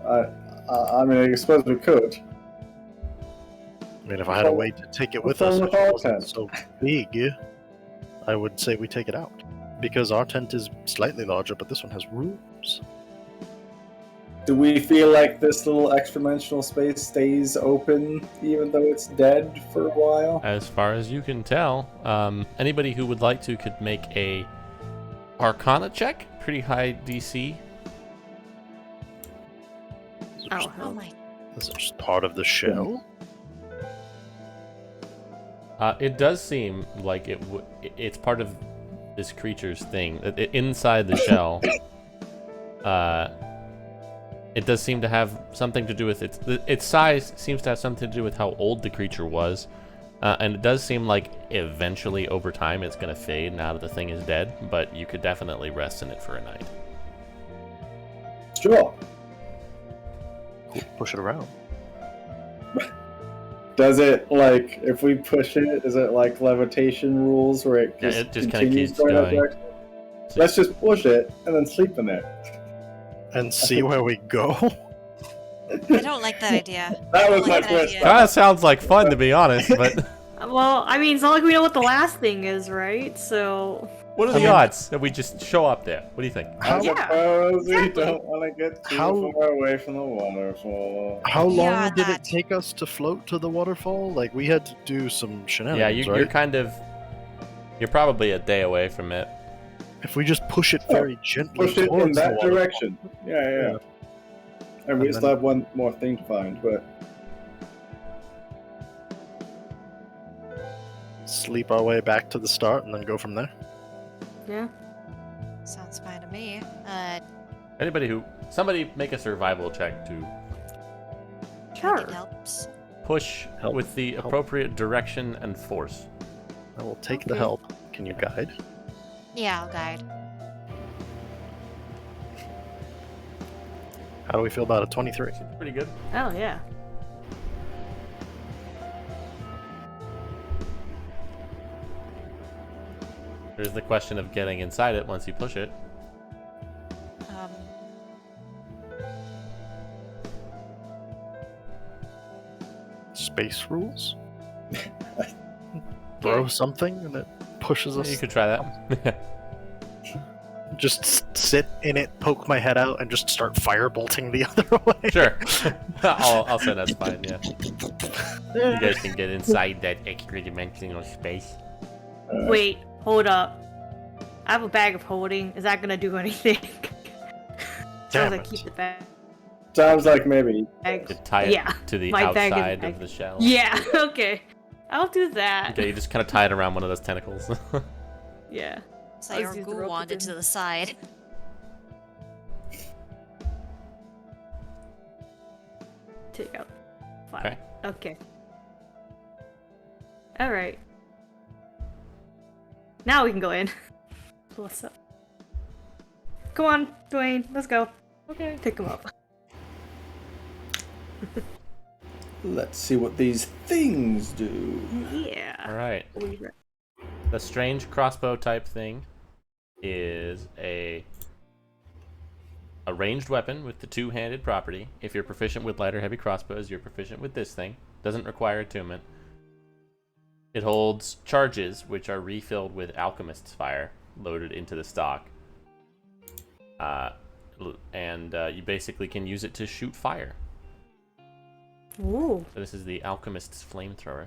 I mean, I suppose we could. I mean, if I had a way to take it with us, What's if wrong it with our wasn't so big, I would say we take it out. Because our tent is slightly larger, but this one has rooms. Do we feel like this little extra-dimensional space stays open even though it's dead for a while? As far as you can tell, anybody who would like to could make a Arcana check. Pretty high DC. Is it Oh, just, hell. my. is it just part of the shell? It does seem like it's part of this creature's thing. Inside the shell, it does seem to have something to do with its size. Seems to have something to do with how old the creature was, and it does seem like eventually, over time, it's going to fade now that the thing is dead. But you could definitely rest in it for a night. Sure. Cool. Push it around. Does it, like, if we push it, is it like levitation rules where it Yeah, just, it just kinda continues keeps going that going. direction? Let's just push it and then sleep in it. And see where we go? I don't like that idea. That I was don't my like that first idea. thought. That sounds like fun, to be honest. But Well, I mean, it's not like we know what the last thing is, right? So. what are the odds that we just show up there? What do you think? I Yeah, suppose we exactly. don't want to get too How- far away from the waterfall. How long Yeah, did that- it take us to float to the waterfall? Like, we had to do some Yeah, shenanigans, you're right? kind of. You're probably a day away from it. If we just push it very gently Push it in towards the that waterfall. direction. Yeah. And we And still then- have one more thing to find, but sleep our way back to the start and then go from there. Yeah. Sounds fine to me. Somebody make a survival check to Sure. It helps. push Help. with the appropriate direction and force. I will take the Okay. help. Can you guide? Yeah, I'll guide. How do we feel about a 23? Seems pretty good. Oh yeah. There's the question of getting inside it once you push it. Um, Space rules? Throw something and it pushes us. You could try that. Just sit in it, poke my head out, and just start firebolting the other way. Sure. I'll say that's fine, yeah. You guys can get inside that extra dimensional space. Wait, hold up. I have a bag of holding. Is that gonna do anything? Damn I it. keep the bag. Sounds like maybe. You could tie it Yeah, to the my bag is outside bag. of the shell. Yeah. Okay. I'll do that. Okay, you just kind of tie it around one of those tentacles. Yeah. so I'll your use the goo rope wand it again. to the side. Take out. File. Okay. Okay. All right. Now we can go in. What's up? Come on, Dwayne. Let's go. Okay. Pick him up. Let's see what these things do. Yeah. Alright. We re- The strange crossbow type thing is a ranged weapon with the two-handed property. If you're proficient with light or heavy crossbows, you're proficient with this thing. Doesn't require attunement. It holds charges, which are refilled with alchemist's fire, loaded into the stock. You basically can use it to shoot fire. Ooh. So this is the alchemist's flamethrower.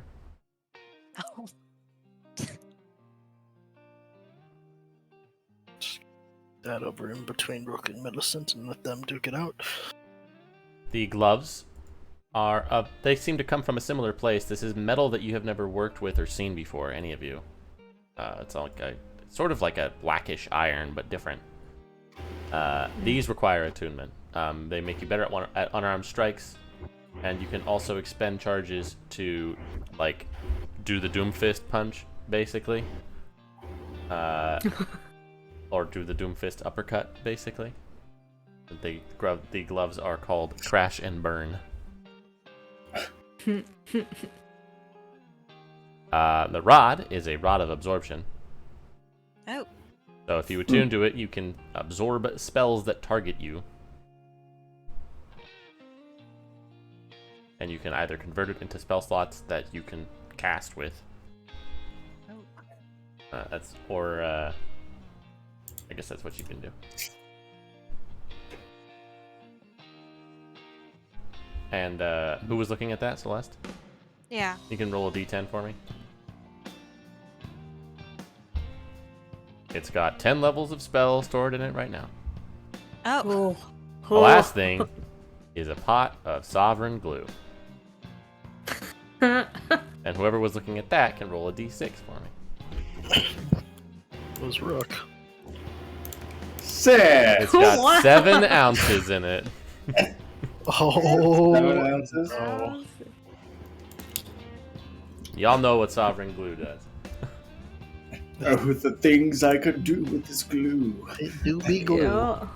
Oh. That over in between Rook and Millicent and let them duke it out. The gloves are they seem to come from a similar place. This is metal that you have never worked with or seen before, any of you. It's like sort of like a blackish iron, but different. These require attunement. They make you better at unarmed strikes, and you can also expend charges to, like, do the Doomfist punch, basically. Or do the Doomfist uppercut, basically. The gloves are called Crash and Burn. The rod is a rod of absorption. Oh. So if you attune to it, you can absorb spells that target you. And you can either convert it into spell slots that you can cast with. I guess that's what you can do. And who was looking at that, Celeste? Yeah. You can roll a d10 for me. It's got 10 levels of spell stored in it right now. Oh. The last thing is a pot of sovereign glue. And whoever was looking at that can roll a d6 for me. It was Rook. 6! It's got Wow. 7 ounces in it. Oh, 7 ounces. no. Y'all know what sovereign glue does. Oh, the things I could do with this glue. It do be glue. Yeah.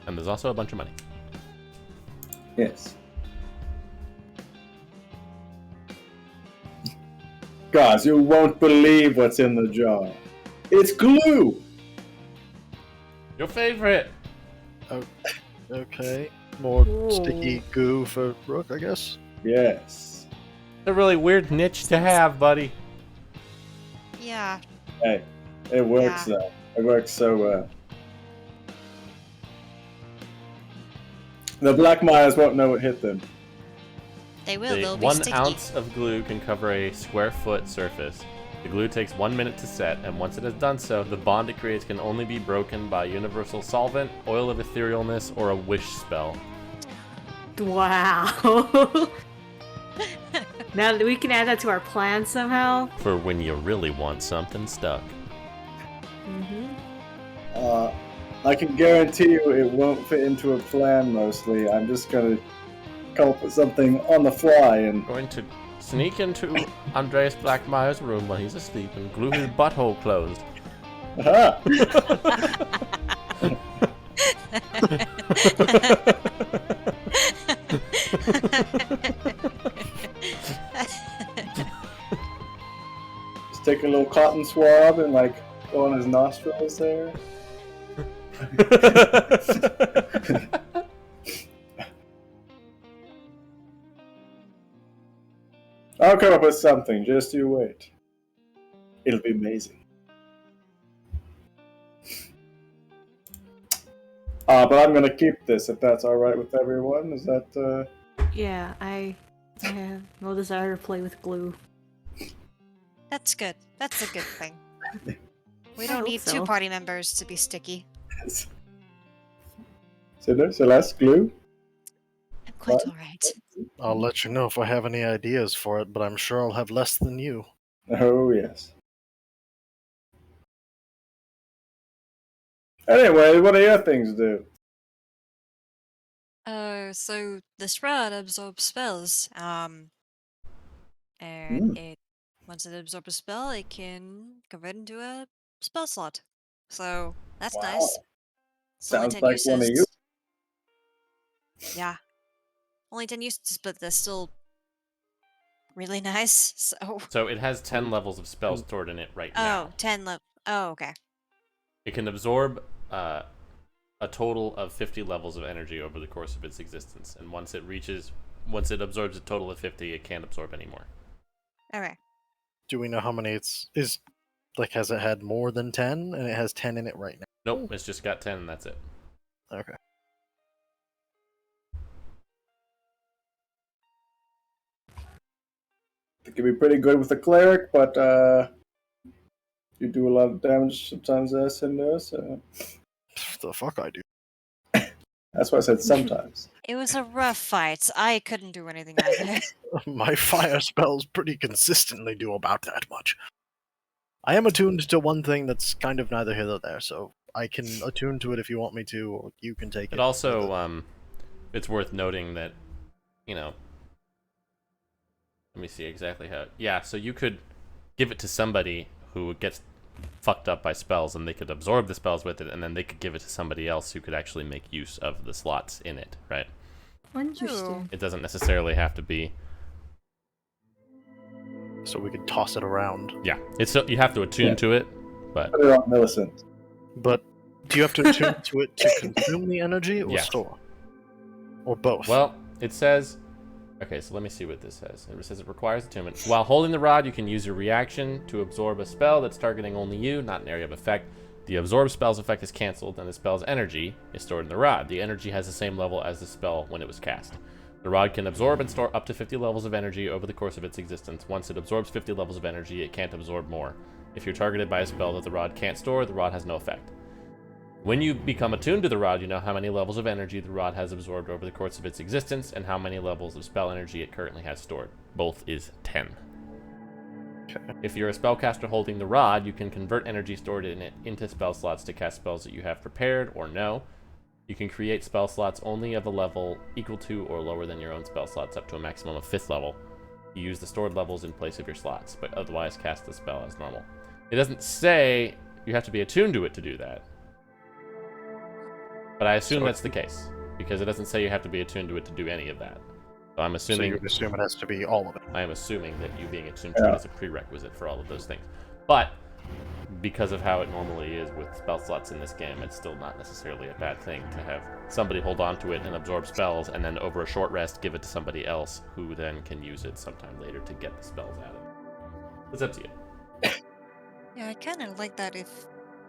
And there's also a bunch of money. Yes. Guys, you won't believe what's in the jar. It's glue! Your favorite! Okay. More Ooh. sticky goo for Rook, I guess. Yes. It's a really weird niche to have, buddy. Yeah. Hey, it works though. It works so well. The Black Myers won't know what hit them. They will. The They'll be 1 sticky. ounce of glue can cover a square foot surface. The glue takes 1 minute to set, and once it has done so, the bond it creates can only be broken by universal solvent, oil of etherealness, or a wish spell. Wow. Now that we can add that to our plan somehow. For when you really want something stuck. I can guarantee you it won't fit into a plan mostly. I'm just gonna come up with something on the fly and Going to sneak into Andreas Blackmeyer's room while he's asleep and glue his butthole closed. aha! Just take a little cotton swab and like go on his nostrils there. I'll come up with something, just you wait. It'll be amazing. But I'm gonna keep this if that's alright with everyone. Is that, Yeah, I have no desire to play with glue. That's good. That's a good thing. We I don't hope need so. 2 party members to be sticky. Celeste, glue? I'm quite What? alright. I'll let you know if I have any ideas for it, but I'm sure I'll have less than you. Oh, yes. Anyway, what do your things do? So this rod absorbs spells. And Hmm. once it absorbs a spell, it can convert into a spell slot. So that's Wow. nice. It's only Sounds 10 like one of you. uses. Yeah. Only 10 uses, but they're still really nice. So So it has 10 levels of spells stored in it right now. 10 level. Oh, okay. It can absorb a total of 50 levels of energy over the course of its existence, and once it absorbs a total of 50, it can't absorb anymore. Okay. Do we know how many is like, has it had more than 10? And it has 10 in it right now. Nope, it's just got 10 and that's it. Okay. It can be pretty good with a cleric, but you do a lot of damage sometimes as in there, so The fuck I do. that's why I said sometimes. It was a rough fight. I couldn't do anything either. My fire spells pretty consistently do about that much. I am attuned to one thing that's kind of neither here nor there, so I can attune to it if you want me to, or you can take it. It also, it's worth noting that, let me see exactly how. Yeah, so you could give it to somebody who gets fucked up by spells, and they could absorb the spells with it, and then they could give it to somebody else who could actually make use of the slots in it, right? Interesting. It doesn't necessarily have to be. So we could toss it around. Yeah, you have to attune to it, but Put it on Millicent. But do you have to attune to it to consume the energy or Yes. store? Or both? well, it says. Okay, so let me see what this says. It says it requires attunement. While holding the rod, you can use your reaction to absorb a spell that's targeting only you, not an area of effect. The absorb spell's effect is cancelled, and the spell's energy is stored in the rod. The energy has the same level as the spell when it was cast. The rod can absorb and store up to 50 levels of energy over the course of its existence. Once it absorbs 50 levels of energy, it can't absorb more. If you're targeted by a spell that the rod can't store, the rod has no effect. When you become attuned to the rod, you know how many levels of energy the rod has absorbed over the course of its existence and how many levels of spell energy it currently has stored. Both is 10. Okay. If you're a spellcaster holding the rod, you can convert energy stored in it into spell slots to cast spells that you have prepared or know. You can create spell slots only of a level equal to or lower than your own spell slots up to a maximum of 5th level. You use the stored levels in place of your slots, but otherwise cast the spell as normal. It doesn't say you have to be attuned to it to do that. But I assume that's the case, because it doesn't say you have to be attuned to it to do any of that. So I'm So assuming you assume it has to be all of it. I am assuming that you being attuned to it is a prerequisite for all of those things. But because of how it normally is with spell slots in this game, it's still not necessarily a bad thing to have somebody hold on to it and absorb spells, and then over a short rest give it to somebody else who then can use it sometime later to get the spells out of it. It's up to you. Yeah, I kind of like that if,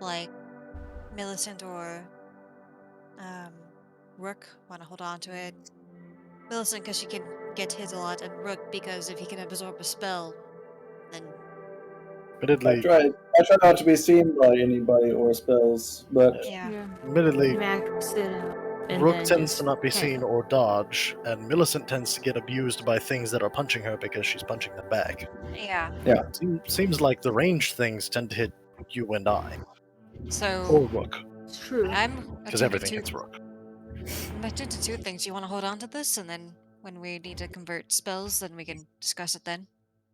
like, Millicent or Rook want to hold on to it. Millicent because she can get hit a lot, and Rook because if he can absorb a spell, then I try not to be seen by anybody or spells, but yeah. Admittedly, Max it out. And Rook then tends just to not be hang. seen or dodge, and Millicent tends to get abused by things that are punching her because she's punching them back. Yeah. Seems like the ranged things tend to hit you and I, or So Rook, It's true. I'm because attuned everything to hits Rook. I'm attuned to two things. You want to hold on to this, and then when we need to convert spells, then we can discuss it then.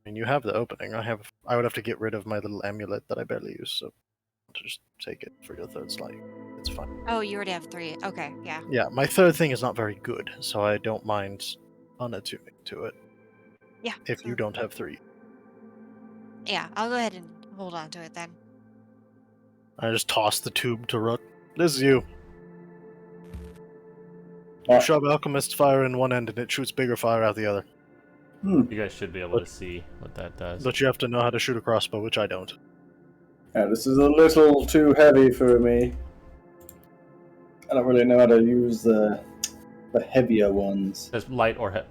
I mean, you have the opening. I would have to get rid of my little amulet that I barely use, so I'll just take it for your third slot. It's fine. Oh, you already have 3. Okay, yeah. Yeah, my third thing is not very good, so I don't mind unattuning to it. Yeah. If you don't have 3. Yeah, I'll go ahead and hold on to it then. I just toss the tube to Rook. This is you. Ah. You shove Alchemist's fire in one end and it shoots bigger fire out the other. You guys should be able to see what that does. But you have to know how to shoot a crossbow, which I don't. Yeah, this is a little too heavy for me. I don't really know how to use the heavier ones. There's light or heavy.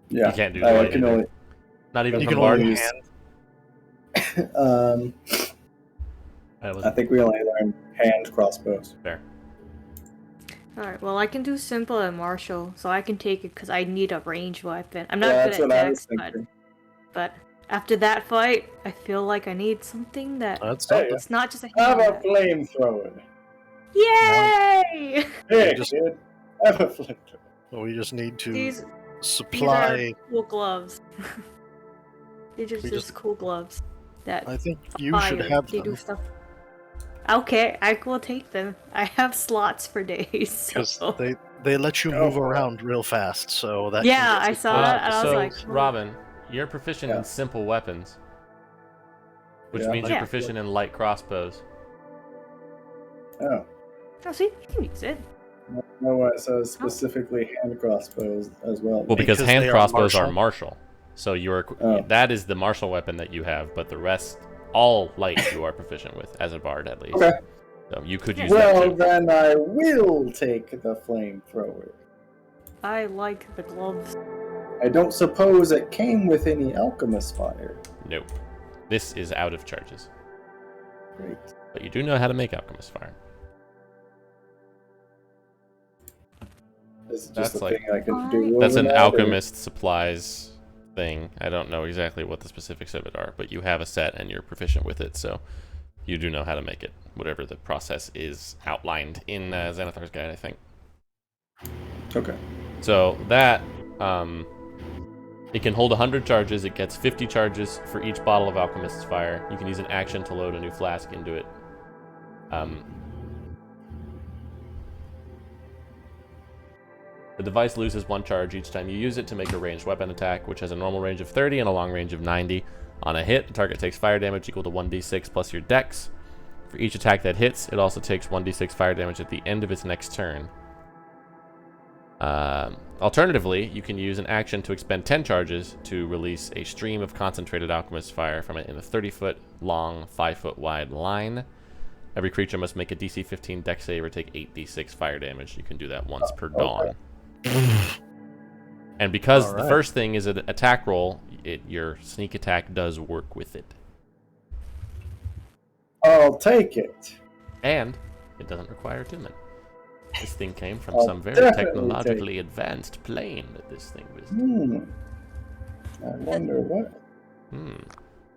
Yeah, You can't do I light can either. only. Not even You from can Bard. only use- hand. I think we only learned hand crossbows. Fair. Alright, well, I can do simple and martial, so I can take it because I need a ranged weapon. I'm not Yeah, good that's at what I was dex, thinking. but after that fight, I feel like I need something that That's Hey, something. it's not just a Have a hand. flamethrower. Yay! Hey, just- kid, have a flamethrower. We just need to These supply. are cool gloves. These are We just just- cool gloves that I think you fire. should have They them. do stuff. Okay, I will take them. I have slots for days. Because So. they let you Go move for it. around real fast, so that Yeah, can get I you saw close. that, and I was so, like, oh. Robin, you're proficient Yeah. in simple weapons, which Yeah. means you're Yeah. proficient in light crossbows. Oh, Oh, see, you can use it. no, it says specifically hand crossbows as well. Well, because Because hand they are crossbows are martial. martial. So you're Oh. that is the martial weapon that you have, but the rest, all light, you are proficient with as a bard at least. Okay. So you could use that Well, too. then I will take the flamethrower. I like the gloves. I don't suppose it came with any alchemist fire. Nope. This is out of charges, Great. but you do know how to make alchemist fire. This is That's just a like- thing I can do. That's an overnight, or- alchemist supplies thing. I don't know exactly what the specifics of it are, but you have a set and you're proficient with it, so you do know how to make it, whatever the process is outlined in Xanathar's Guide, I think. Okay. So that, it can hold 100 charges. It gets 50 charges for each bottle of Alchemist's Fire. You can use an action to load a new flask into it. The device loses 1 charge each time you use it to make a ranged weapon attack, which has a normal range of 30 and a long range of 90. On a hit, the target takes fire damage equal to 1d6 plus your dex. For each attack that hits, it also takes 1d6 fire damage at the end of its next turn. Alternatively, you can use an action to expend 10 charges to release a stream of concentrated alchemist fire from it in a 30-foot long, 5-foot wide line. Every creature must make a DC 15 dex save or take 8d6 fire damage. You can do that once per dawn. And because the Alright. first thing is an attack roll, your sneak attack does work with it. I'll take it. And it doesn't require attunement. This thing came from I'll some very definitely technologically advanced plane that this thing was. I wonder what.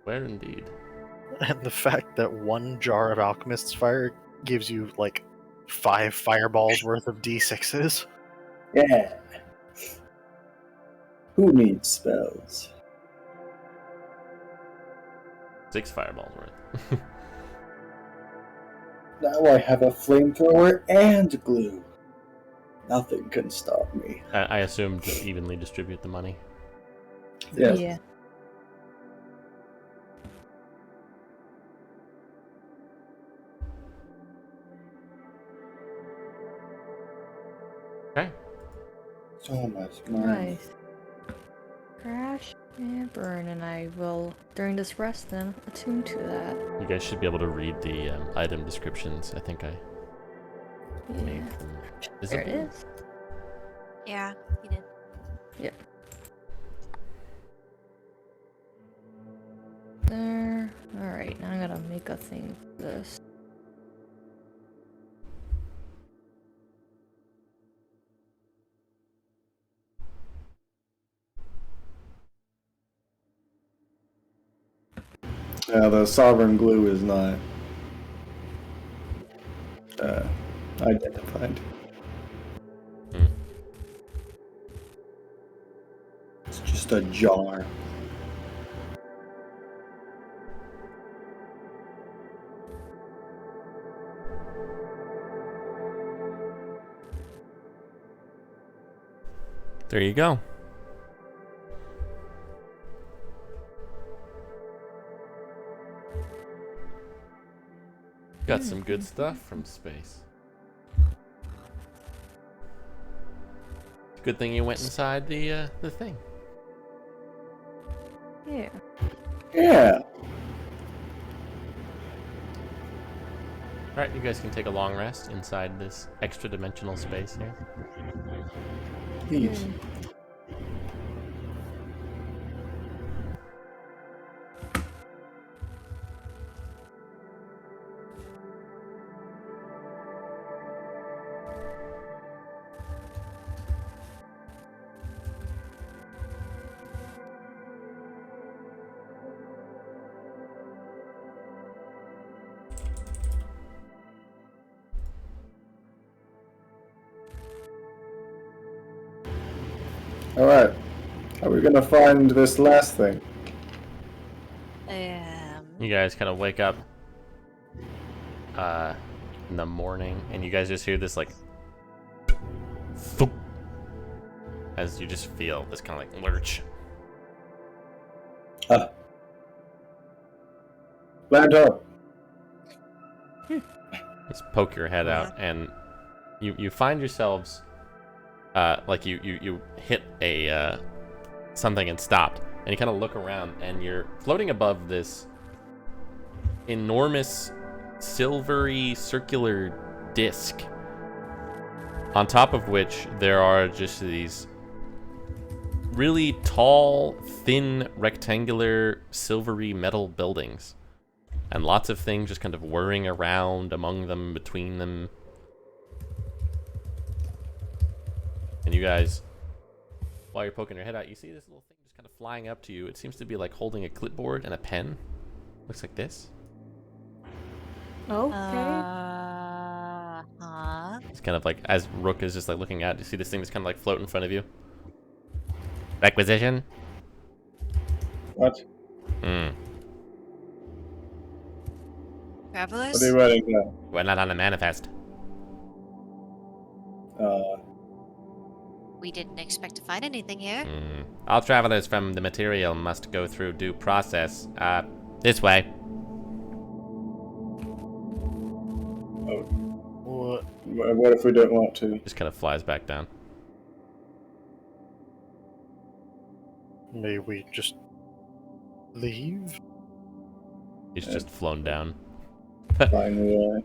Where indeed? And the fact that 1 jar of Alchemist's Fire gives you like 5 fireballs worth of d6s. Yeah. Who needs spells? 6 fireballs worth. Now I have a flamethrower and glue. Nothing can stop me. I assume to evenly distribute the money. Yes. Yeah. Okay. So much money. Nice. Crash and burn, and I will, during this rest, then attune to that. You guys should be able to read the item descriptions. I think I made Yeah. them There it visible. is. Yeah, he did. There. Alright, now I gotta make a thing for this. Yeah, the sovereign glue is not identified. Hmm. It's just a jar. There you go. Got some good stuff from space. Good thing you went inside the thing. Yeah. Yeah. All right, you guys can take a long rest inside this extra-dimensional space here. Please. All right. Are we gonna find this last thing? You guys kind of wake up in the morning, and you guys just hear this like thump, as you just feel this kind of like lurch. Land up. Just poke your head out, and you find yourselves like you hit a something and stopped, and you kind of look around, and you're floating above this enormous silvery circular disc, on top of which there are just these really tall, thin, rectangular, silvery metal buildings, and lots of things just kind of whirring around among them, between them. And you guys, while you're poking your head out, you see this little thing just kind of flying up to you. It seems to be like holding a clipboard and a pen. Looks like this. Okay. It's kind of like, as Rook is just like looking at, you see this thing that's kind of like float in front of you. Requisition? What? Travelers? What are you writing down? We're not on the manifest. We didn't expect to find anything here. All travelers from the material must go through due process. This way. What if we don't want to? Just kind of flies back down. May we just leave? He's just flown down. Flying away.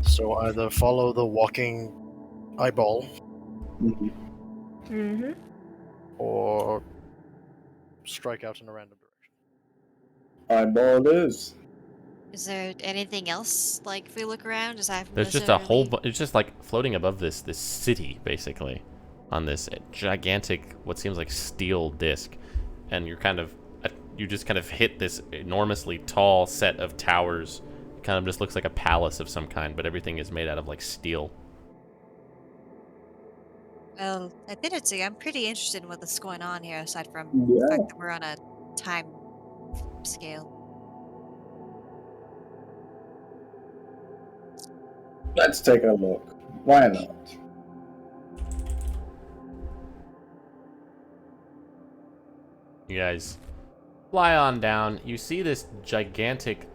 So either follow the walking eyeball Mm-hmm. or strike out in a random direction. Eyeball it is. Is there anything else, like, if we look around? There's just a whole it's just like floating above this city, basically, on this gigantic, what seems like steel disc, and you're kind of you just kind of hit this enormously tall set of towers. It kind of just looks like a palace of some kind, but everything is made out of like steel. Well, admittedly, I'm pretty interested in what's going on here, aside from Yeah. the fact that we're on a time scale. Let's take a look. Why not? You guys fly on down. You see this gigantic,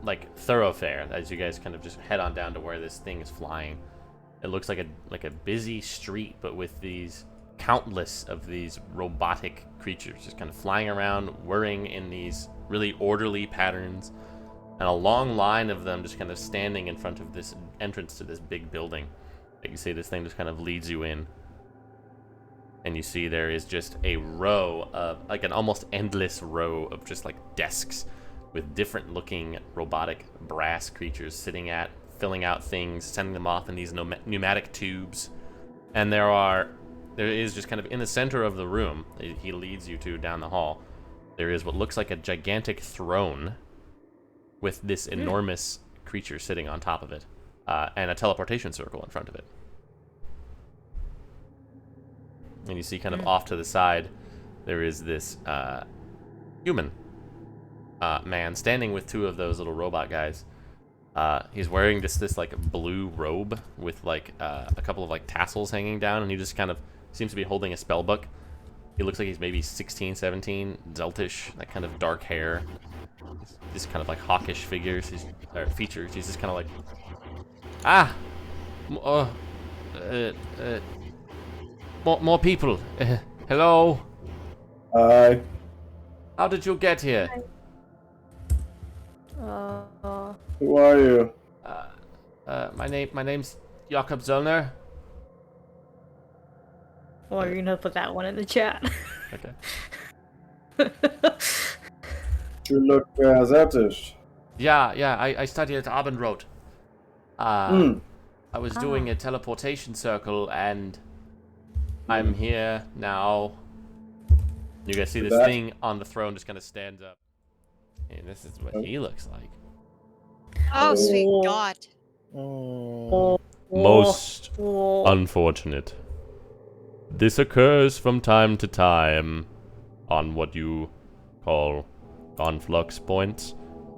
like thoroughfare as you guys kind of just head on down to where this thing is flying. It looks like a busy street, but with these countless of these robotic creatures just kind of flying around, whirring in these really orderly patterns, and a long line of them just kind of standing in front of this entrance to this big building. Like you see, this thing just kind of leads you in. And you see there is just a row of, like an almost endless row of just like desks with different looking robotic brass creatures sitting at, filling out things, sending them off in these pneumatic tubes. And there is just kind of in the center of the room, he leads you to down the hall, there is what looks like a gigantic throne with this enormous creature sitting on top of it, and a teleportation circle in front of it. And you see kind of off to the side, there is this human man standing with two of those little robot guys. He's wearing this like blue robe with like a couple of like tassels hanging down, and he just kind of seems to be holding a spell book. He looks like he's maybe 16, 17, Zeltish, that kind of dark hair. Just kind of like hawkish features. He's just kind of like, more people. Hello. Hi. How did you get here? Who are you? My name's Jakob Zollner. Oh, you're gonna put that one in the chat. Okay. You look Zeltish. Yeah. I studied at Abendroth. I was doing a teleportation circle, and I'm here now. You guys see this thing on the throne just kind of stands up. And this is what he looks like. Oh, sweet God. Most unfortunate. This occurs from time to time on what you call conflux points.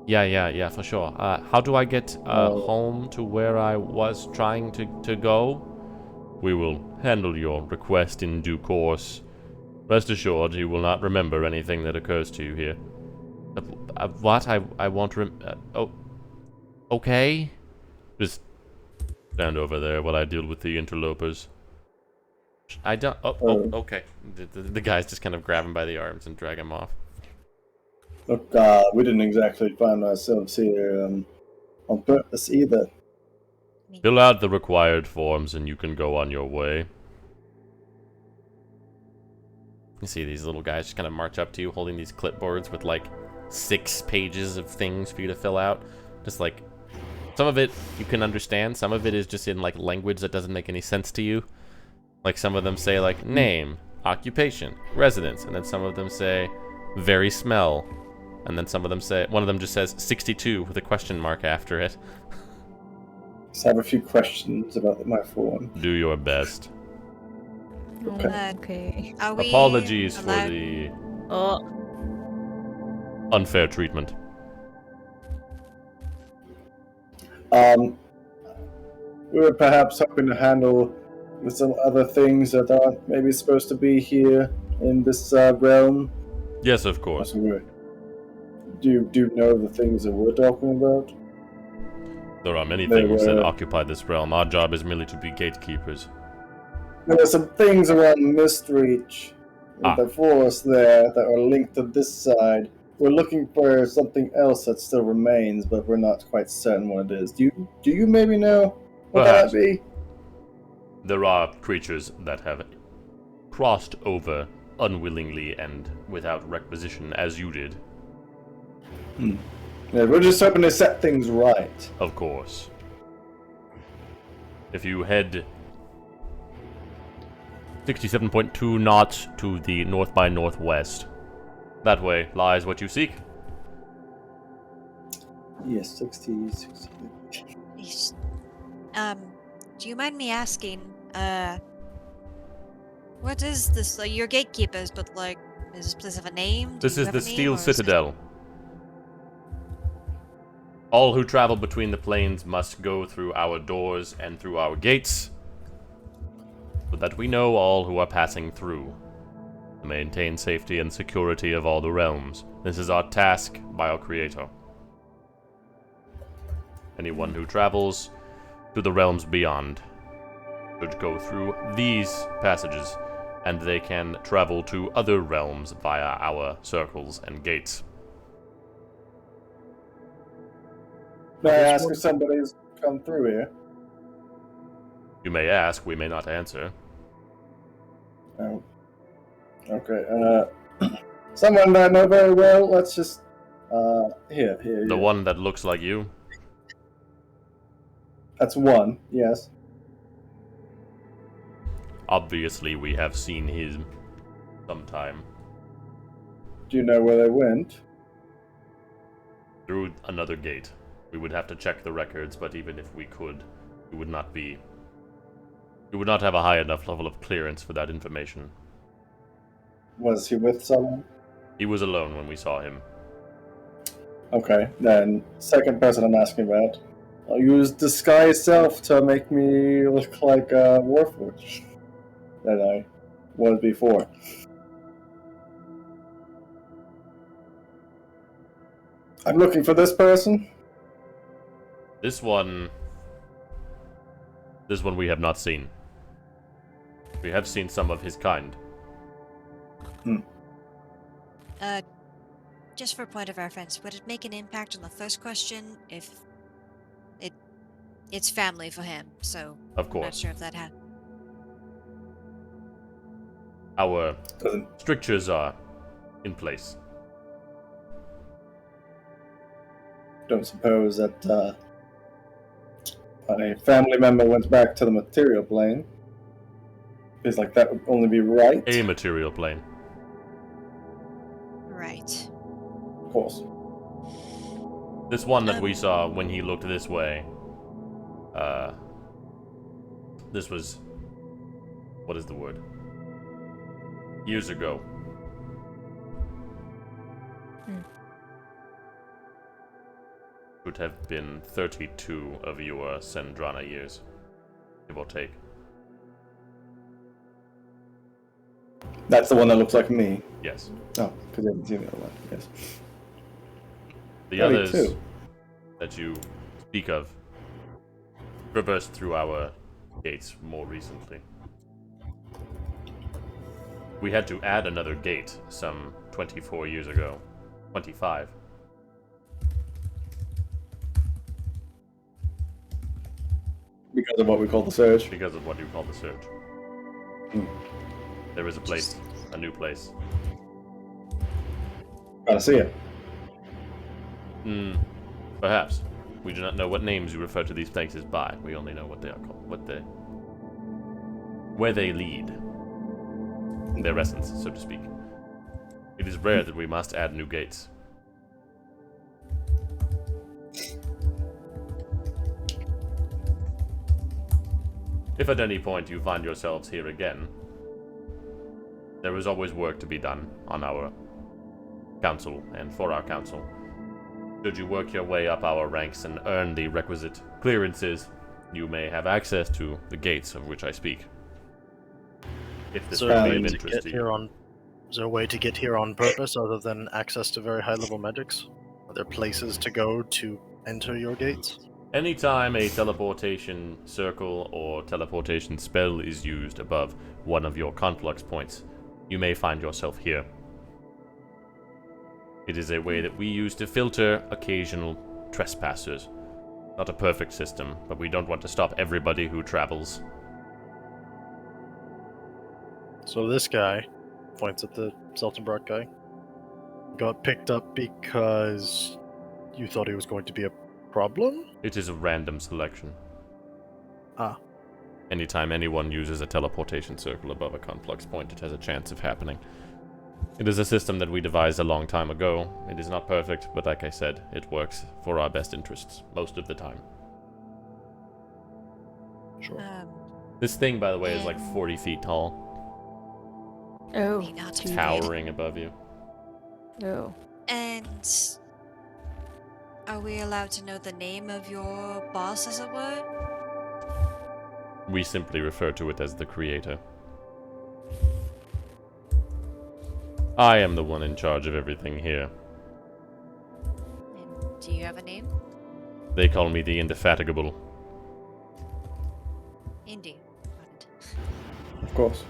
Yeah, for sure. How do I get home to where I was trying to go? We will handle your request in due course. Rest assured, you will not remember anything that occurs to you here. What? I won't okay? Just stand over there while I deal with the interlopers. I don't... okay. The guys just kind of grab him by the arms and drag him off. Look, we didn't exactly find ourselves here on purpose either. Fill out the required forms and you can go on your way. You see these little guys just kind of march up to you holding these clipboards with like 6 pages of things for you to fill out. Just like, some of it you can understand, some of it is just in like language that doesn't make any sense to you. Like some of them say like name, occupation, residence, and then some of them say very smell. And then some of them say, one of them just says 62 with a question mark after it. Just have a few questions about my form. Do your best. Okay. Are we Apologies allowed- for the Oh, unfair treatment. We were perhaps hoping to handle with some other things that aren't maybe supposed to be here in this realm. Yes, of course. Do you know the things that we're talking about? There are many They things that were- occupy this realm. Our job is merely to be gatekeepers. There are some things around Mistreach in the forest there that are linked to this side. We're looking for something else that still remains, but we're not quite certain what it is. Do you maybe know what Perhaps. that be? There are creatures that have crossed over unwillingly and without requisition, as you did. Yeah, we're just hoping to set things right. Of course. If you head 67.2 knots to the north by northwest, that way lies what you seek. Yes, 60. Yes. Do you mind me asking, what is this? Like, you're gatekeepers, but like, is this place have a name? Do This you is have the a name, Steel or is Citadel. All who travel between the planes must go through our doors and through our gates, so that we know all who are passing through, to maintain safety and security of all the realms. This is our task by our Creator. Anyone who travels to the realms beyond should go through these passages, and they can travel to other realms via our circles and gates. May I ask if somebody's come through here? You may ask, we may not answer. Oh. Okay, someone that I know very well, let's just, here. The one that looks like you? That's one, yes. Obviously, we have seen him sometime. Do you know where they went? Through another gate. We would have to check the records, but even if we could, we would not have a high enough level of clearance for that information. Was he with someone? He was alone when we saw him. Okay, then second person I'm asking about. I'll use disguise self to make me look like a warforged that I was before. I'm looking for this person. This one we have not seen. We have seen some of his kind. Just for point of reference, would it make an impact on the first question if it's family for him, so Of I'm not course. sure if that had. Our Doesn't strictures are in place. don't suppose that when a family member went back to the material plane, feels like that would only be right. A material plane. Right. Of course. This one that we saw when he looked this way. This was... What is the word? Years ago. Would have been 32 of your Sendrana years, give or take. That's the one that looks like me. Yes. Oh, because I haven't seen the other one. Yes. The others 32. that you speak of traversed through our gates more recently. We had to add another gate some 24 years ago. 25. Because of what we call the surge. Because of what you call the surge. Hmm. There is a place, a new place. Gotta see it. Perhaps. We do not know what names you refer to these places by. We only know what they are called. Where they lead. Their essence, so to speak. It is rare that we must add new gates. If at any point you find yourselves here again, there is always work to be done on our council and for our council. Should you work your way up our ranks and earn the requisite clearances, you may have access to the gates of which I speak. If this Is would there, a be way of to interest get to here you. on, is there a way to get here on purpose other than access to very high level medics? Are there places to go to enter your gates? Anytime a teleportation circle or teleportation spell is used above one of your conflux points, you may find yourself here. It is a way that we use to filter occasional trespassers. Not a perfect system, but we don't want to stop everybody who travels. So this guy, points at the Seltenbrock guy, got picked up because you thought he was going to be a problem? It is a random selection. Ah. Anytime anyone uses a teleportation circle above a conflux point, it has a chance of happening. It is a system that we devised a long time ago. It is not perfect, but like I said, it works for our best interests most of the time. Sure. This thing, by the way, is like 40 feet tall, Oh, May not too be. towering above you. Oh. And are we allowed to know the name of your boss, as it were? We simply refer to it as the Creator. I am the one in charge of everything here. And do you have a name? They call me the Indefatigable. Indy. Got it. Of course.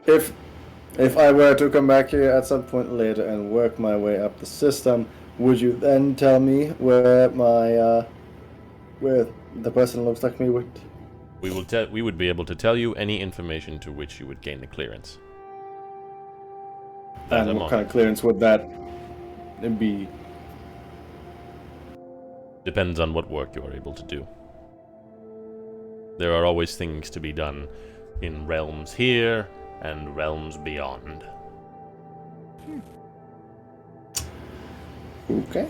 If I were to come back here at some point later and work my way up the system, would you then tell me where my where the person looks like me would? We would be able to tell you any information to which you would gain the clearance. At And the what kind moment. of clearance would that be? Depends on what work you are able to do. There are always things to be done in realms here and realms beyond. Okay.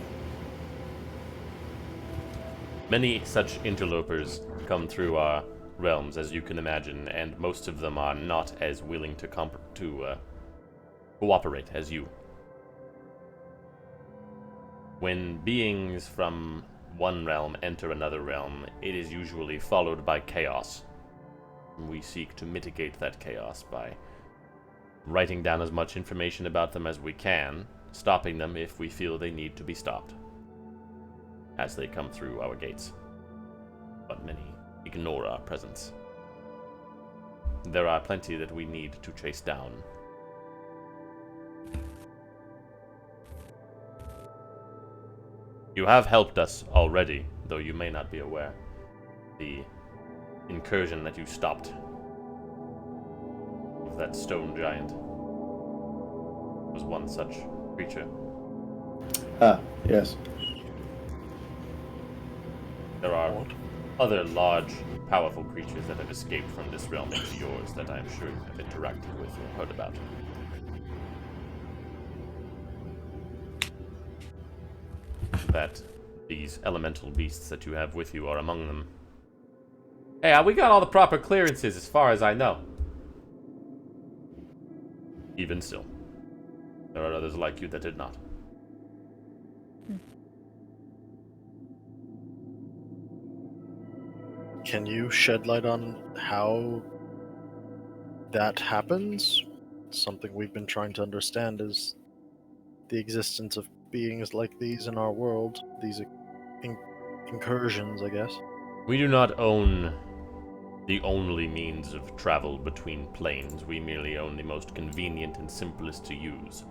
Many such interlopers come through our realms, as you can imagine, and most of them are not as willing to cooperate as you. When beings from one realm enter another realm, it is usually followed by chaos. We seek to mitigate that chaos by writing down as much information about them as we can, stopping them if we feel they need to be stopped as they come through our gates. But many ignore our presence. There are plenty that we need to chase down. You have helped us already, though you may not be aware. The incursion that you stopped of that stone giant was one such creature. Ah, yes. There are other large, powerful creatures that have escaped from this realm into yours that I am sure you have interacted with or heard about. That these elemental beasts that you have with you are among them. Hey, we got all the proper clearances as far as I know. Even still, there are others like you that did not. Can you shed light on how that happens? Something we've been trying to understand is the existence of beings like these in our world, these incursions, I guess. We do not own the only means of travel between planes. We merely own the most convenient and simplest to use.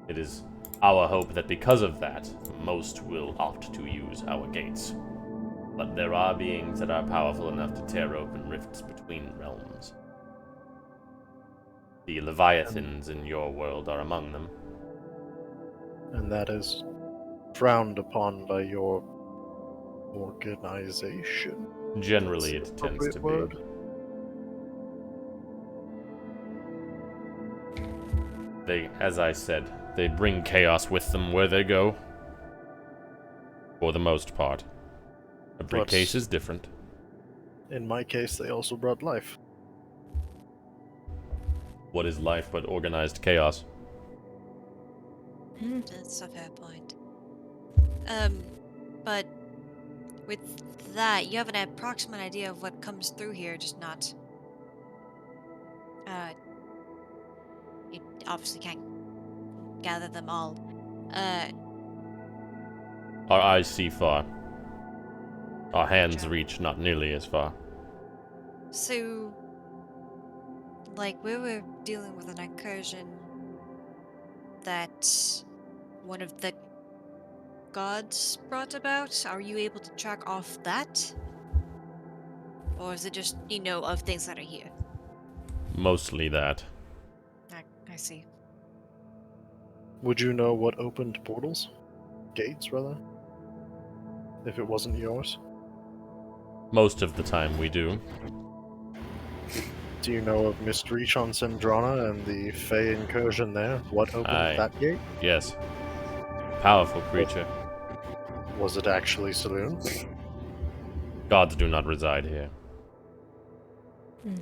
It is our hope that because of that, most will opt to use our gates. But there are beings that are powerful enough to tear open rifts between realms. The Leviathans in your world are among them. And that is frowned upon by your organization. Generally, That's it the tends to appropriate be. word. They, as I said, they bring chaos with them where they go. For the most part. Every But case is different. in my case, they also brought life. What is life but organized chaos? That's a fair point. But with that, you have an approximate idea of what comes through here, just not. You obviously can't gather them all. Our eyes see far. Our hands Gotcha. reach not nearly as far. So, like, we were dealing with an incursion that one of the gods brought about. Are you able to track off that? Or is it just, of things that are here? Mostly that. I see. Would you know what opened portals? Gates, rather? If it wasn't yours? Most of the time we do. Do you know of Mistreach on Sendrana and the Fey incursion there? What opened Aye. that gate? Yes. Powerful creature. Was it actually Saloon? Gods do not reside here. Hmm.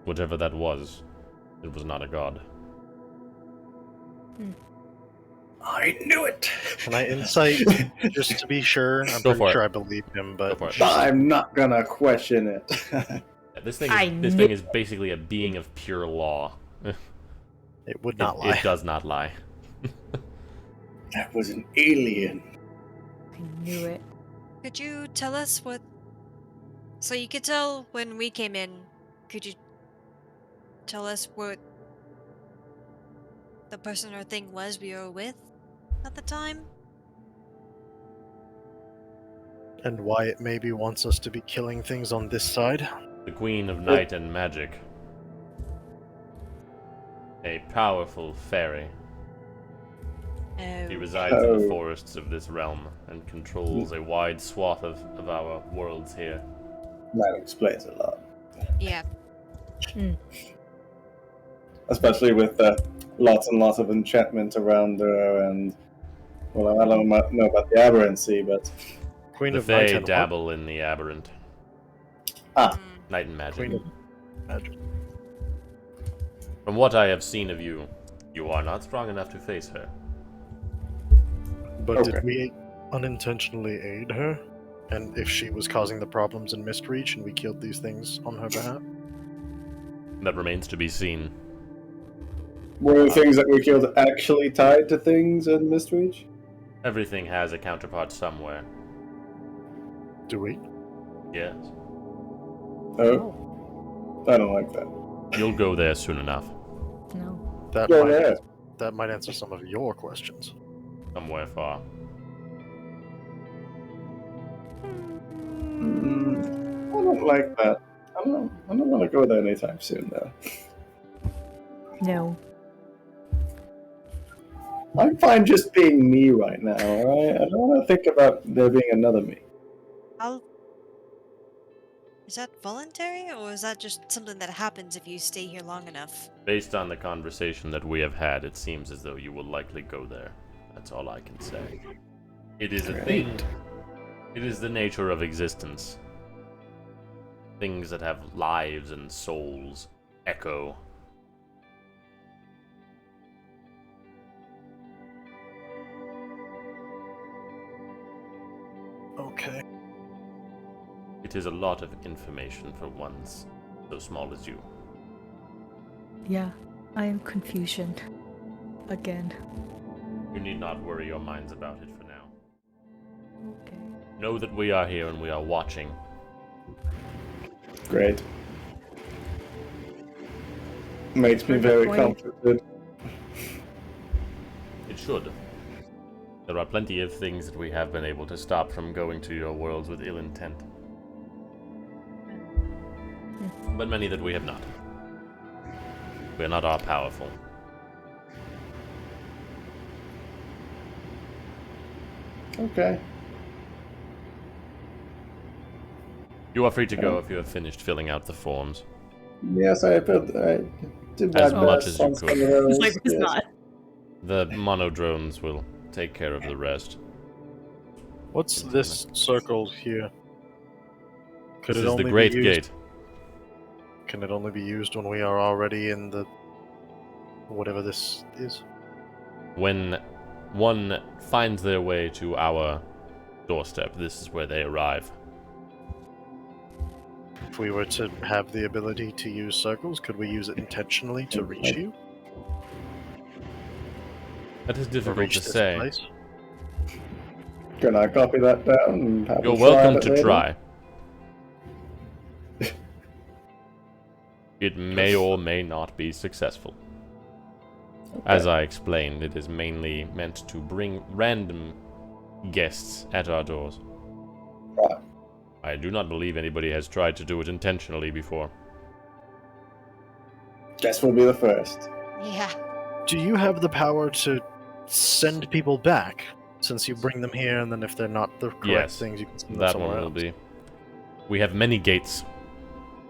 Whatever that was, it was not a god. I knew it. Can I insight just to be sure? I'm Go pretty for sure it. I believe him, but Go for it. just- I'm not gonna question it. Yeah, this thing I is basically a being of pure law. it would not lie. It does not lie. That was an alien. I knew it. Could you tell us what... So you could tell when we came in, could you tell us what the person or thing was we were with at the time? And why it maybe wants us to be killing things on this side? The Queen of Night and Magic. A powerful fairy. She Oh, resides in the Oh. forests of this realm and controls a wide swath of our worlds here. That explains a lot. yeah. Especially with lots and lots of enchantment around her, and well, I don't know about the aberrancy, but Queen The of Night Fae and what? dabble in the aberrant. ah, Night and magic. Queen of Magic. From what I have seen of you, you are not strong enough to face her. But Okay. did we unintentionally aid her? And if she was causing the problems in Mistreach and we killed these things on her behalf? That remains to be seen. were the things that we killed actually tied to things in Mistreach? Everything has a counterpart somewhere. Do we? Yes. Oh, I don't like that. You'll go there soon enough. No. That Go might, there. that might answer some of your questions. Somewhere far. I don't like that. I don't want to go there anytime soon, though. No. I'm fine just being me right now, alright? I don't want to think about there being another me. How... Is that voluntary, or is that just something that happens if you stay here long enough? Based on the conversation that we have had, it seems as though you will likely go there. That's all I can say. It is a thing. It is the nature of existence. Things that have lives and souls echo. Okay. It is a lot of information for ones so small as you. Yeah, I am confusion. Again. You need not worry your minds about it for now. Okay. Know that we are here and we are watching. Great. Makes me very comforted. It should. There are plenty of things that we have been able to stop from going to your worlds with ill intent. But many that we have not. We are not all powerful. Okay. You are free to go if you have finished filling out the forms. Yes, I did my As much best as you on could. some of those, It's like it's yes. not. The monodrones will take care of the rest. What's this circle here? Could This it is only the Great be used, Gate. Can it only be used when we are already in the... whatever this is? When one finds their way to our doorstep, this is where they arrive. If we were to have the ability to use circles, could we use it intentionally to reach you? That is Or difficult reach to this say. place? Can I copy that down and have You're a try at welcome it to later? try. It may or may not be successful. As I explained, it is mainly meant to bring random guests at our doors. Right. I do not believe anybody has tried to do it intentionally before. Guess we'll be the first. Yeah. Do you have the power to send people back? Since you bring them here, and then if they're not the correct Yes, things, you can send them that somewhere one will else. be. We have many gates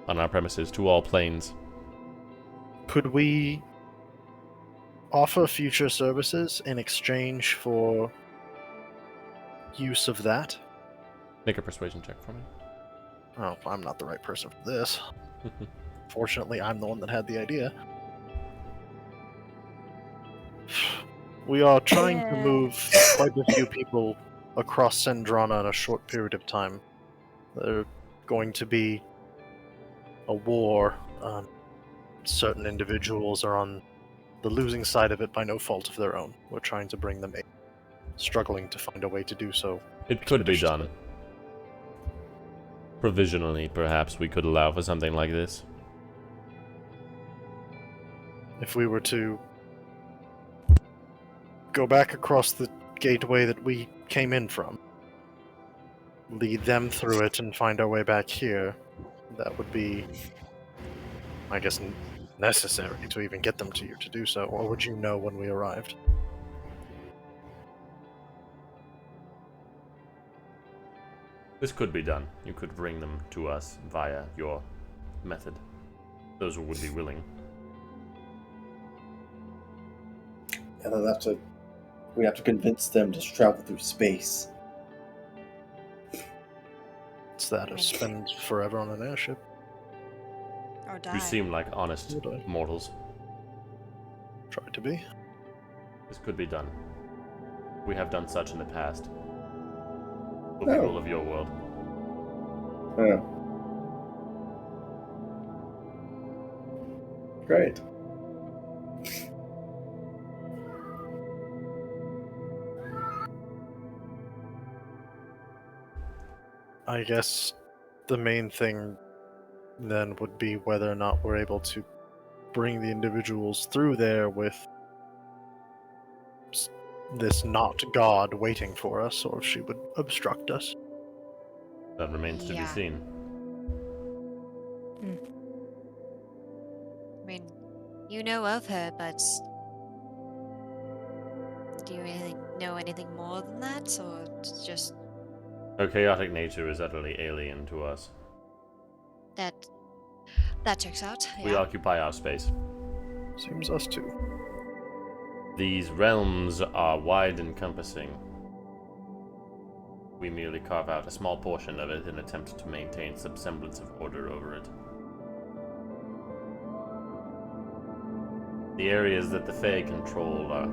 on our premises to all planes. Could we offer future services in exchange for use of that? Make a persuasion check for me. Oh, I'm not the right person for this. Fortunately, I'm the one that had the idea. We are trying to move quite a few people across Sendrana in a short period of time. There's going to be a war. Certain individuals are on the losing side of it by no fault of their own. We're trying to bring them aid, struggling to find a way to do so. It could be done. expeditiously. Provisionally, perhaps we could allow for something like this. If we were to go back across the gateway that we came in from, lead them through it, and find our way back here, that would be, I guess, necessary to even get them to you to do so, or would you know when we arrived? This could be done. You could bring them to us via your method. Those who would be willing. And then we have to convince them to travel through space. It's that or spend forever on an airship. Or die. We seem like honest Would I? mortals. Try to be. This could be done. We have done such in the past. For Oh. people of your world. Yeah. Great. I guess the main thing then would be whether or not we're able to bring the individuals through there with this not God waiting for us, or if she would obstruct us. That remains to be Yeah. seen. I mean, you know of her, but do you know anything more than that, or just Her chaotic nature is utterly alien to us. that checks out? We Yeah. occupy our space. Seems us too. These realms are wide encompassing. We merely carve out a small portion of it in an attempt to maintain some semblance of order over it. The areas that the Fae control are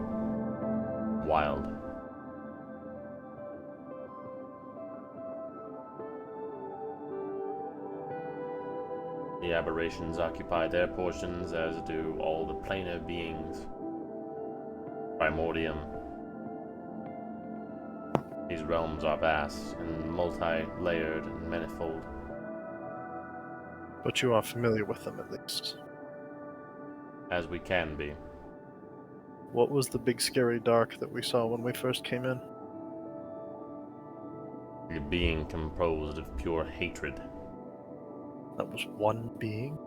wild. The aberrations occupy their portions, as do all the planar beings. Primordium. These realms are vast and multi-layered and manifold. But you are familiar with them at least. As we can be. What was the big scary dark that we saw when we first came in? A being composed of pure hatred. That was one being?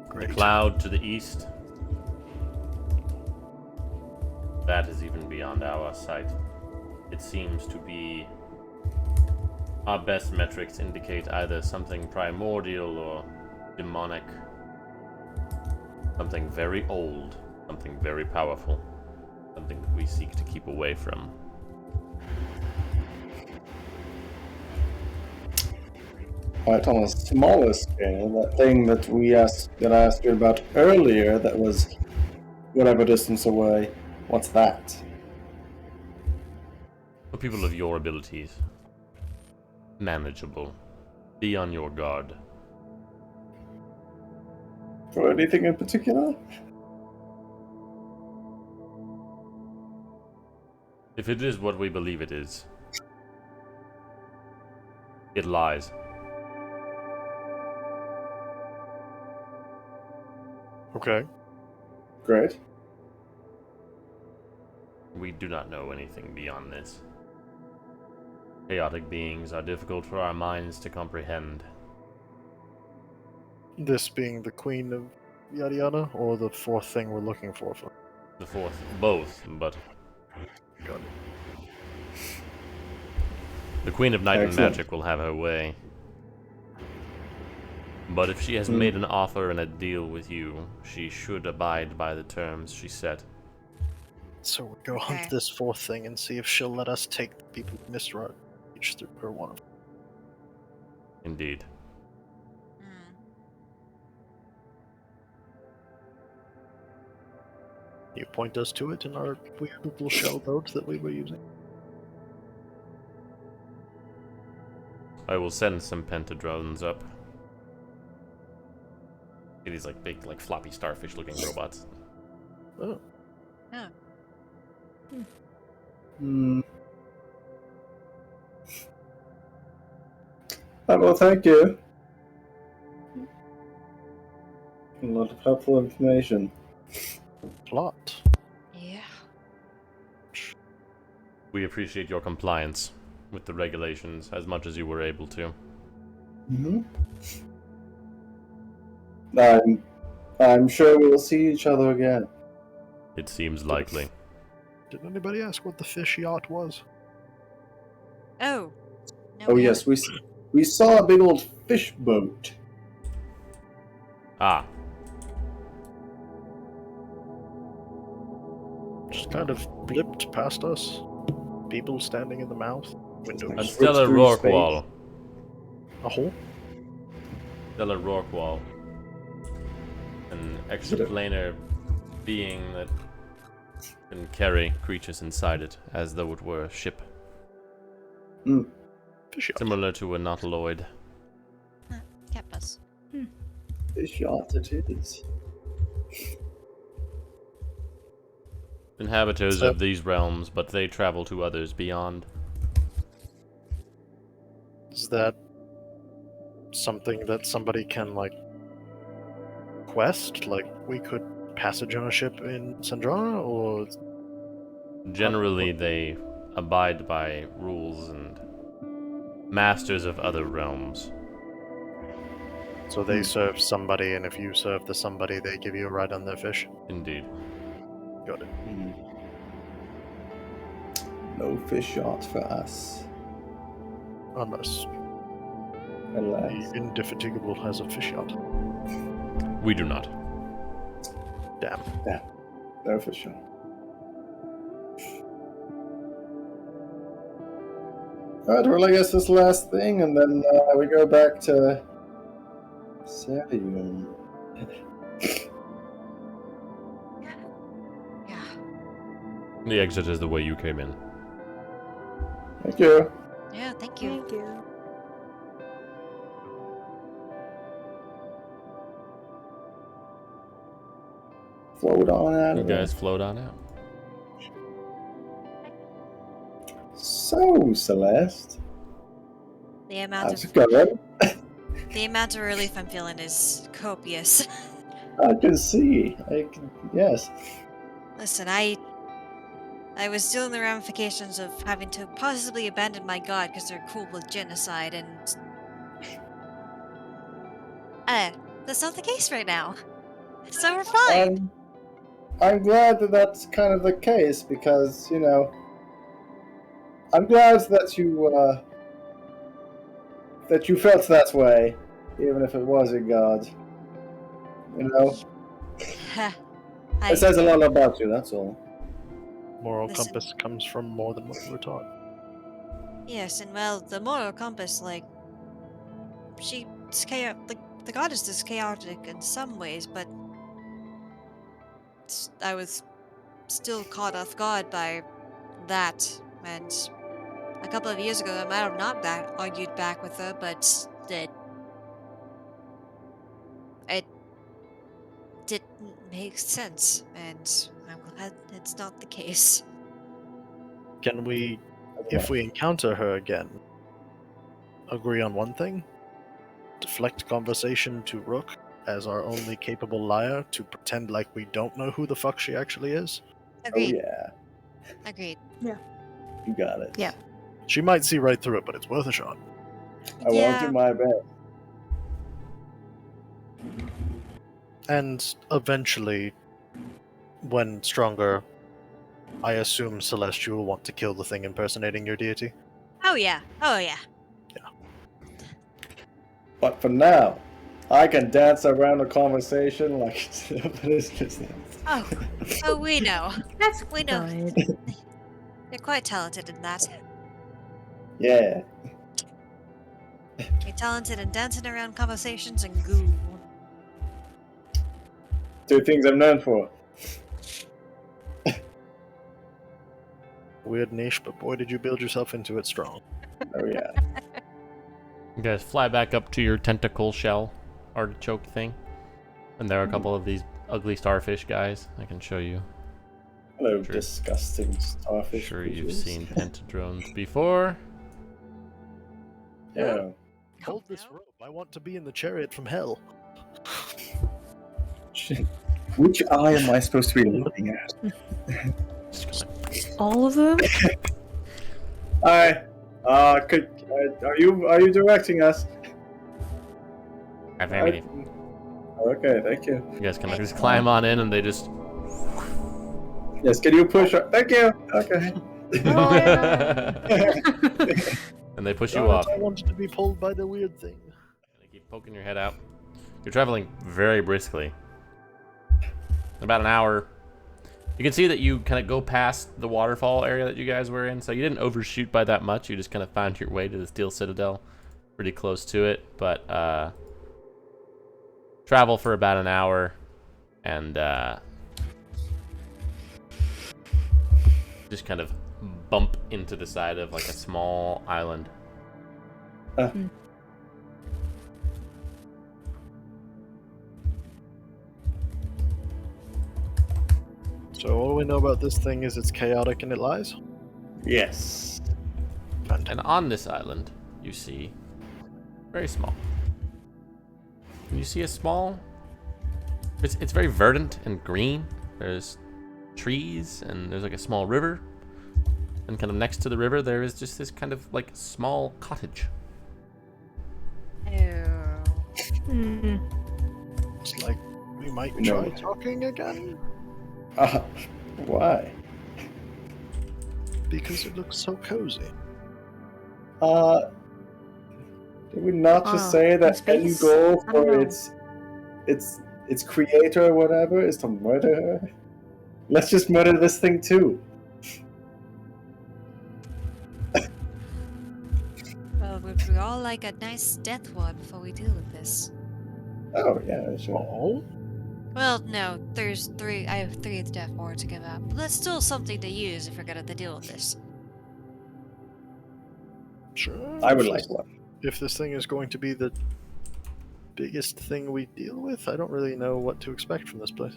The Great. cloud to the east. That is even beyond our sight. It seems to be... Our best metrics indicate either something primordial or demonic. Something very old. Something very powerful. Something that we seek to keep away from. Alright, on a smaller scale, that thing that I asked you about earlier that was whatever distance away, what's that? For people of your abilities, manageable. Be on your guard. For anything in particular? If it is what we believe it is, it lies. Okay. Great. We do not know anything beyond this. Chaotic beings are difficult for our minds to comprehend. This being the queen of yada yada, or the fourth thing we're looking for? The fourth, both, but Got it. the Queen of Night and Excellent. Magic will have her way. But if she has made an offer and a deal with you, she should abide by the terms she set. So we go Okay. hunt this fourth thing and see if she'll let us take the people who missed our reach through her one of them. Indeed. Hmm. You point us to it in our weird little shell boat that we were using. I will send some pentadrones up. These like big, like floppy starfish-looking robots. Oh, Hmm. Well, thank you. A lot of helpful information. plot. Yeah. We appreciate your compliance with the regulations as much as you were able to. Mm-hmm. I'm sure we'll see each other again. It seems likely. Did anybody ask what the fish yacht was? Oh. No, Oh we yes, haven't. we saw a big old fish boat. just kind of blipped past us. People standing in the mouth. A Windows. stellar through rock space. wall. A hole? Stellar rock wall. An extraplanar being that can carry creatures inside it as though it were a ship. Fish out. Similar to a nautiloid. Kappas. Fish yacht it is. Inhabitants So- of these realms, but they travel to others beyond. Is that something that somebody can, like, quest? Like, we could passage on a ship in Sandrana, or... Generally, they abide by rules and masters of other realms. So they serve somebody, and if you serve the somebody, they give you a ride on their fish? Indeed. Got it. No fish yacht for us. Unless Alas. the Indefatigable has a fish yacht. We do not. Damn. No fish yacht. Alright, well, I guess this last thing, and then we go back to Savium. Yeah. The exit is the way you came in. Thank you. Yeah, thank you. Thank you. Float on out You of there. guys float on out. So, Celeste, The amount how's of it going? the amount of relief I'm feeling is copious. I can see. Yes. Listen, I was dealing the ramifications of having to possibly abandon my god because they're cool with genocide, and that's not the case right now. So we're fine. I'm glad that that's kind of the case because, you know, I'm glad that you felt that way, even if it was your god. You know, I, it says a lot about you. That's all. Moral Listen. compass comes from more than what you were taught. yes, and well, the moral compass, like, the goddess is chaotic in some ways, but I was still caught off guard by that, and a couple of years ago I might have not argued back with her, but it didn't make sense, and I'm glad it's not the case. Can we, if we encounter her again, agree on one thing? Deflect conversation to Rook as our only capable liar to pretend like we don't know who the fuck she actually is? Agreed. Oh yeah, Agreed. you got it. Yeah. She might see right through it, but it's worth a shot. I won't do my best. And eventually, when stronger, I assume Celestial will want to kill the thing impersonating your deity. Oh yeah. Oh yeah. But for now, I can dance around the conversation like it's nobody's business. Oh, we know. That's We know. good. You're quite talented in that. Yeah. You're talented in dancing around conversations and goo. Two things I'm known for. Weird niche, but boy, did you build yourself into it strong. Oh yeah. You guys fly back up to your tentacle shell artichoke thing. And there are a couple of these ugly starfish guys. I can show you. Hello, Sure. disgusting starfish. Sure you've creatures. seen pentadrones before. Yeah. Hold this rope. I want to be in the chariot from hell. Shit. Which eye am I supposed to be looking at? Just go like, All of them? Hi. Are you directing us? have any. Okay, thank you. You guys can just climb on in and they just. Yes, can you push? Thank you. Okay. Oh, yeah. And they push you Darn it, off. I wanted to be pulled by the weird thing. They keep poking your head out. You're traveling very briskly. In about an hour, You can see that you kind of go past the waterfall area that you guys were in, so you didn't overshoot by that much. You just kind of found your way to the Steel Citadel, pretty close to it, but travel for about an hour, and just kind of bump into the side of like a small island. So all we know about this thing is it's chaotic and it lies? Yes. And on this island, you see, very small. You see a small, it's very verdant and green. There's trees and there's like a small river. And kind of next to the river, there is just this kind of like small cottage. Ew. It's like we might No. try talking again Why? because it looks so cozy. Did we not just say in that any space? goal I don't for know. its creator or whatever is to murder her? Let's just murder this thing too. Well, we all like a nice death one before we deal with this. Oh yeah, sure. Oh? Well, no, there's 3. I have 3 death more to give out. But that's still something to use if we're gonna deal with this. Sure. I would If like this- one. If this thing is going to be the biggest thing we deal with, I don't really know what to expect from this place.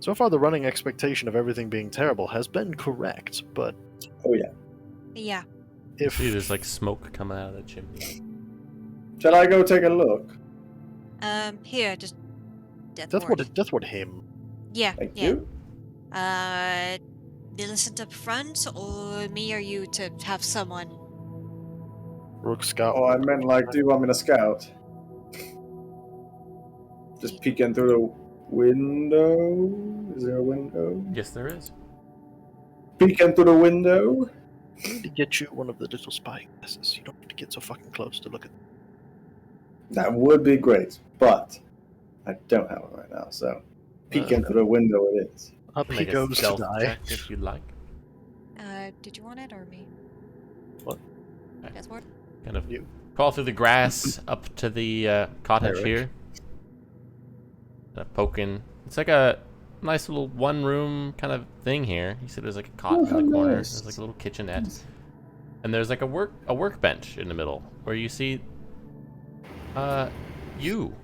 So far, the running expectation of everything being terrible has been correct, but Oh yeah. Yeah. if See, there's like smoke coming out of the chimney. Shall I go take a look? Here, just death that's ward. what him. Yeah, Thank yeah. you. Millicent up front, or me or you to have someone? Rook Scout. Oh, I meant like, do you want me to scout? Just peeking through the window? Is there a window? Yes, there is. Peeking through the window? I need to get you one of the little spy glasses. You don't need to get so fucking close to look at them. That would be great, but I don't have it right now, so peeking through the window it is. Up he Make a goes to stealth die. check if you'd like. Did you want it or me? What? Death ward? Kind of You. crawl through the grass up to the cottage Eric. here. Poking. It's like a nice little one-room kind of thing here. You see, there's like a cot Oh, in the how corner. nice. There's like a little kitchenette, and there's like a workbench in the middle where you see you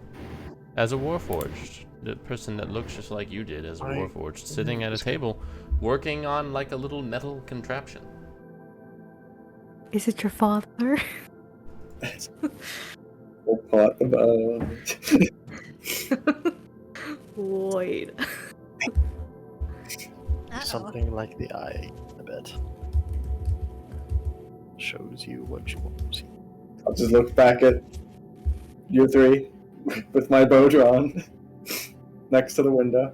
as a warforged, the person that looks just like you did as a Right. warforged, sitting at a table, working on like a little metal contraption. Is it your father? We'll pot the Wait. Uh-oh. Something like the eye, I bet. Shows you what you want to see. I'll just look back at you three with my bow drawn next to the window.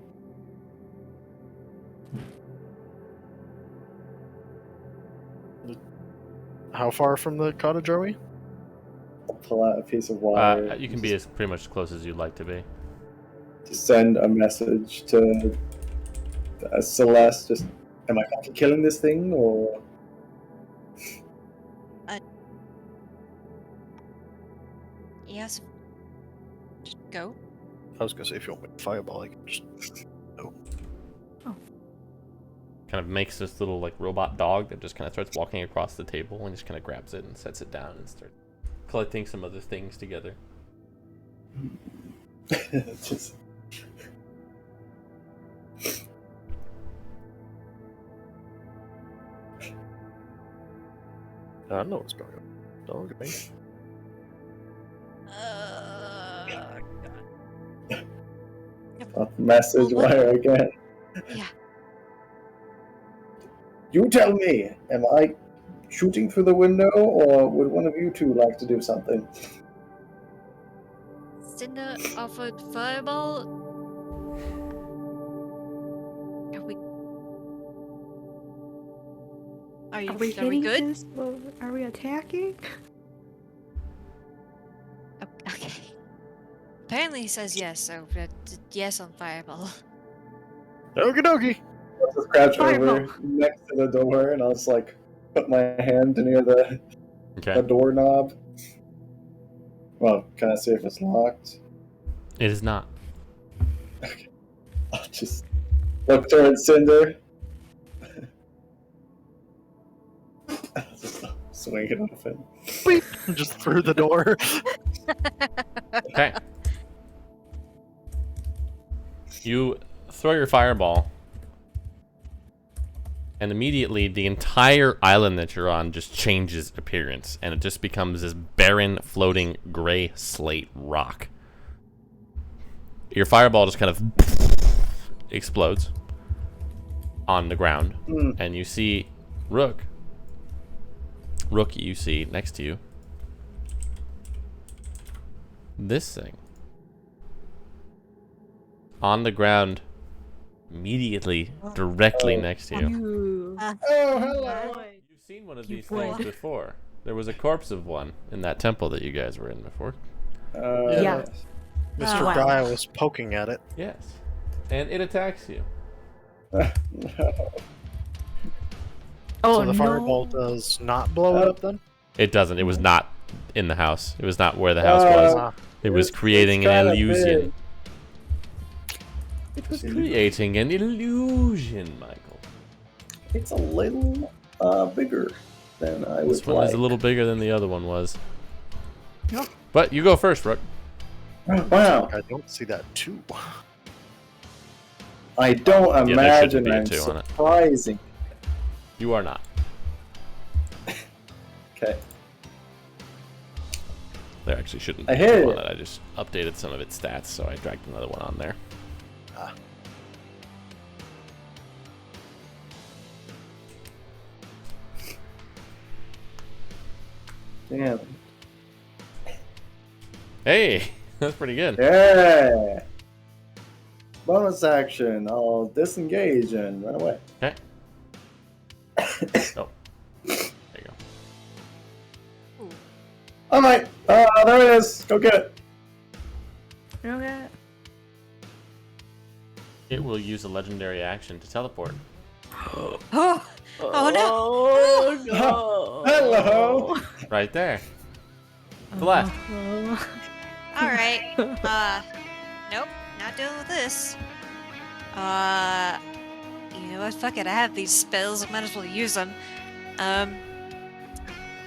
How far from the cottage are we? I'll pull out a piece of wire. You can be as pretty much as close as you'd like to be. to send a message to Celeste. Just, am I fucking killing this thing or? Yes. Just go. I was gonna say if you want me to fireball, I can just. Kind of makes this little like robot dog that just kind of starts walking across the table and just kind of grabs it and sets it down and starts collecting some other things together. Just I know what's going on. Don't look at me. a message Well, what- wire again. Yeah. You tell me, am I shooting through the window, or would one of you two like to do something? Cinder offered fireball. Are Are we Are we hitting good? this? Are we attacking? Okay. apparently he says yes, so yes on fireball. Okie dokie. I'll just crouch Fireball. over next to the door, and I'll just like put my hand near the Okay. doorknob. Well, can I see if it's locked? It is not. I'll just look towards Cinder. Just swing it open. Just through the door. Okay. You throw your fireball, and immediately the entire island that you're on just changes appearance, and it just becomes this barren, floating gray slate rock. Your fireball just kind of explodes on the ground, and you see Rook. Rook, you see next to you this thing on the ground, immediately directly next to you. You. Oh, hello! You've seen one of You these things would. before. There was a corpse of one in that temple that you guys were in before. Yeah. Mr. Wow. Guy was poking at it. Yes. And it attacks you. No. Oh So the fireball no. does not blow it up then? It doesn't. It was not in the house. It was not where the house was. Ah, It was it's creating an kinda illusion. big. It was creating an illusion, Michael. It's a little bigger than I This would one like. is a little bigger than the other one was. Yep. But you go first, Rook. Wow. I don't see that too. I don't there imagine shouldn't be a I'm two on it. surprising. You are not. Okay. There actually shouldn't I be hit two on it. it. I just updated some of its stats, so I dragged another one on there. Damn. Hey, that's pretty good. Yeah. Bonus action. I'll disengage and run away. Okay. Oh, there you go. All right. There it is. Go get it. Okay. It will use a legendary action to teleport. Oh, oh no! Hello. Right there. To the left. All right. Nope, not dealing with this. You know what? Fuck it. I have these spells. I might as well use them.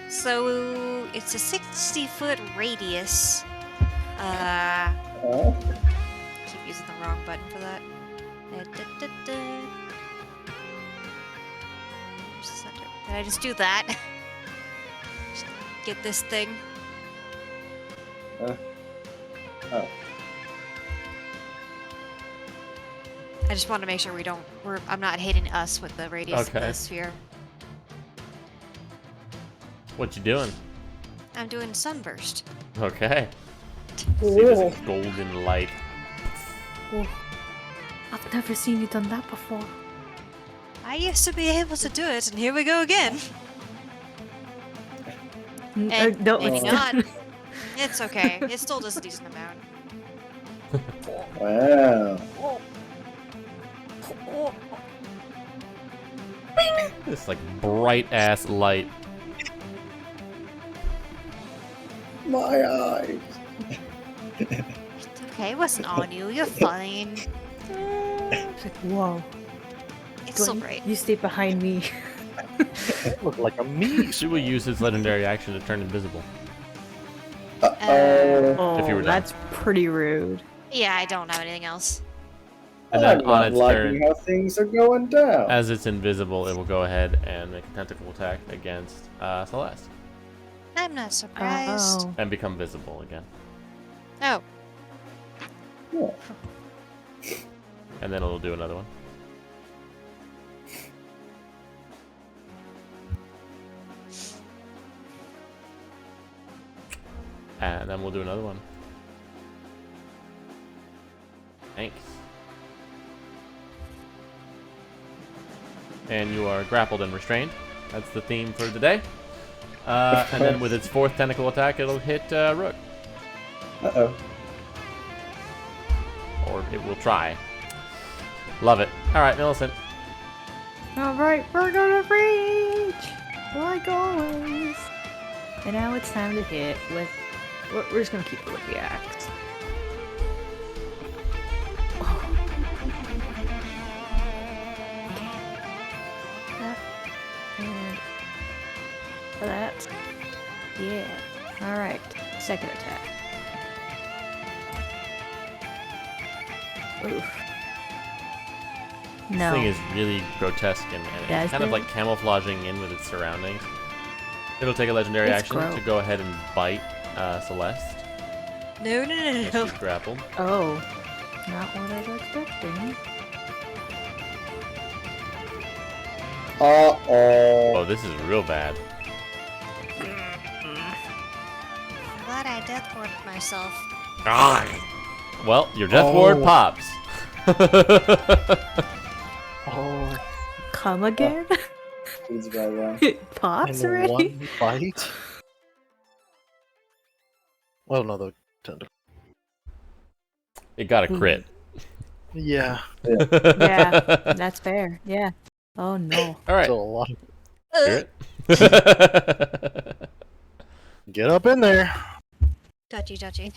So it's a 60-foot radius. Keep using the wrong button for that. Did I just do that? Just get this thing. Oh. I just want to make sure I'm not hitting us with the radius of Okay. the sphere. What you doing? I'm doing sunburst. Okay. See this golden light. Oh. I've never seen you done that before. I used to be able to do it, and here we go again. And No, maybe it's not. It's okay. It still does a decent amount. Wow. This like bright ass light. My eyes. It's okay. It wasn't on you. You're fine. It's like, whoa. It's so Dwayne, bright. You stay behind me. Look like a me. She will use his legendary action to turn invisible. Oh, If you were done. that's pretty rude. Yeah, I don't have anything else. And then I'm on not its liking turn, how things are going down. as it's invisible, it will go ahead and make a tentacle attack against Celeste I'm not surprised. Oh. and become visible again. Oh, Yeah. And then it'll do another one. And then we'll do another one. Thanks. And you are grappled and restrained. That's the theme for the day. And then with its fourth tentacle attack, it'll hit Rook. Uh-oh. or it will try. Love it. All right, Millicent. Alright, we're gonna reach! Like always. And now it's time to hit with... We're just gonna keep it with the axe. Oh. That. And... that. Yeah. Alright. Second attack. Oof. No. This thing is really grotesque and Does it's kind of it? like camouflaging in with its surroundings. It'll take a legendary It's action gross. to go ahead and bite Celeste. No, no, no, As no, she's grappled. Oh. Not what I was expecting. Oh, this is real bad. I'm glad I death warded myself. Well, your death ward pops. Oh, Come again? It's bad, yeah. It pops in already? one bite. Well, no, the tentacle. It got a crit. Yeah, Yeah, that's fair. Yeah. Oh no. All right. so a lot. Hear it? Get up in there. Touchy, touchy.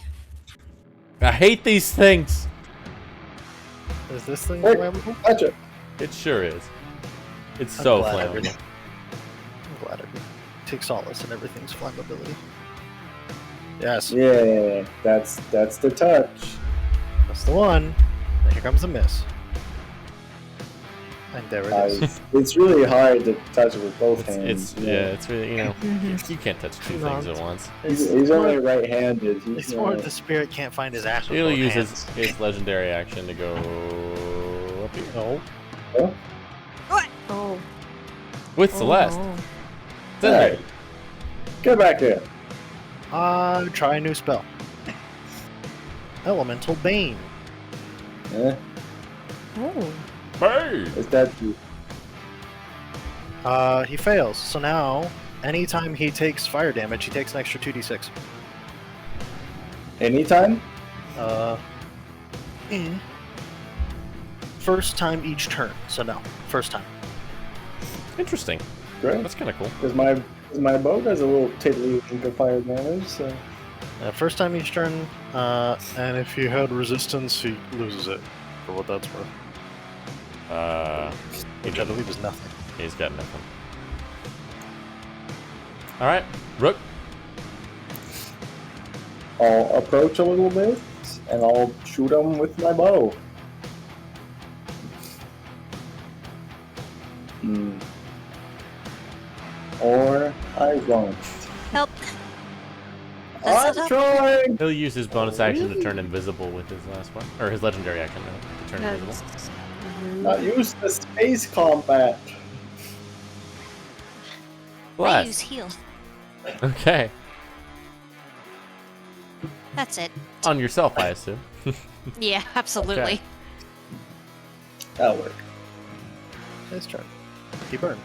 I hate these things. Is this thing Hey. flammable? Touch it. It sure is. It's I'm so glad I flammable. did. I'm glad I could take solace in everything's flammability. Yes, Yeah, that's the touch. that's the one. And here comes the miss. And there it is. It's really hard to touch it with both It's hands. it's really, you know, you can't touch two things at once. He's only right-handed. It's more the spirit can't find his ass with He'll both use hands. his legendary action to go up here. No. Oh. With Celeste. Oh, It's in there. Hey, get back here. Try a new spell. Elemental Bane. Yeah, no. Oh. Hey! is that He fails. So now, anytime he takes fire damage, he takes an extra 2d6. anytime? First time each turn. So no, first time. Interesting. Great. That's kind of cool. Because my bow does a little tiddly wink of fire damage, so... First time each turn, and if you had resistance, he loses it, for what that's worth. Which I believe is nothing. He's got nothing. All right, Rook. I'll approach a little bit, and I'll shoot him with my bow. Or I won't. Help. I'm trying! He'll use his bonus action to turn invisible with his last one, or his legendary action to turn invisible. That's Not use the space combat. I Blast. use heal. Okay, That's it. on yourself, I assume. Yeah, absolutely. Okay. That'll work. His turn. He burned.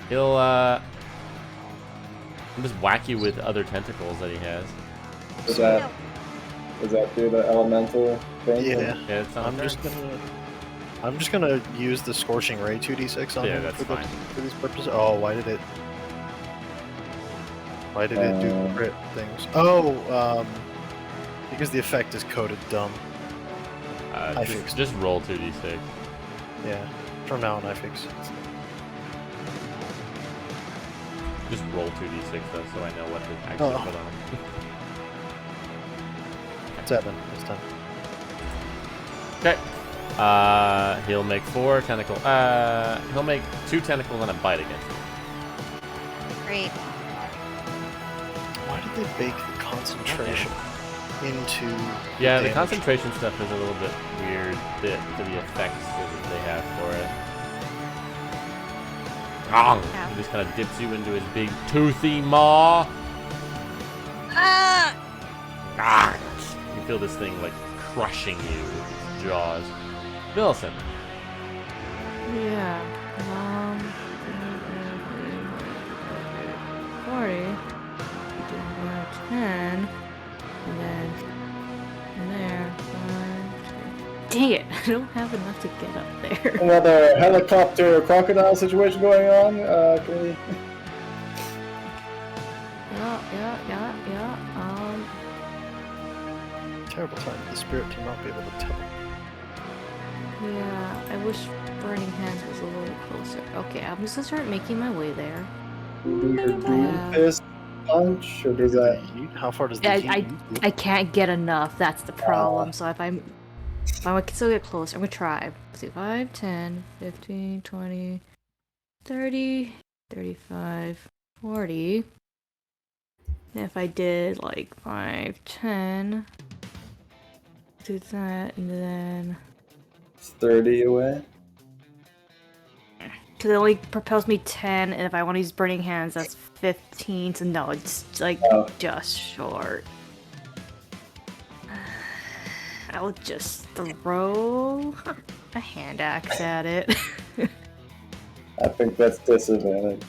He'll just whack you with other tentacles that he has. Does that do the elemental thing? Yeah. Yeah, it's on I'm just gonna use the scorching ray 2d6 on Yeah, him that's for, fine. for these purposes. Oh, why did it do the crit things? Oh, because the effect is coded dumb. I fixed just roll 2d6. Yeah, from now on I fix. Just roll 2d6 though, so I know what to actually Oh. put on. 7 this time. Okay. He'll make 4 tentacle. He'll make 2 tentacles and a bite against you. Great. Why did they bake the concentration into? Yeah, the damage? concentration stuff is a little bit weird to the effects that they have for it. Ow. He just kind of dips you into his big toothy maw. Ah! You feel this thing like crushing you with its jaws. Millicent. Yeah. 40. 10. And then. And there. 5. dang it! I don't have enough to get up there. Another helicopter crocodile situation going on. Can we... Yeah. Terrible time for the spirit to not be able to tell. Yeah, I wish Burning Hands was a little closer. Okay, I'm just gonna start making my way there. Do your Yeah. fist punch, or does that... Heat? How far does the heat use? I can't get enough. That's the problem. So if I can still get close, I'm gonna try. Let's see, 5, 10, 15, 20, 30, 35, 40. And if I did like 5, 10, do that, and then. It's 30 away? Because it only propels me 10, and if I want to use Burning Hands, that's 15. So no, it's like just short. I'll just throw a hand axe at it. I think that's disadvantage.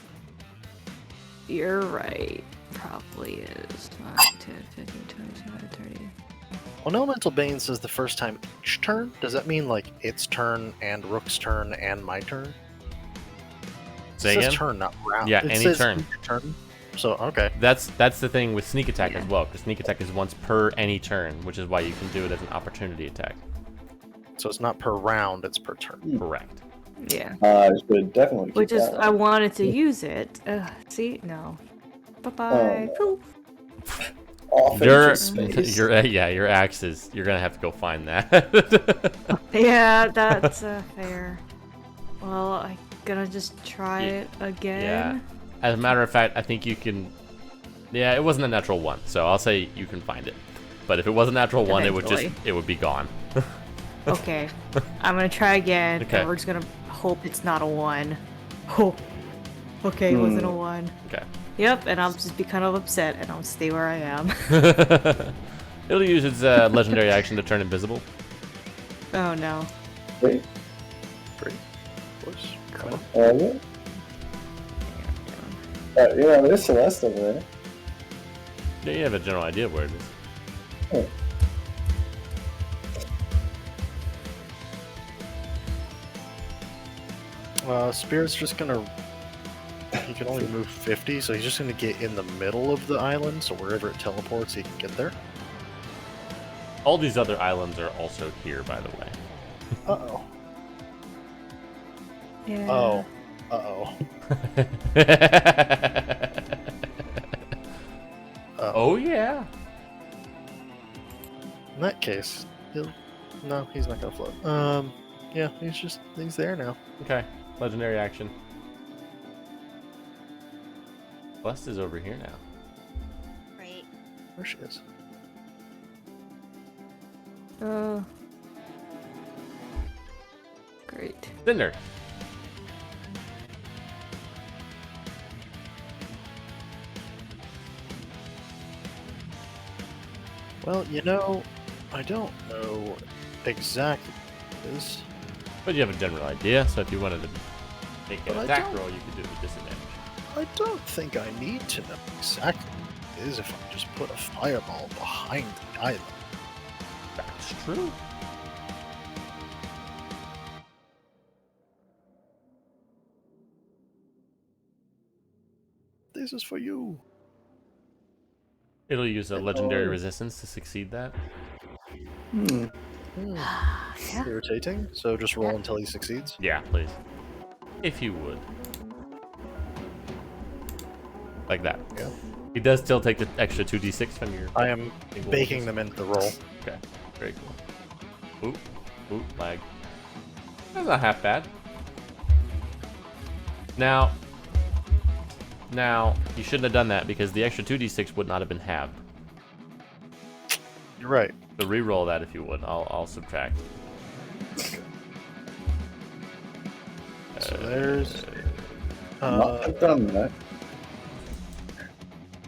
You're right. Probably is. 5, 10, 15, 20, 25, 30. When Elemental Bane says the first time each turn, does that mean like its turn and Rook's turn and my turn? Say It says again? turn, not round. Yeah, It any says turn. each turn. So, okay. That's the thing with sneak attack as well, because sneak attack is once per any turn, which is why you can do it as an opportunity attack. So it's not per round, it's per turn. Correct. Yeah. I should definitely keep Which is, that. I wanted to use it. See? No. Bye-bye. Oh, Poof. Off Your into space. your axe is, you're gonna have to go find that. Yeah, that's fair. Well, I'm gonna just try it again. Yeah. As a matter of fact, I think you can. Yeah, it wasn't a natural one, so I'll say you can find it. But if it was a natural one, it would be gone. Okay. I'm gonna try again, Okay. and we're just gonna hope it's not a 1. Oh. Okay, it wasn't a 1. Okay. Yep, and I'll just be kind of upset, and I'll stay where I am. It'll use its legendary action to turn invisible. Oh no. Wait, Great. Of course. Cool. yeah. Yeah, there's Celeste over there. Yeah, you have a general idea of where it is. Spirit's just gonna. He can only move 50, so he's just gonna get in the middle of the island, so wherever it teleports, he can get there. All these other islands are also here, by the way. Uh-oh. Yeah. Oh. Uh-oh. Oh yeah. In that case, no, he's not gonna float. Yeah, he's there now. Okay. Legendary action. Celeste is over here now. Right. There she is. Great. Cinder. Well, I don't know exactly what it is. But you have a general idea, so if you wanted to make an But I attack don't- roll, you could do it with disadvantage. I don't think I need to know exactly what it is if I just put a fireball behind the island. That's true. This is for you. It'll use a legendary resistance to succeed that. Yeah. Irritating. So just roll until he succeeds. Yeah, please. If you would. Like that. Yeah. He does still take the extra 2d6 from your... I am single baking rolls. them into the roll. Okay, very cool. Oop, lag. That's not half bad. Now, you shouldn't have done that because the extra 2d6 would not have been halved. You're right. So re-roll that if you would. I'll subtract. So there's. I've done that.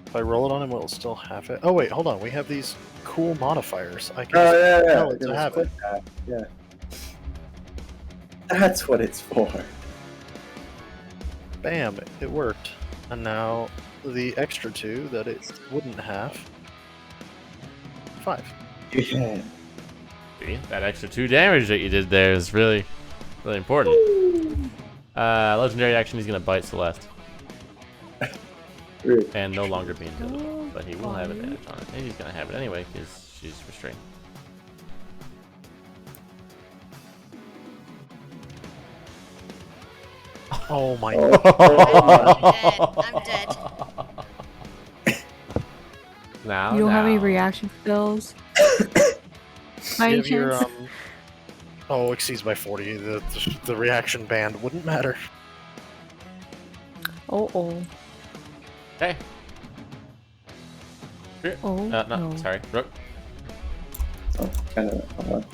If I roll it on him, will it still have it? Oh wait, hold on. We have these cool modifiers. I can Oh, just yeah. tell it to It was have it. quick attack, yeah. That's what it's for. Bam! It worked. And now the extra 2 that it wouldn't have. 5. Yeah. See, that extra 2 damage that you did there is really, really important. Legendary action, he's gonna bite Celeste. And no longer be invisible. But he will have advantage on it. And he's gonna have it anyway, because she's restrained. Oh my I'm dead. Now, You don't have any reaction spells? By any Give your, chance? oh, exceeds by 40. The reaction band wouldn't matter. Oh. Okay. Oh, No, no. sorry. Rook. Oh, kind of. Hold on.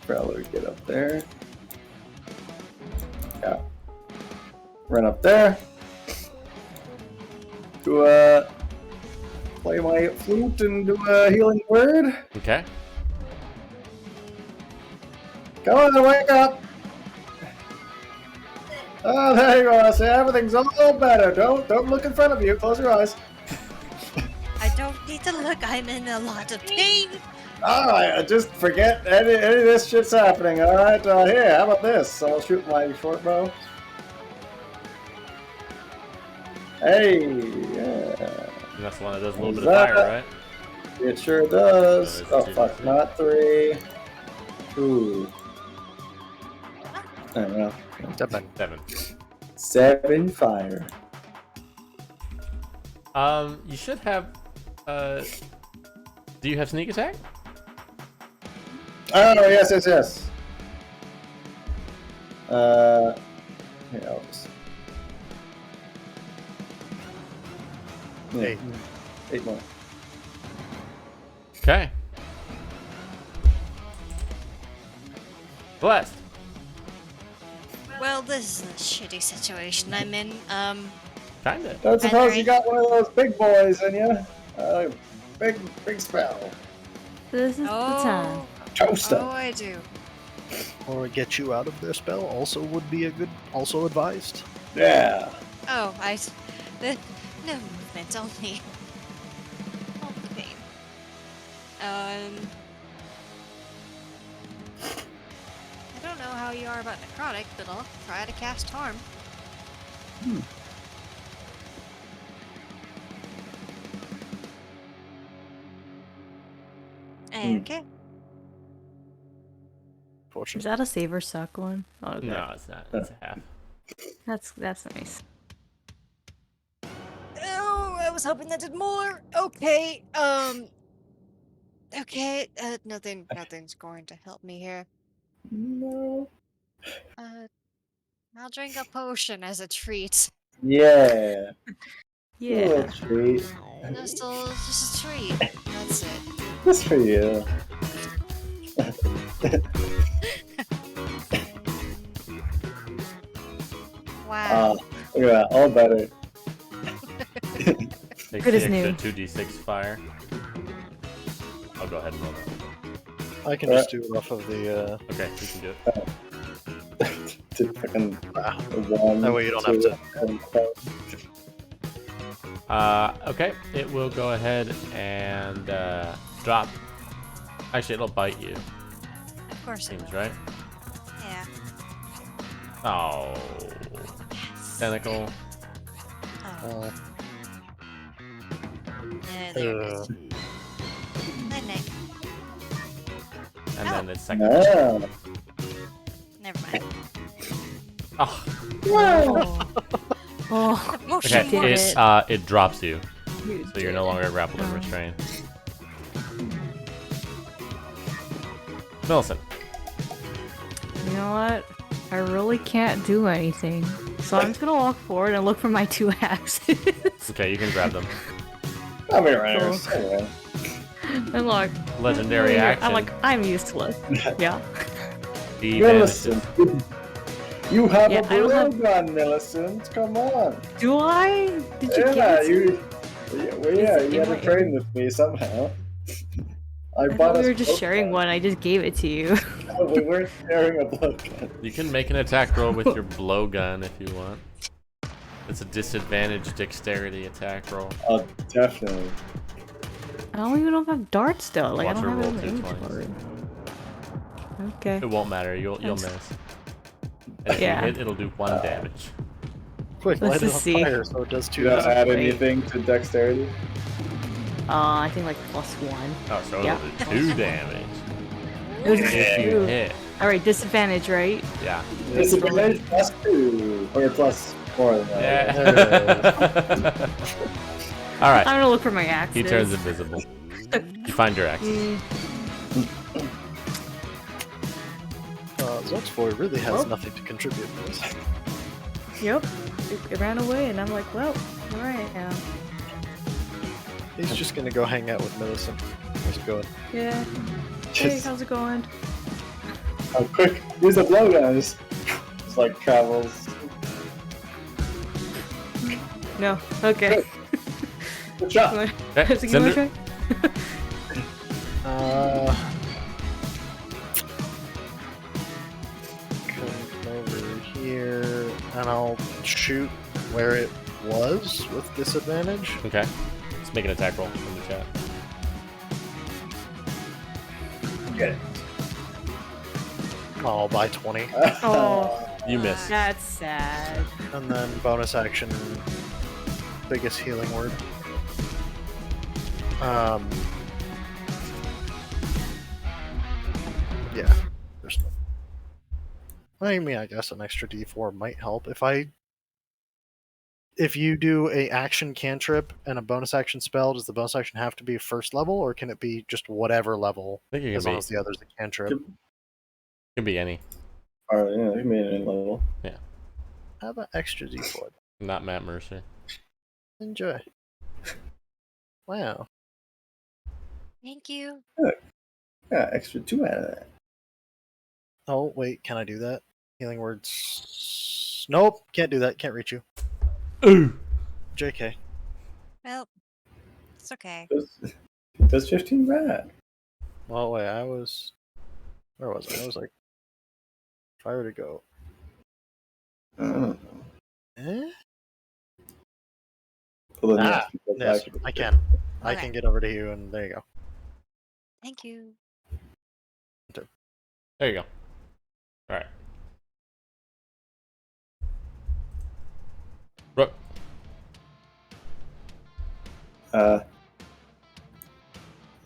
Probably get up there. Yeah. Run up there. To play my flute and do a healing word. Okay. Come on, wake up! Oh, there you go. See, everything's all better. Don't look in front of you. Close your eyes. I don't need to look. I'm in a lot of pain. Alright, just forget any of this shit's happening. Alright, here, how about this? I'll shoot my short bow. Hey, yeah. And that's the one that does a little bit of fire, right? It sure does. Oh, Oh, it's two. fuck, not 3. 2. I don't know. 7. 7 fire. You should have. Do you have sneak attack? Oh, yes. Here, I'll just. Yeah, 8 more. Okay. Blessed. Well, this is a shitty situation I'm in. Kinda. Don't suppose you got one of those big boys in you? Big spell. This is the time. Toast 'em. Oh, I do. Or get you out of their spell also would be also advised. Yeah. Oh, no movement, only pain. I don't know how you are about necrotic, but I'll try to cast harm. Okay. Is Fortunately. that a save or suck one? Oh, okay. No, it's not. It's a half. That's nice. Oh, I was hoping that did more. Okay. Okay. Nothing's going to help me here. No. I'll drink a potion as a treat. Yeah. Yeah. Little treat. Just a treat. That's it. Just for you. Wow. Look at that. All better. Takes Good the as new. extra 2d6 fire. I'll go ahead and roll that. I can just do it off of the. Okay, you can do it. To fucking That way you don't have to. Okay, it will go ahead and drop. Actually, it'll bite you. Of course it Seems will. right. Yeah. Oh, tentacle. Oh. There it is. My neck. And Oh. then it's second. Yeah. Never mind. Oh, Oh. Motion okay. did works. It drops you, You so you're did no it. longer grappled and Oh. restrained. Millicent. You know what? I really can't do anything. So I'm just gonna walk forward and look for my 2 axes. Okay, you can grab them. I'll be right Cool. here. And like, Legendary action. I'm like, I'm useless. Yeah. The Millicent. You have Yeah, a I don't have- blowgun, Millicent. Come on. Do I? Did you Yeah, get it? you had to train with me somehow. I I bought thought us we were just both sharing one. I just gave it to you. No, we weren't sharing a blowgun. You can make an attack roll with your blowgun if you want. It's a disadvantaged dexterity attack roll. Oh, definitely. I don't even know if I have darts still. Like, Watch I her don't roll have any 2 Okay. It won't matter. You'll Thanks. miss. And if Yeah. you hit, it'll do 1 damage. Quick, Let's light it on just see. fire so it does 2 Did I damage. add Wait. anything to dexterity? I think like +1. Oh, so Yeah. it'll do 2 damage. It was If you two. hit. Alright, disadvantage, right? Yeah. Disadvantage +2. Or +4 than that. Yeah. Alright. I'm gonna look for my axes. He turns invisible. You find your axe. Zoxboy really has Well. nothing to contribute to this. Yep. It ran away, and I'm like, well, here I am. He's just gonna go hang out with Millicent. How's it going? Yeah. Hey, Just, how's it going? oh, quick, use the blowgun. Just like travels. No. Okay. Good job. Okay, Is it give me a Cinder. try? Come over here, and I'll shoot where it was with disadvantage. Okay. Let's make an attack roll in the chat. Get it. Oh, by 20. Oh, You miss. that's sad. And then bonus action, biggest healing word. Yeah. There's no. I mean, I guess an extra D4 might help if you do a action cantrip and a bonus action spell. Does the bonus action have to be first level, or can it be just whatever level I think it as can long be. as the other's a cantrip? Can be any. Alright, yeah, you made it in level. How about extra D4? Not Matt Mercer. Enjoy. Wow. Thank you. Yeah, extra 2 out of that. Oh, wait, can I do that? Healing words. Nope, can't do that. Can't reach you. Ooh. JK. Well, it's okay. Does 15 rad. Well, wait, I was. Where was I? I was like. If I were to go. Uh, Eh? well, then Ah, yes, Yes, I can. I Okay. can get over to you, and there you go. Thank you. There you go. Alright. Rook.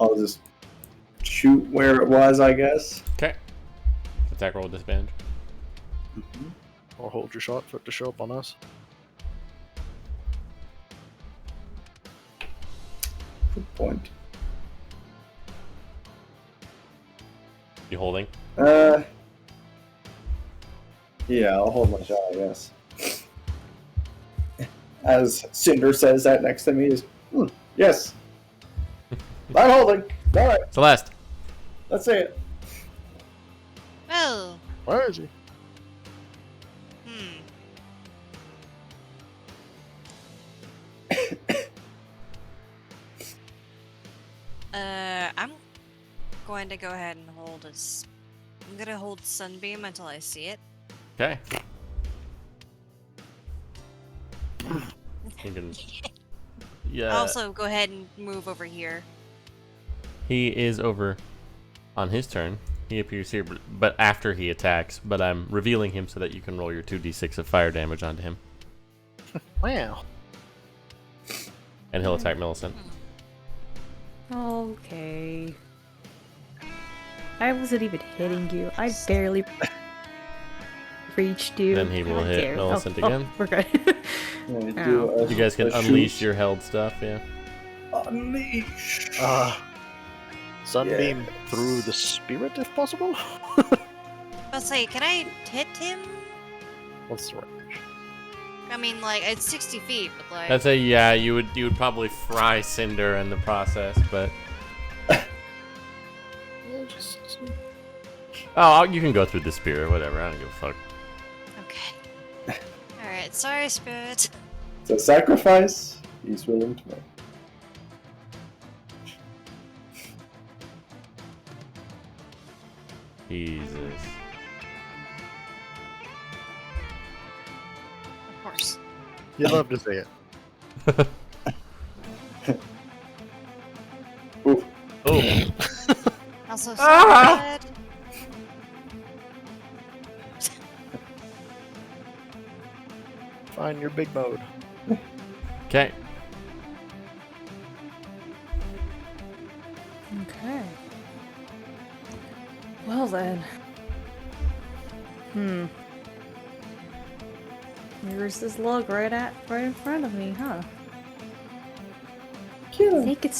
I'll just shoot where it was, I guess. Okay. Attack roll with disadvantage. Or hold your shot for it to show up on us. Good point. You holding? Yeah, I'll hold my shot, I guess. As Cinder says that next to me is, yes. I'm holding. All right, Celeste. let's say it. Well, Where is he? hmm. I'm going to go ahead and hold his. I'm gonna hold Sunbeam until I see it. Okay. You can. Yeah. Also, go ahead and move over here. He is over on his turn. He appears here, but after he attacks. But I'm revealing him so that you can roll your 2d6 of fire damage onto him. Wow. And he'll attack Millicent. Okay. I wasn't even hitting you. I barely reached you. Then he will God hit damn. Millicent Oh, again. we're good. You guys can unleash your held stuff, yeah. Unleash. Sunbeam through the spirit, if possible. Let's say, can I hit him? What's the range? I mean, like it's 60 feet, but like. I'd say yeah, you would probably fry Cinder in the process, but you can go through the spear or whatever. I don't give a fuck. Okay. All right. Sorry, spirit. It's a sacrifice he's willing to make. Jesus. Of course. You love to see it. Ooh. Oh, Also, Ah! sad. Find your big mode. okay. Okay. Well then. Here's this log right in front of me, huh? I Kill him. think it's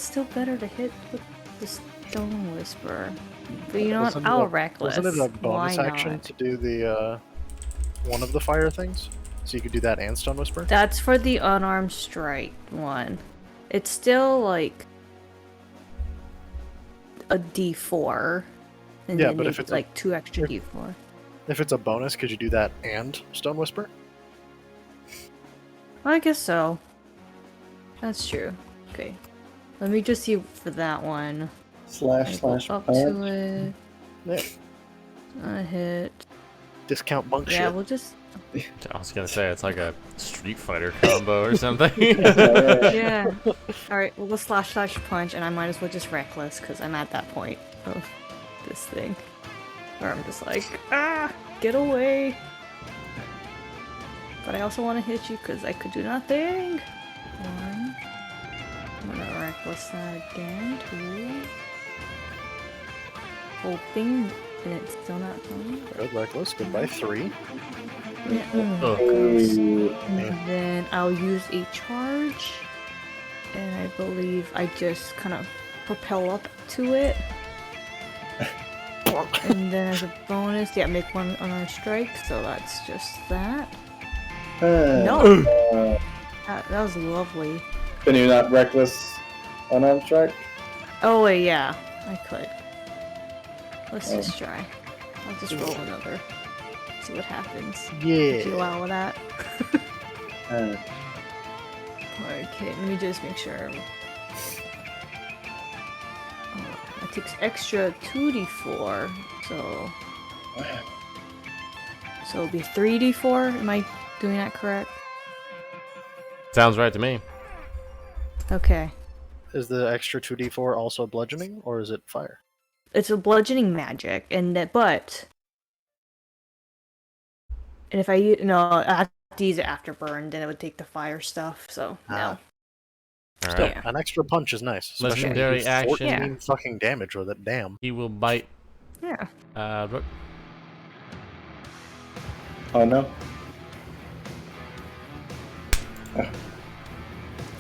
still better to hit with the Stone Whisperer. But you know what? Wasn't it I'll a- reckless. Wasn't it a bonus Why action not? to do the one of the fire things? So you could do that and Stone Whisper? That's for the unarmed strike one. It's still like a D4. And Yeah, then but maybe if it's like 2 extra D4. If it's a bonus, could you do that and Stone Whisper? I guess so. That's true. Okay. Let me just see for that one. Slash Go slash up punch. to it. Yeah. I hit. Discount bunk Yeah, shit. we'll just. I was gonna say it's like a Street Fighter combo or something. Yeah. Alright, we'll go slash slash punch, and I might as well just reckless, because I'm at that point of this thing. Where I'm just like, get away! But I also want to hit you, because I could do nothing! One. I'm gonna reckless that again, 2. Hoping, and it's still not going. Good, reckless. Goodbye, 3. Yeah. Oh. Gross. Ooh. And then I'll use a charge, and I believe I just kind of propel up to it. And then as a bonus, yeah, make one unarmed strike, so that's just that. No! That was lovely. Can you not reckless unarmed strike? Oh wait, yeah, I could. Let's just try. I'll just roll another. See what happens. If you Yeah. allow that. Uh, Okay, let me just make sure. It takes extra 2d4, so it'll be 3d4. Am I doing that correct? Sounds right to me. Okay, Is the extra 2d4 also bludgeoning, or is it fire? it's a bludgeoning magic, and if I I have to use it after burn, then it would take the fire stuff. So no. All Still, right. Yeah. an extra punch is nice. Especially when you Legendary do action. 14 Yeah. fucking damage with it, damn. He will bite. Yeah. Rook. oh no.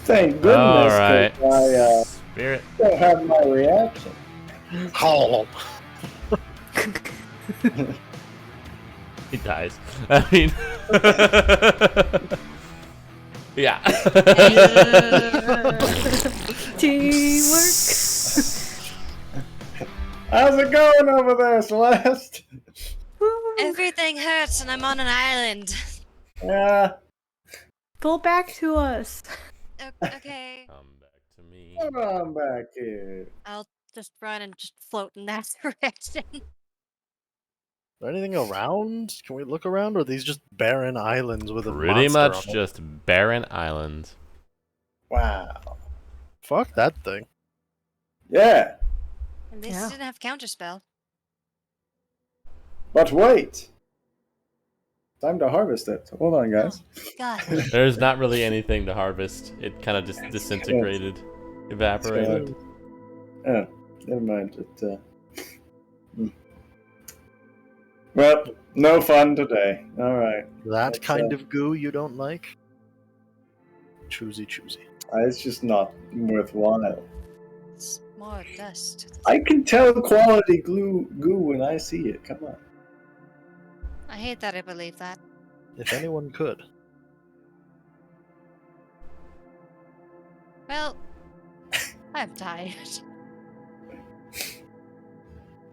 Thank goodness, All right. 'cause Spirit. I don't have my reaction. Hollow. He dies. I mean. yeah. Teamwork. How's it going over there, Celeste? Everything hurts and I'm on an island. Yeah, Pull back to us. Okay. Come back to me. come on back here. I'll just run and just float in that direction. Is there anything around? Can we look around, or are these just barren islands with a Pretty monster much on them? just barren islands. Wow. Fuck that thing. Yeah, At least Yeah. it didn't have counterspell. but wait. Time to harvest it. Hold on, guys. God. There's not really anything to harvest. It kind of just disintegrated, evaporated. Oh, never mind. Well, no fun today. All right. That That's, kind of goo you don't like? Choosy. It's just not worthwhile. It's more dust. I can tell quality goo when I see it. Come on. I hate that I believe that. If anyone could. Well, I'm tired.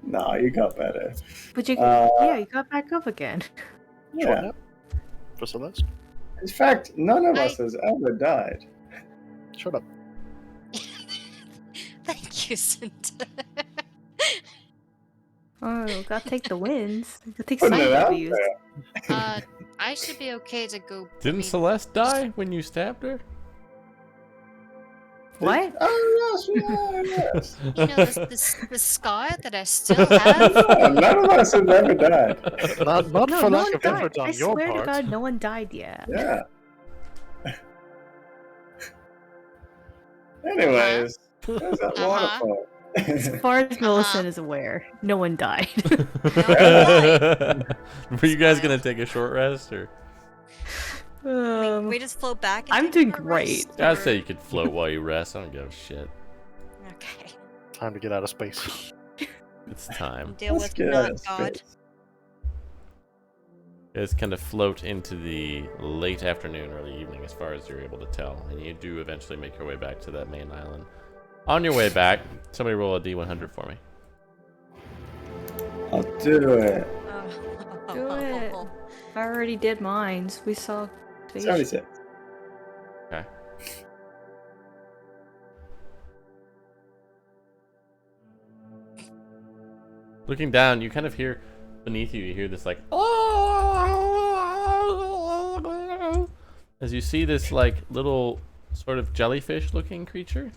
No, you got better. But you, Uh, you got back up again. Yeah. Yep. For Celeste. In fact, none of us I- has ever died. Shut up. Thank you, Cinta. Oh, gotta take the wins. Gotta take Putting some it out W's. there. I should be okay to go. Didn't Celeste die when you stabbed her? What? Oh, yes. You know, the scar that I still have. None of us have ever died. Not No, for no lack one of died. effort on I your swear part. to God, no one died yet. Yeah. Anyways, there's that waterfall. As far as Millicent is aware, no one died. Were you guys gonna take a short rest or? We just float back. And I'm take doing a great. rest, I'd or- say you could float while you rest. I don't give a shit. Okay. Time to get out of space. It's time. Deal Let's with get out not of God. space. You guys kind of float into the late afternoon, early evening, as far as you're able to tell, and you do eventually make your way back to that main island. On your way back, somebody roll a D100 for me. I'll do it. Do it. I already did mine. We saw. 76. Okay. Looking down, you kind of hear beneath you. You hear this like, as you see this like little sort of jellyfish-looking creature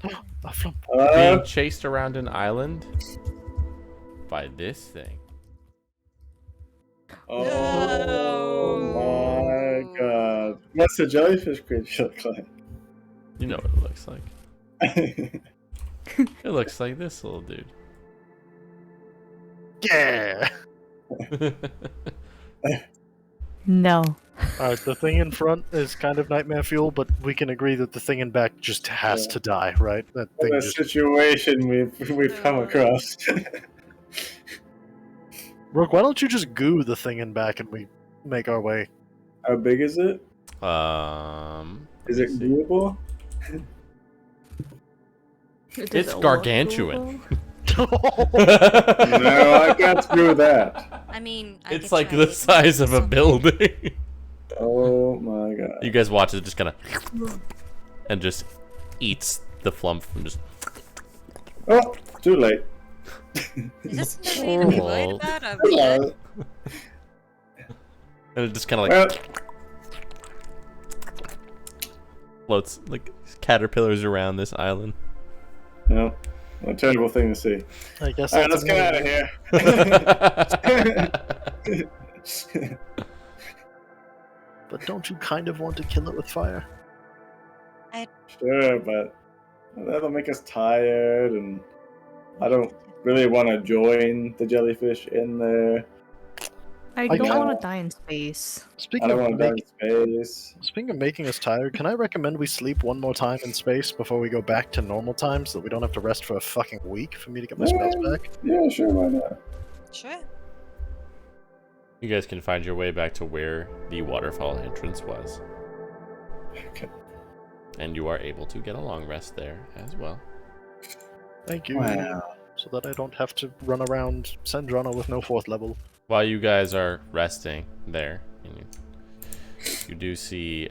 A flump. being chased around an island by this thing. Oh my god. What's the jellyfish creature look like? You know what it looks like. It looks like this little dude. Yeah. No. Alright, the thing in front is kind of nightmare fuel, but we can agree that the thing in back just has to die, right? That thing What a just... situation we've come across. Rook, why don't you just goo the thing in back and we make our way? How big is it? Is it let's see. doable? It's gargantuan. No, I can't do that. I mean, It's could like try the it. size of a building. Oh my god. You guys watch it just kind of and just eats the flump and just. Oh, too late. Is this something we need to be worried Oh. about? Or Hello. And it just kind of like Well, floats like caterpillars around this island. no. A terrible thing to see. I guess Alright, let's that's get out of here. But don't you kind of want to kill it with fire? Sure, but that'll make us tired, and I don't really want to join the jellyfish in there. I I don't can't- want to die in space. I Speaking don't of, want to die in space. speaking of making us tired, can I recommend we sleep one more time in space before we go back to normal time so that we don't have to rest for a fucking week for me to get my spells back? Yeah, sure, why not? Sure. You guys can find your way back to where the waterfall entrance was, Okay. and you are able to get a long rest there as well. Thank you. Wow. So that I don't have to run around Sandrana with no 4th level. While you guys are resting there, and you do see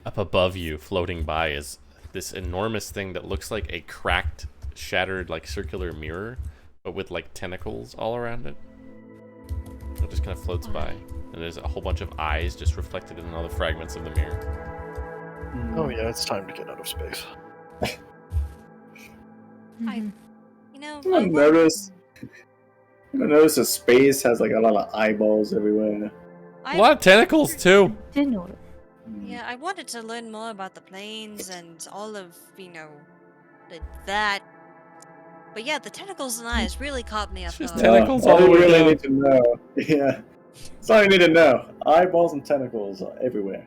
up above you, floating by, is this enormous thing that looks like a cracked, shattered, like circular mirror, but with like tentacles all around it. It just kind of floats by, and there's a whole bunch of eyes just reflected in all the fragments of the mirror. Oh yeah, it's time to get out of space. Mhm. You know, I noticed that space has like a lot of eyeballs everywhere. A lot of tentacles too. Didn't know it. Yeah, I wanted to learn more about the planes and all of, that. But yeah, the tentacles and eyes really caught me off It's just guard. tentacles all all the you way really down. need to know. Yeah. That's all you need to know. Eyeballs and tentacles are everywhere.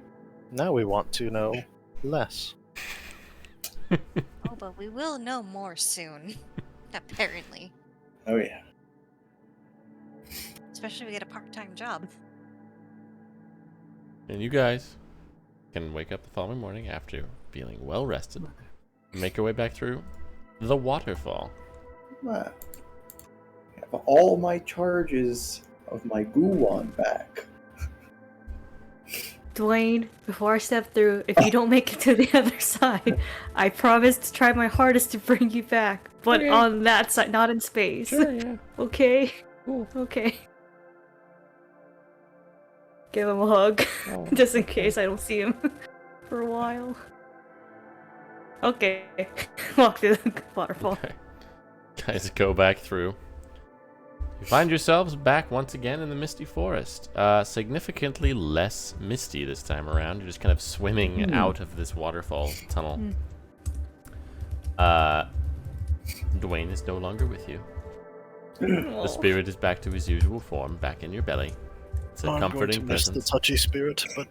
Now we want to know less. Oh, but we will know more soon. Apparently. Oh yeah. Especially if we get a part-time job. And you guys can wake up the following morning after feeling well rested and make your way back through the waterfall. Wow. I have all my charges of my goo wand back. Dwayne, before I step through, if you don't make it to the other side, I promise to try my hardest to bring you back. But Okay. on that side, not in space. yeah. Okay? Ooh, okay. Give him a hug, Oh, just in okay. case I don't see him for a while. Okay. Walk through the waterfall. Okay. Guys, go back through. You find yourselves back once again in the misty forest. Significantly less misty this time around. You're just kind of swimming out of this waterfall tunnel. Dwayne is no longer with you. The spirit is back to his usual form, back in your belly. It's a I'm comforting going to miss presence. the touchy spirit, but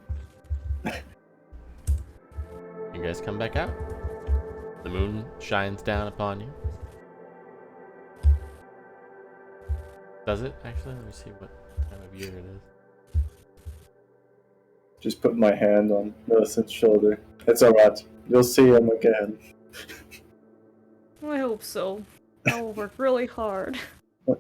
You guys come back out. The moon shines down upon you. Does it actually? Let me see what time of year it is. Just put my hand on Millicent's shoulder. It's alright. You'll see him again. I hope so. I will work really hard. Do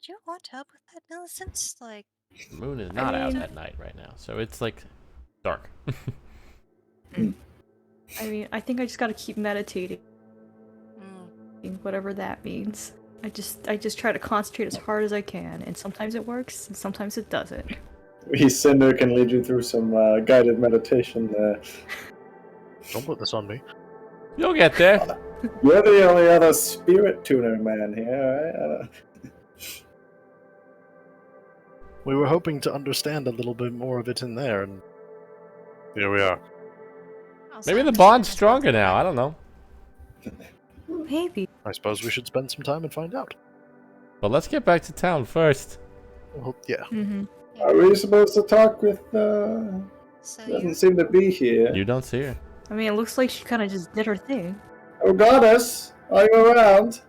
you want help with that, Millicent? Like, The moon is not out mean- at night right now, so it's like dark. I mean, I think I just gotta keep meditating, mm, whatever that means. I just try to concentrate as hard as I can, and sometimes it works, and sometimes it doesn't. Cinder can lead you through some guided meditation there. don't put this on me. You'll get there. You're the only other spirit tuner man here, right? We were hoping to understand a little bit more of it in there, and here we are. also, Maybe I'm the just bond's gonna- stronger now. I don't know. Maybe. I suppose we should spend some time and find out. But let's get back to town first. Well, yeah. Mm-hmm. Are we supposed to talk with, So doesn't you seem to be here. You don't see her. I mean, it looks like she kind of just did her thing. Oh, goddess! Are you around?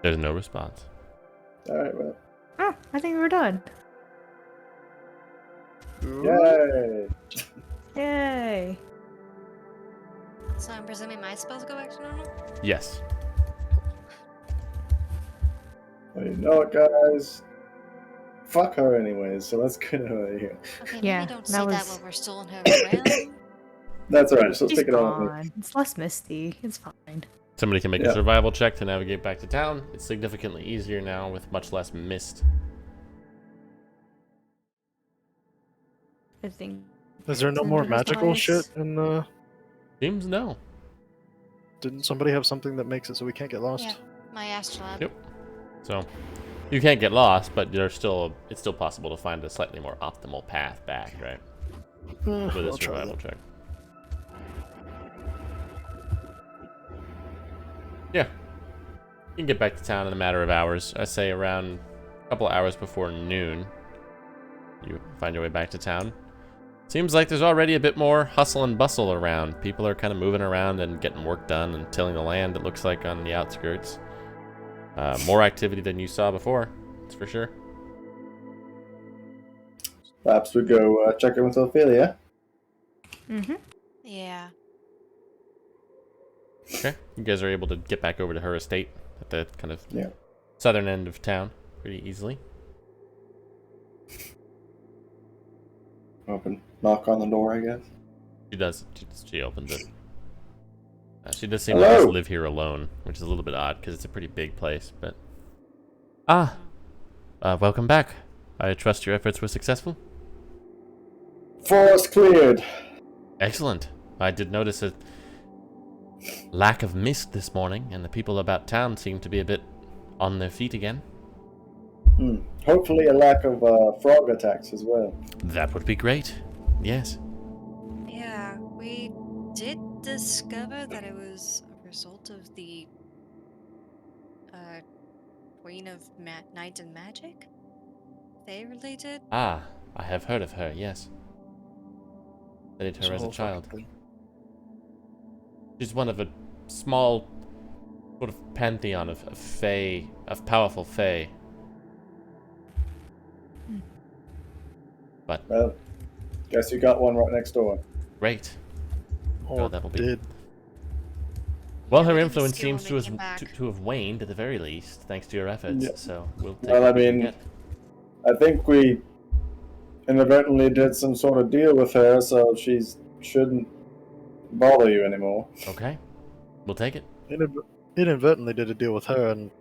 There's no response. Alright, well. Oh, I think we're done. Yay! Yay! So I'm presuming my spells go back to normal? Yes. Well, you know what, guys? Fuck her anyways, so let's get her out of here. Okay, maybe Yeah, don't that say that was- while we're still in her realm. That's alright, so let's She's take it on. gone. It's less misty. It's fine. Somebody can make Yeah. a survival check to navigate back to town. It's significantly easier now with much less mist. I think. Is there no more Somebody's magical eyes. shit in Seems no. Didn't somebody have something that makes it so we can't get lost? Yeah. My astrolab. Yep. So you can't get lost, but it's still possible to find a slightly more optimal path back, right? With a I'll try survival that. check. Yeah. You can get back to town in a matter of hours. I say around a couple of hours before noon. You find your way back to town. Seems like there's already a bit more hustle and bustle around. People are kind of moving around and getting work done and tilling the land, it looks like, on the outskirts. More activity than you saw before, that's for sure. Perhaps we go check in with Ophelia. Mm-hmm. Yeah. Okay, you guys are able to get back over to her estate at the kind of Yeah. southern end of town pretty easily. Open, knock on the door, I guess. She does. She opens it. She does seem to Hello. just live here alone, which is a little bit odd because it's a pretty big place. But welcome back. I trust your efforts were successful. Forest cleared. Excellent. I did notice a lack of mist this morning, and the people about town seem to be a bit on their feet again. Hopefully a lack of frog attacks as well. That would be great. Yes. Yeah, we did discover that it was a result of the Queen of Night and Magic. They related? Ah, I have heard of her, yes. Studied her as a whole child. fucking thing. She's one of a small sort of pantheon of fae, of powerful fae. But Well, guess you got one right next door. great. Or that'll be- did. Well, her Everything influence skill seems to makes have, it back. to have waned at the very least, thanks to your efforts. Yeah. So we'll take Well, what I we can mean, get. I think we inadvertently did some sort of deal with her, so she shouldn't bother you anymore. Okay, we'll take it. inadvertently did a deal with her and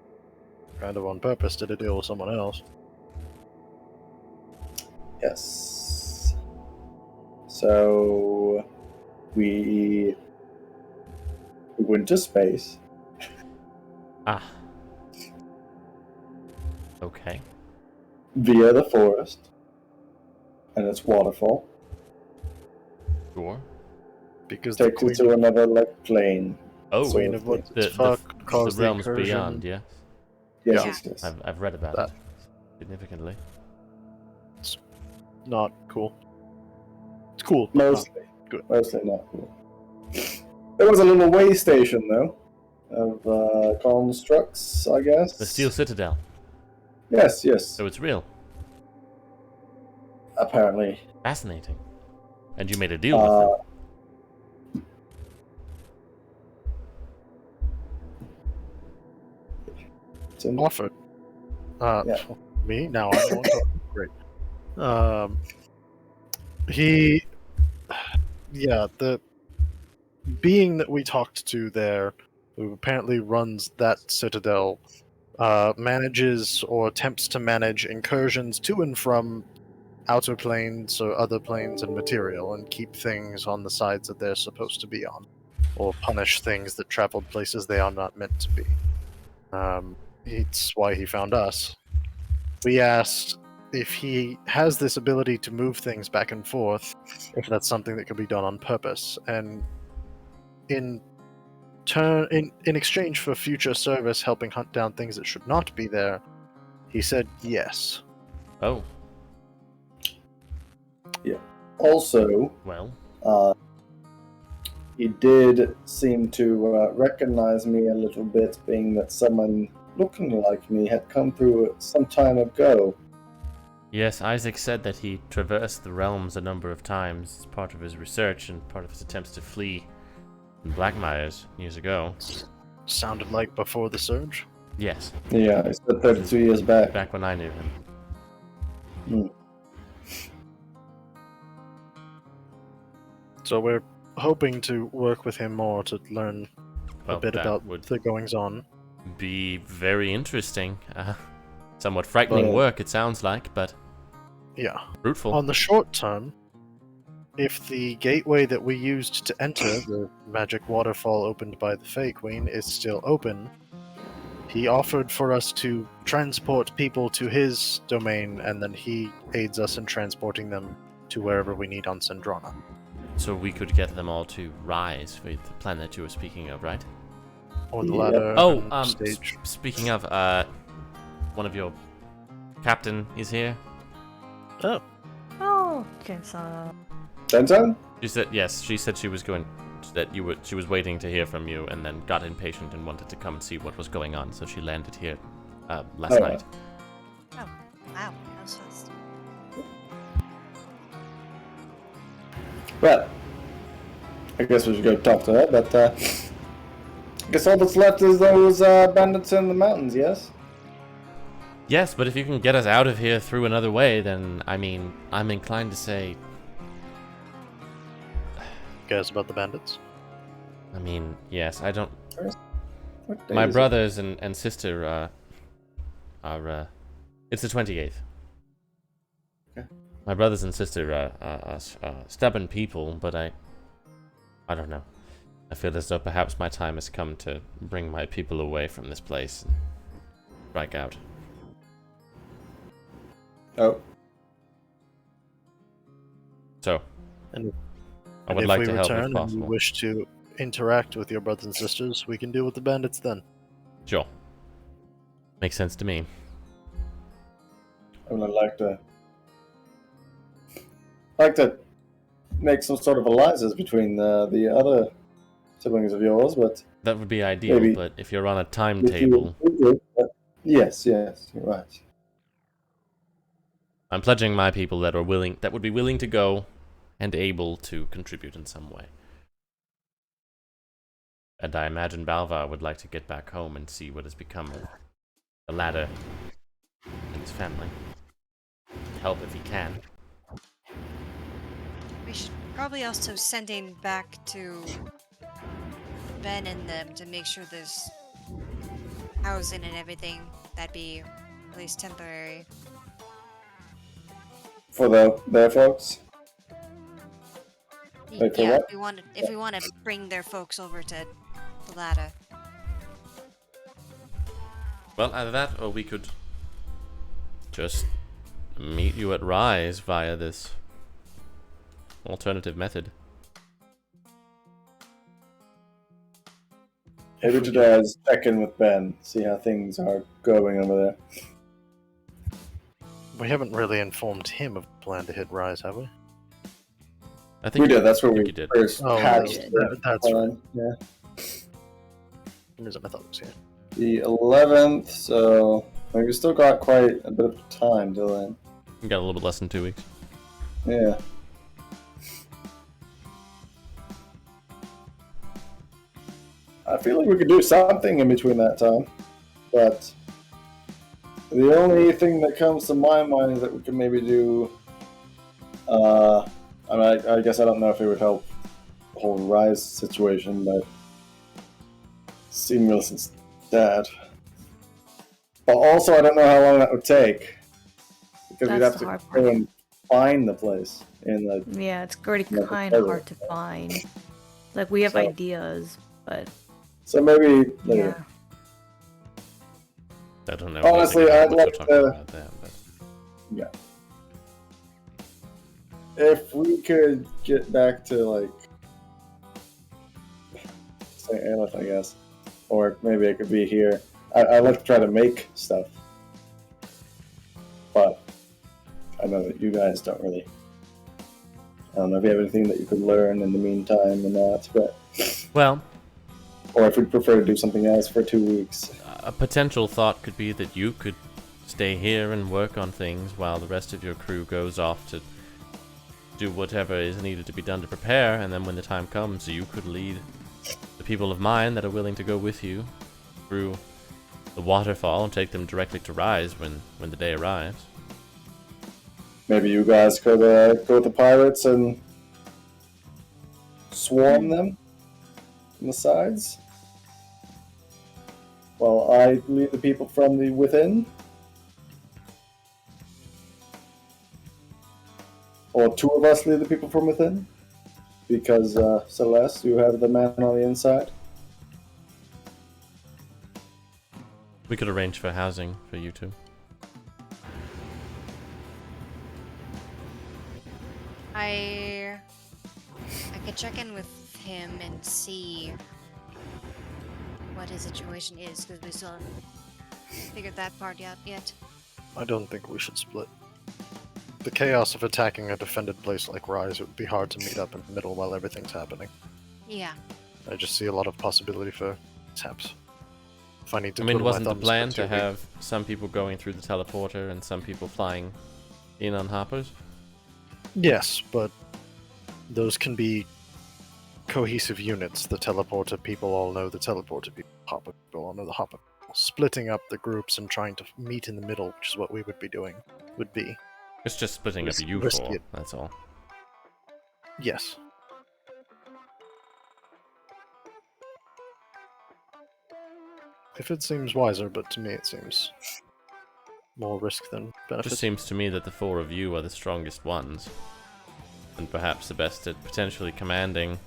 kind of on purpose did a deal with someone else. Yes. So we went to space. Ah. Okay. Via the forest and its waterfall. Sure. Because Takes us to another plane. Oh, Queen of what the, caused the realms incursion. beyond, yes. Yes, Yeah. yes. I've read about That. it significantly. It's not cool. It's cool. But Mostly. good. Mostly not cool. There was a little way station, though, of constructs, I guess. The Steel Citadel. Yes, yes. So it's real. Apparently. Fascinating. And you made a deal with them. It's in Offered. Yeah. Me? Now I'm the one talking. Great. He... Yeah, the being that we talked to there, who apparently runs that citadel, manages or attempts to manage incursions to and from outer planes or other planes and material and keep things on the sides that they're supposed to be on, or punish things that traveled places they are not meant to be. It's why he found us. We asked if he has this ability to move things back and forth, if that's something that could be done on purpose, and in exchange for future service helping hunt down things that should not be there, he said yes. Oh, Also, well. he did seem to recognize me a little bit, being that someone looking like me had come through some time ago. Yes, Isaac said that he traversed the realms a number of times as part of his research and part of his attempts to flee from Blackmires years ago. Sounded like before the surge. Yes, Yeah, I said 32 years back. back when I knew him. Hmm. So we're hoping to work with him more to learn Well, a bit that about would the goings on. be very interesting. Somewhat frightening work, it sounds like, but Yeah. fruitful. On the short term, if the gateway that we used to enter the magic waterfall opened by the Fey Queen is still open, he offered for us to transport people to his domain, and then he aids us in transporting them to wherever we need on Sandrona. So we could get them all to rise for the planet you were speaking of, right? Or the Yep. ladder Oh, and stage. speaking of, one of your captain is here. Oh, Oh, okay, so Benton? She said yes. She said she was going. That you would. She was waiting to hear from you, and then got impatient and wanted to come and see what was going on. So she landed here last night. Oh, wow, that was fast. Well, I guess we should go talk to her, but I guess all that's left is those bandits in the mountains, yes? Yes, but if you can get us out of here through another way, then I mean, I'm inclined to say. cares about the bandits? I mean, yes. I don't. What day My is it? brothers and sister are. It's the 28th. Okay. My brothers and sister are stubborn people, but I don't know. I feel as though perhaps my time has come to bring my people away from this place and strike out. Oh, So, And I would if like we to help return if and you possible. wish to interact with your brothers and sisters, we can deal with the bandits then. Sure. Makes sense to me. I would like to make some sort of alliances between the other siblings of yours, but That would be ideal, Maybe. but if you're on a if timetable, yes, you're right. I'm pledging my people that would be willing to go and able to contribute in some way. And I imagine Balvar would like to get back home and see what has become of the ladder and his family. Help if he can. We should probably also send in back to Ben and them to make sure this housing and everything, that'd be at least temporary. For their folks. Wait, for Yeah, what? if we want to bring their folks over to the ladder. Well, either that, or we could just meet you at Rise via this alternative method. Maybe today I'll check in with Ben, see how things are going over there. We haven't really informed him of the plan to hit Rise, have we? I think We did, that's where think we you did. first Oh, hatched yeah, the that's plan. Yeah. For some reason I thought it was here. The 11th, so we still got quite a bit of time till then. You got a little bit less than 2 weeks. Yeah. I feel like we could do something in between that time, but the only thing that comes to my mind is that we can maybe do. I guess I don't know if it would help the whole Rise situation, but Seamless's dad. But also, I don't know how long that would take because we'd That's have the to hard go part. and find the place in the. Yeah, it's already Yeah, kind of totally. hard to find. Like, we have So- ideas, but So maybe later. yeah. I don't know. Honestly, anything I'd about what like you're talking to- about there, but If we could get back to like St. Aneth, I guess, or maybe it could be here. I like to try to make stuff, but I know that you guys don't really. I don't know if you have anything that you could learn in the meantime or not, but well, or if we'd prefer to do something else for 2 weeks. a potential thought could be that you could stay here and work on things while the rest of your crew goes off to do whatever is needed to be done to prepare, and then when the time comes, you could lead the people of mine that are willing to go with you through the waterfall and take them directly to Rise when the day arrives. Maybe you guys could go with the pirates and swarm them from the sides, while I lead the people from the within. Or two of us lead the people from within, because Celeste, you have the man on the inside. We could arrange for housing for you two. I could check in with him and see what his situation is, because we still haven't figured that part out yet. I don't think we should split. The chaos of attacking a defended place like Rise, it would be hard to meet up in the middle while everything's happening. Yeah. I just see a lot of possibility for mishaps. If I need to I mean, twiddle my wasn't the thumbs plan for to 2 weeks- have some people going through the teleporter and some people flying in on hoppers? Yes, but those can be cohesive units. The teleporter people all know the teleporter people. Hopper people all know the hopper people. Splitting up the groups and trying to meet in the middle, which is what we would be doing, would be It's just splitting up you Risky four, it. that's all. yes. If it seems wiser, but to me it seems more risk than It benefit. just seems to me that the four of you are the strongest ones. And perhaps the best at potentially commanding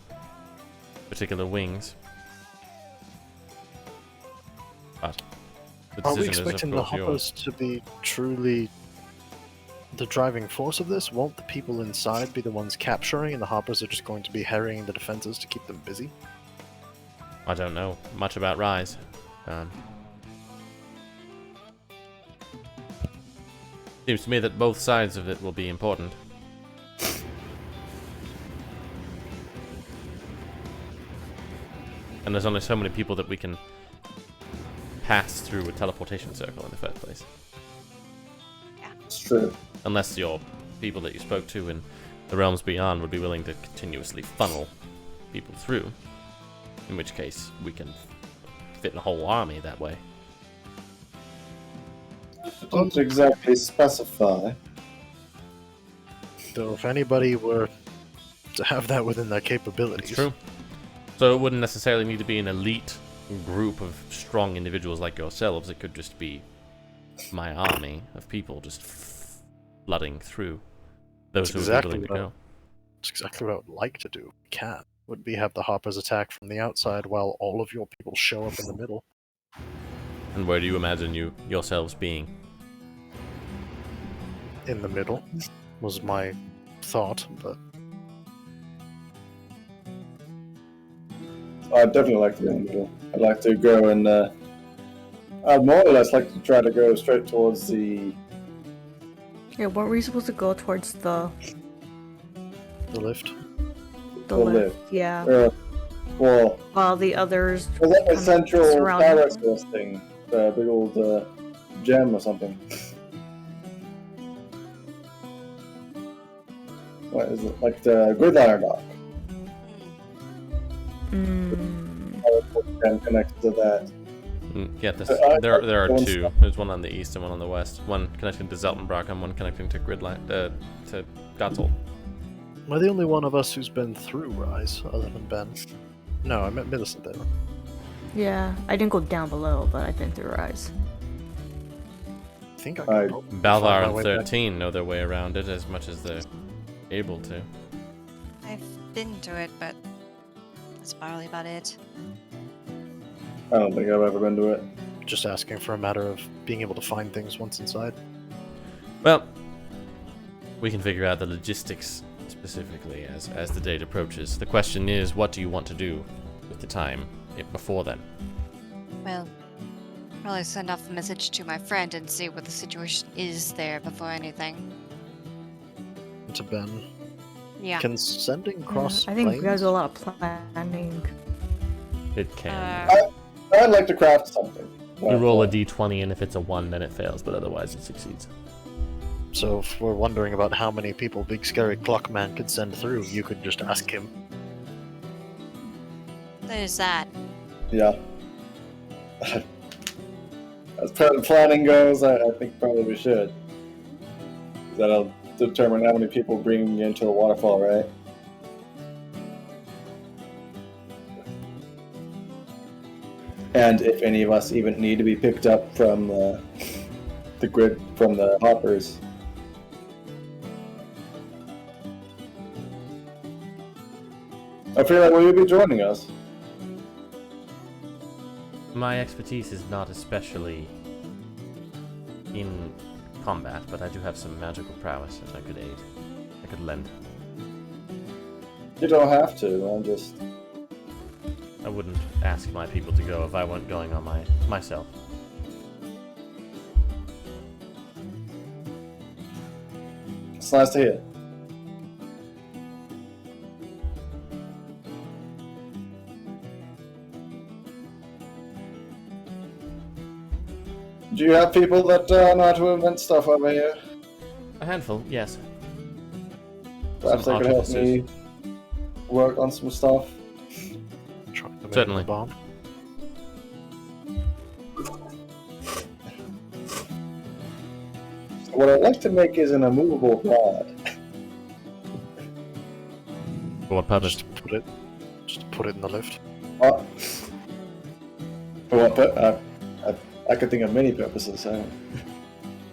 particular wings. But the Are we decision is, expecting of the course, yours. hoppers to be truly the driving force of this? Won't the people inside be the ones capturing, and the hoppers are just going to be harrying the defenses to keep them busy? I don't know much about Rise. Seems to me that both sides of it will be important. And there's only so many people that we can pass through a teleportation circle in the first place. It's true. Unless your people that you spoke to in the realms beyond would be willing to continuously funnel people through. In which case, we can fit a whole army that way. Don't exactly specify. Though if anybody were to have that within their capabilities, It's true. So it wouldn't necessarily need to be an elite group of strong individuals like yourselves. It could just be my army of people just flooding through those who would be willing to go. That's exactly what I would like to do. We can. Would be have the hoppers attack from the outside while all of your people show up in the middle. And where do you imagine yourselves being? In the middle was my thought, but I'd definitely like to be in the middle. I'd like to go and I'd more or less like to try to go straight towards the. Yeah, weren't we supposed to go towards the lift. lift? Yeah. Well, While the others. was that the kind of central surround power them. source thing? The big old gem or something. What is it? Like the gridliner dock. Mm. And connected to that. Yeah, there are one two. step. There's one on the east and one on the west. One connecting to Zeltenbrock and one connecting to to Gotzel. Am I the only one of us who's been through Rise, other than Ben? No, I meant Millicent there. Yeah, I didn't go down below, but I've been through Rise. I think I I- can find Balvar my and way back. 13 know their way around it as much as they're able to. I've been to it, but that's probably about it. I don't think I've ever been to it. Just asking for a matter of being able to find things once inside. Well, we can figure out the logistics specifically as the date approaches. The question is, what do you want to do with the time before then? Well, probably send off a message to my friend and see what the situation is there before anything. To Ben. Yeah. Can sending cross I think we gotta planes- do a lot of planning. It can. I'd like to craft something. You roll a d20, and if it's a 1, then it fails, but otherwise it succeeds. So if we're wondering about how many people Big Scary Clockman could send through, you could just ask him. There's that. Yeah. As per the planning goes, I think probably we should. That'll determine how many people bring you into the waterfall, right? And if any of us even need to be picked up from the grid, from the hoppers. I feel like will you be joining us? My expertise is not especially in combat, but I do have some magical prowess that I could aid. I could lend. You don't have to. I'm just. I wouldn't ask my people to go if I weren't going on myself. It's nice to hear. Do you have people that know how to invent stuff over here? A handful, yes. Perhaps they Some could help artificers. me work on some stuff. Trying to make Certainly. a bomb. What I'd like to make is an immovable rod. For what purpose? Just put it in the lift. For what I could think of many purposes.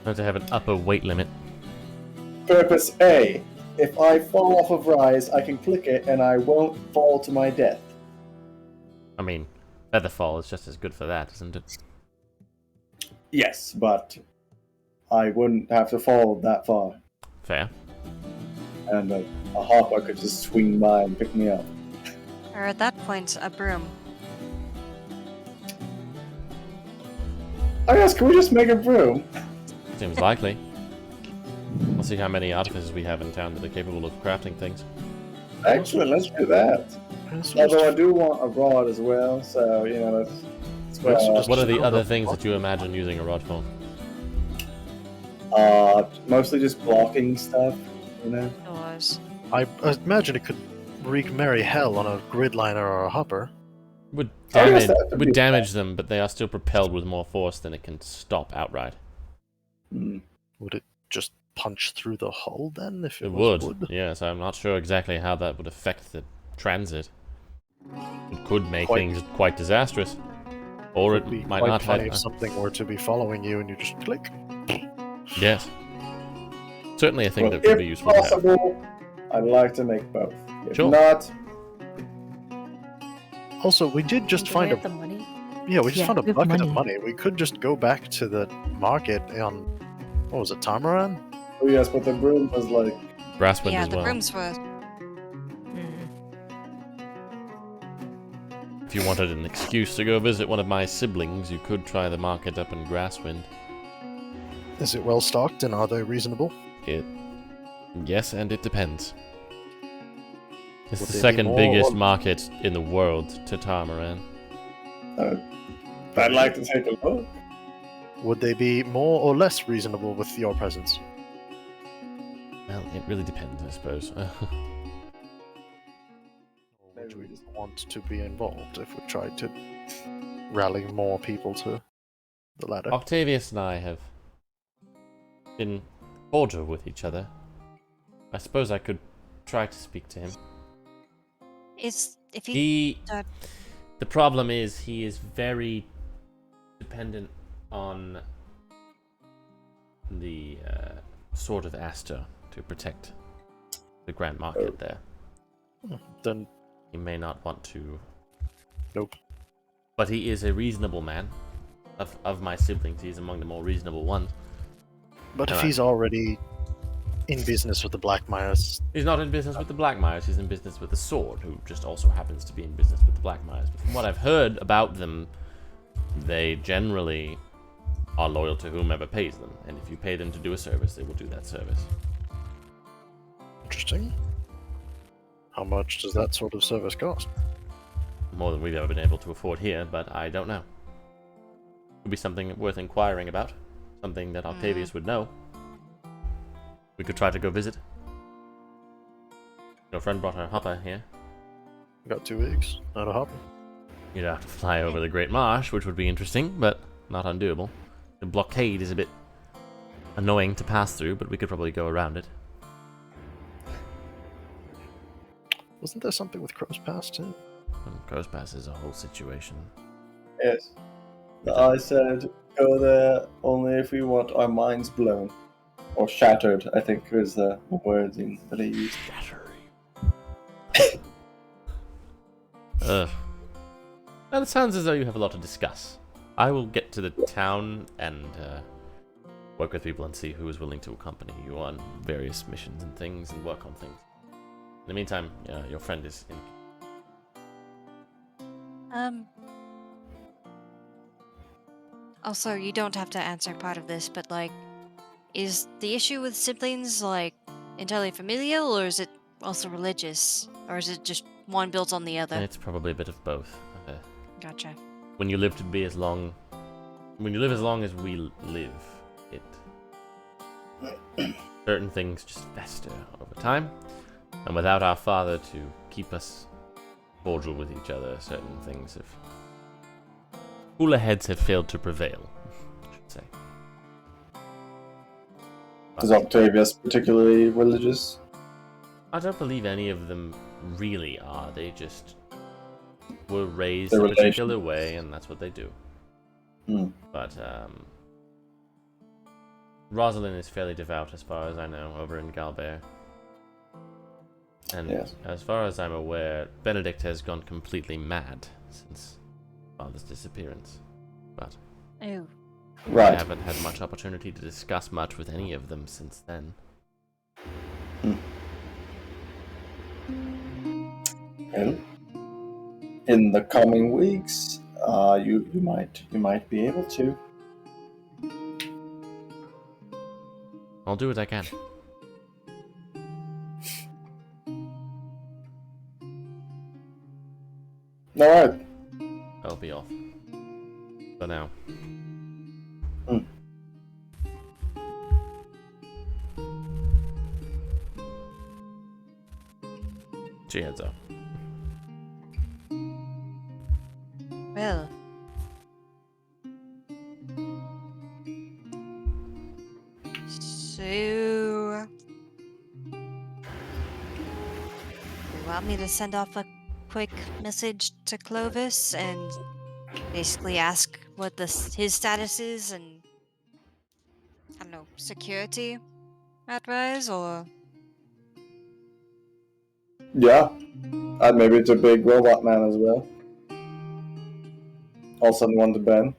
Not to have an upper weight limit. Purpose A. If I fall off of Rise, I can click it and I won't fall to my death. I mean, Featherfall is just as good for that, isn't it? Yes, but I wouldn't have to fall that far. Fair. And a hopper could just swing by and pick me up. Or at that point, a broom. I guess, can we just make a broom? Seems likely. We'll see how many artificers we have in town that are capable of crafting things. Excellent, let's do that. Although I do want a rod as well, so, you know, that's What are the other things that you imagine using a rod for? mostly just blocking stuff, you know? It was. I imagine it could wreak merry hell on a gridliner or a hopper. Would I guess damage that could would be damage them, but they are still propelled with more force than it can stop outright. Hmm. Would it just punch through the hull then? If it It was would, wood? yes. I'm not sure exactly how that would affect the transit. It could make Quite- things quite disastrous. Or It'd be it might quite not funny have. if something were to be following you and you just click. Yes. Certainly a thing Well, that could be if useful to have. possible, I'd like to make both. If Sure. not, Also, we did just Do find we a have the money? yeah, we just Yeah, found a we have bucket of money. money. We could just go back to the market on what was it, Tamaran? oh yes, but the broom was like, Grasswind Yeah, as the well. rooms were. Mm. If you wanted an excuse to go visit one of my siblings, you could try the market up in Grasswind. Is it well stocked and are they reasonable? Yes, and it depends. It's Would the they be second more biggest or- market in the world to Tamaran. I'd like to take a look. Would they be more or less reasonable with your presence? Well, it really depends, I suppose. Or would we want to be involved if we tried to rally more people to the ladder? Octavius and I have been cordial with each other. I suppose I could try to speak to him. If he He... uh, The problem is he is very dependent on the Sword of Aster to protect the Grand Market there. Then He may not want to... Nope. But he is a reasonable man. Of my siblings, he's among the more reasonable ones. but if Alright. he's already in business with the Blackmires, He's not in business with the Blackmires, he's in business with the Sword, who just also happens to be in business with the Blackmires. But from what I've heard about them, they generally are loyal to whomever pays them. And if you pay them to do a service, they will do that service. interesting. How much does that sort of service cost? More than we've ever been able to afford here, but I don't know. Could be something worth inquiring about. Something that Octavius would know. We could try to go visit. Your friend brought her hopper here. We got 2 weeks, not a hop. You'd have to fly over the Great Marsh, which would be interesting, but not undoable. The blockade is a bit annoying to pass through, but we could probably go around it. Wasn't there something with Crow's Pass too? Crow's Pass is a whole situation. Yes. I said go there only if we want our minds blown. Or shattered, I think was the wording that he used. Ugh. Well, it sounds as though you have a lot to discuss. I will get to the town and work with people and see who is willing to accompany you on various missions and things and work on things. In the meantime, your friend is in. Also, you don't have to answer part of this, but like, is the issue with siblings like entirely familial, or is it also religious, or is it just one built on the other? It's probably a bit of both. Gotcha. When you live as long as we live, certain things just fester over time, and without our father to keep us cordial with each other, certain things have cooler heads have failed to prevail, I should say. Is Octavius particularly religious? I don't believe any of them really are. They just were raised Their a particular relation. way, and that's what they do. Hmm. But Rosalind is fairly devout, as far as I know, over in Galbert. And Yes. as far as I'm aware, Benedict has gone completely mad since father's disappearance. But Oh. I Right. haven't had much opportunity to discuss much with any of them since then. Well, in the coming weeks, you might be able to. I'll do what I can. All right. I'll be off. For now. She heads up. Well. So, you want me to send off a quick message to Clovis and basically ask what his status is and, I don't know, security advice or... Yeah. And maybe it's a big robot man as well. I'll send one to Ben,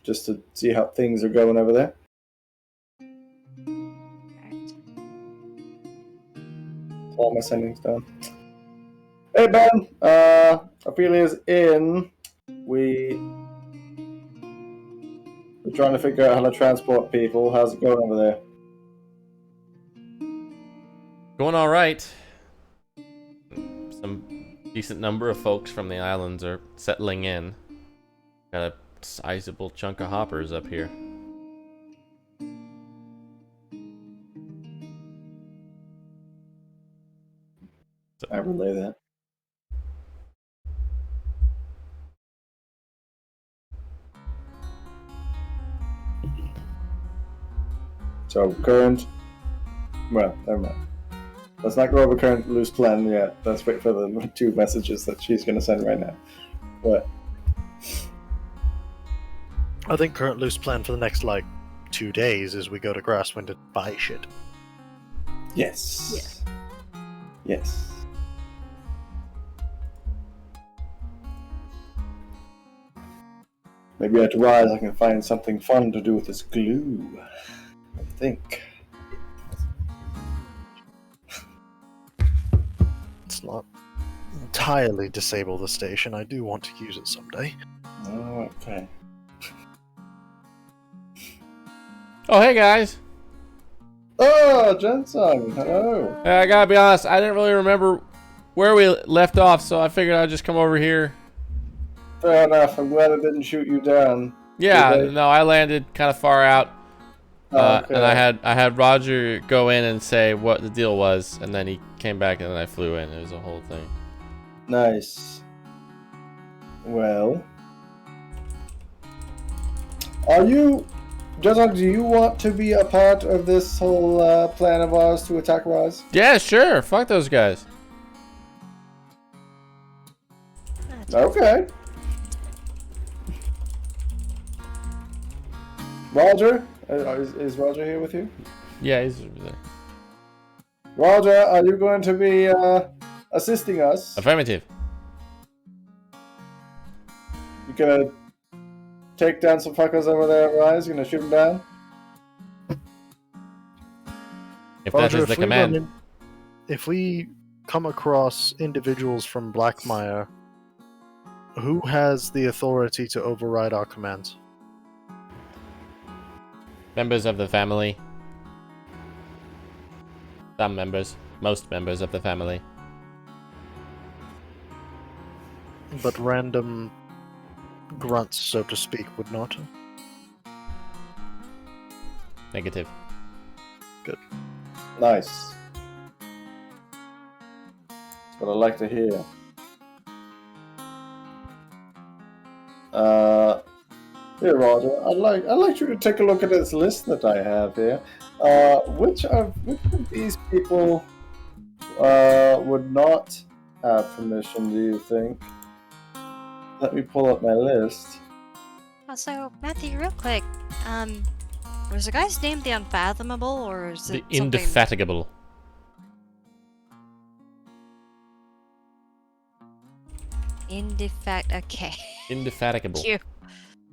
just to see how things are going over there. Alright. All my sendings done. Hey Ben, Ophelia's in. We're trying to figure out how to transport people. How's it going over there? Going all right. Some decent number of folks from the islands are settling in. Got a sizable chunk of hoppers up here. I relay that. So current. Well, never mind. Let's not go over current loose plan yet. Let's wait for the 2 messages that she's going to send right now. But I think current loose plan for the next, 2 days is we go to Grasswind and buy shit. yes. Yes. Maybe at Rise I can find something fun to do with this glue. I think. Let's not entirely disable the station. I do want to use it someday. Oh, okay. Oh, hey guys. Oh, Jensung, hello. I gotta be honest, I didn't really remember where we left off, so I figured I'd just come over here. Fair enough. I'm glad it didn't shoot you down. Yeah, Did they? no, I landed kind of far out, Okay. and I had Roger go in and say what the deal was, and then he came back and then I flew in. It was a whole thing. Nice. Well, are you, Jensung? Do you want to be a part of this whole plan of ours to attack Rise? Yeah, sure. Fuck those guys. Okay. Roger, is Roger here with you? Yeah, he's over there. Roger, are you going to be assisting us? Affirmative. You gonna take down some fuckers over there at Rise? You gonna shoot them down? If Roger, that is the if we command. if we come across individuals from Blackmire, who has the authority to override our commands? Members of the family. Some members. Most members of the family. But random grunts, so to speak, would not. Negative. Nice. That's what I like to hear. Here, Roger. I'd like you to take a look at this list that I have here. Which of these people would not have permission? Do you think? Let me pull up my list. Also, Matthew, real quick, was the guy's name the Unfathomable, or is The it something... indefatigable. Okay. Indefatigable. Thank you.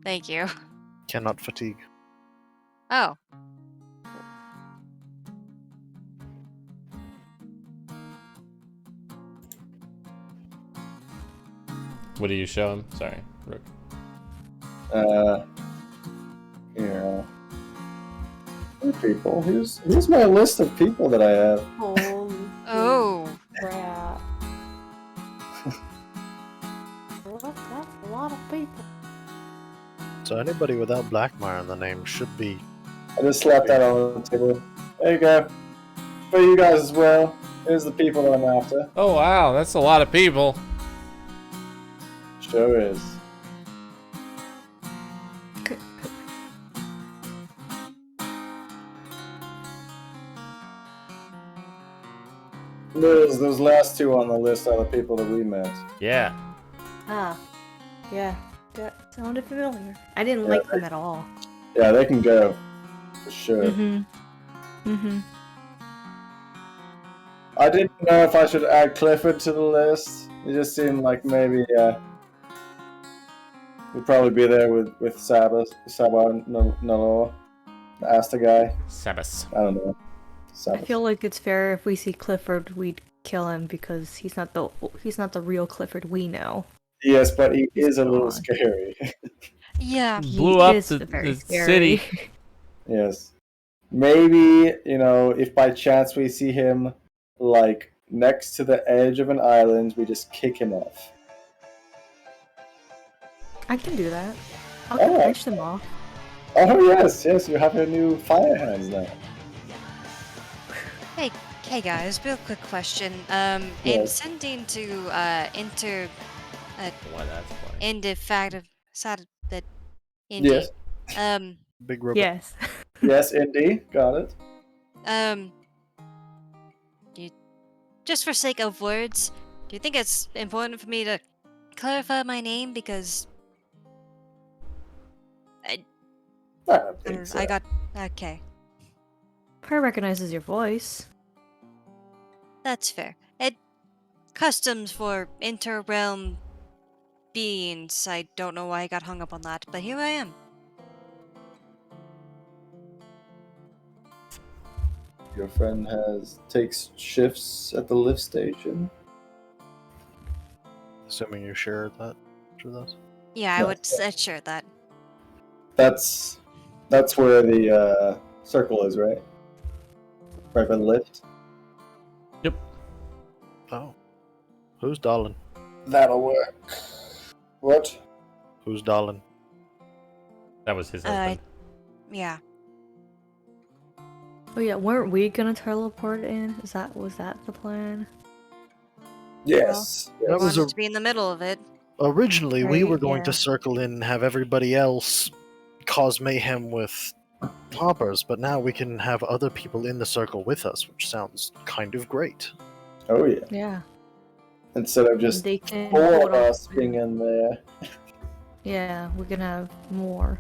Thank you. Cannot fatigue. Oh. What do you show him? Sorry, Rook. Here. People. Here's my list of people that I have. Holy Oh. crap. Well, that's a lot of people. So anybody without Blackmire in the name should be. I just slapped that on the table. There you go. For you guys as well. Here's the people that I'm after. Oh wow, that's a lot of people. Sure is. Those last 2 on the list are the people that we met. Yeah. Ah. Yeah. sounded familiar. I didn't like them at all. Yeah, they can go. For sure. I didn't know if I should add Clifford to the list. It just seemed like maybe we'd probably be there with Saba Nalor, the Asta guy. Sabas. I don't know. I feel like it's fair if we see Clifford, we'd kill him because he's not the real Clifford we know. Yes, but he He's is a little gone. scary. Yeah. Blew up is the very city. scary. Yes. Maybe, if by chance we see him, like, next to the edge of an island, we just kick him off. I can do that. I'll Alright. punch them off. Oh, yes, you have your new fire hands now. Hey guys, real quick question. In Yes. sending to enter Why that's funny. in the fact of that Yes. Big robot. Yes. Yes, Indy, got it. Just for sake of words, do you think it's important for me to clarify my name because I don't think so. I got okay. Her recognizes your voice. That's fair. Customs for inter-realm beings. I don't know why I got hung up on that, but here I am. Your friend takes shifts at the lift station. Assuming you share that with us. Yeah, I Yeah. would share that. That's where the circle is, right? Right by the lift. Yep. Oh. Who's darling? That'll work. What? Who's darling? That was his husband. Yeah. Oh yeah, weren't we gonna teleport in? Was that the plan? Yes. That was Wanted to be in the middle of it. Originally, we Right, were going to yeah. circle in and have everybody else cause mayhem with poppers, but now we can have other people in the circle with us, which sounds kind of great. Oh yeah. Yeah. Instead of just They can 4 hold of on. us being in there. Yeah, we can have more.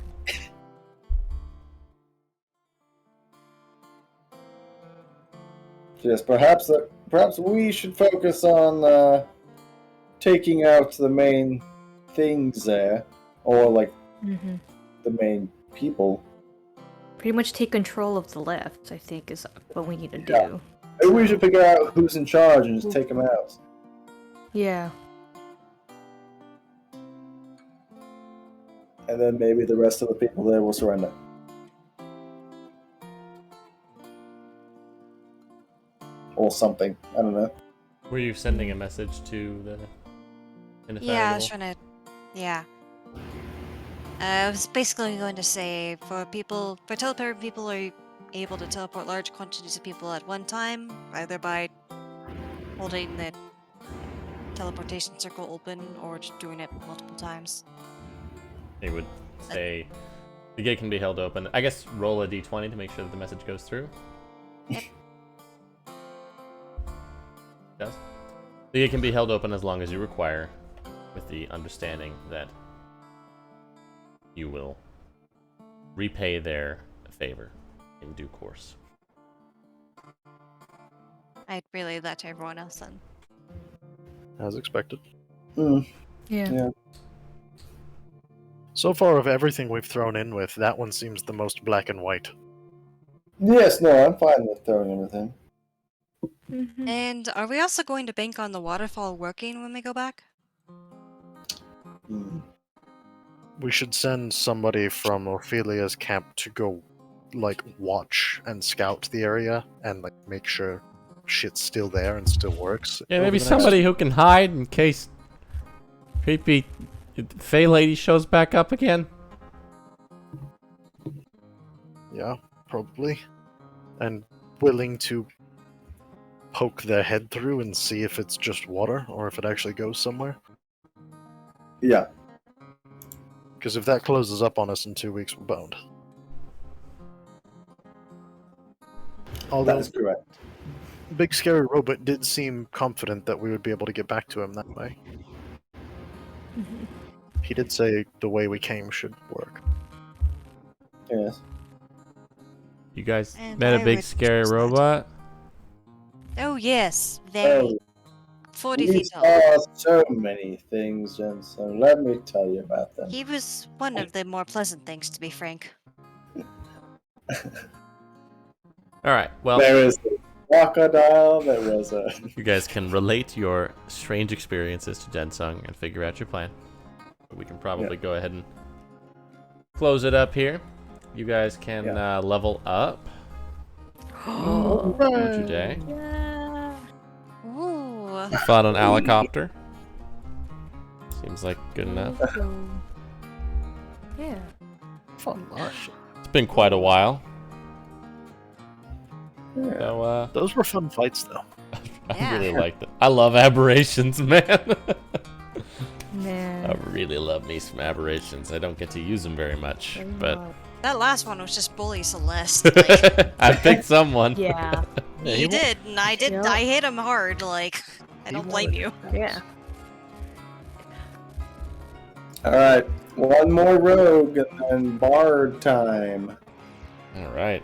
Yes, perhaps we should focus on taking out the main things there, or like the main people. Pretty much take control of the lift, I think, is what we need to do. Yeah. Maybe we should figure out who's in charge and just take them out. Yeah. And then maybe the rest of the people there will surrender. Or something. I don't know. Were you sending a message to the Yeah, I was Indefatigable? trying to. Yeah. I was basically going to say for teleporting people are able to teleport large quantities of people at one time, either by holding the teleportation circle open or just doing it multiple times. He would say the gate can be held open. I guess roll a d20 to make sure that the message goes through. Yep. Does. The gate can be held open as long as you require, with the understanding that you will repay their favor in due course. I'd relay that to everyone else then. As expected. Yeah. So far, of everything we've thrown in with, that one seems the most black and white. Yes, no, I'm fine with throwing everything. And are we also going to bank on the waterfall working when we go back? We should send somebody from Ophelia's camp to go, watch and scout the area and, make sure shit's still there and still works. Yeah, over maybe the next- somebody who can hide in case creepy Fey lady shows back up again. Yeah, probably. And willing to poke their head through and see if it's just water or if it actually goes somewhere. Yeah. Because if that closes up on us in 2 weeks, we're boned. That Although is correct. Big Scary Robot did seem confident that we would be able to get back to him that way. He did say the way we came should work. Yes. You guys And met a I big would scary trust that. robot? Oh yes, very. Oh, 40 we feet tall. saw so many things, Jensen. Let me tell you about them. He was one of the more pleasant things, to be frank. All right. Well, There was a crocodile. There was a. you guys can relate your strange experiences to Jensung and figure out your plan. We can probably go ahead and close it up here. You guys can level up today. Yeah. Ooh. Fun on helicopter. Seems like good enough. Yeah. Fun. Lush. It's been quite a while. Yeah. So, Those were fun fights, though. I Yeah. really liked it. I love aberrations, man. Man. I really love me some aberrations. I don't get to use them very much, but That last one was just bully Celeste. Like, I picked someone. Yeah. Yeah, he wa- did, and I did. Yep. I hit him hard. Like, I he don't blame wanted you. it. Yeah. All right, one more rogue and then bard time. All right.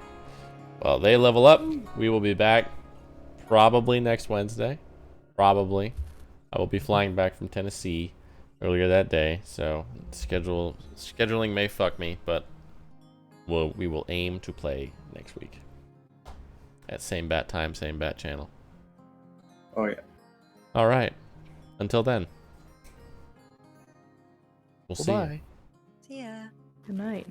Well, they level up. We will be back probably next Wednesday. Probably. I will be flying back from Tennessee earlier that day, so scheduling may fuck me, but we will aim to play next week at same bat time, same bat channel. Oh yeah. All right. Until then, we'll see. Bye. See ya. Good night.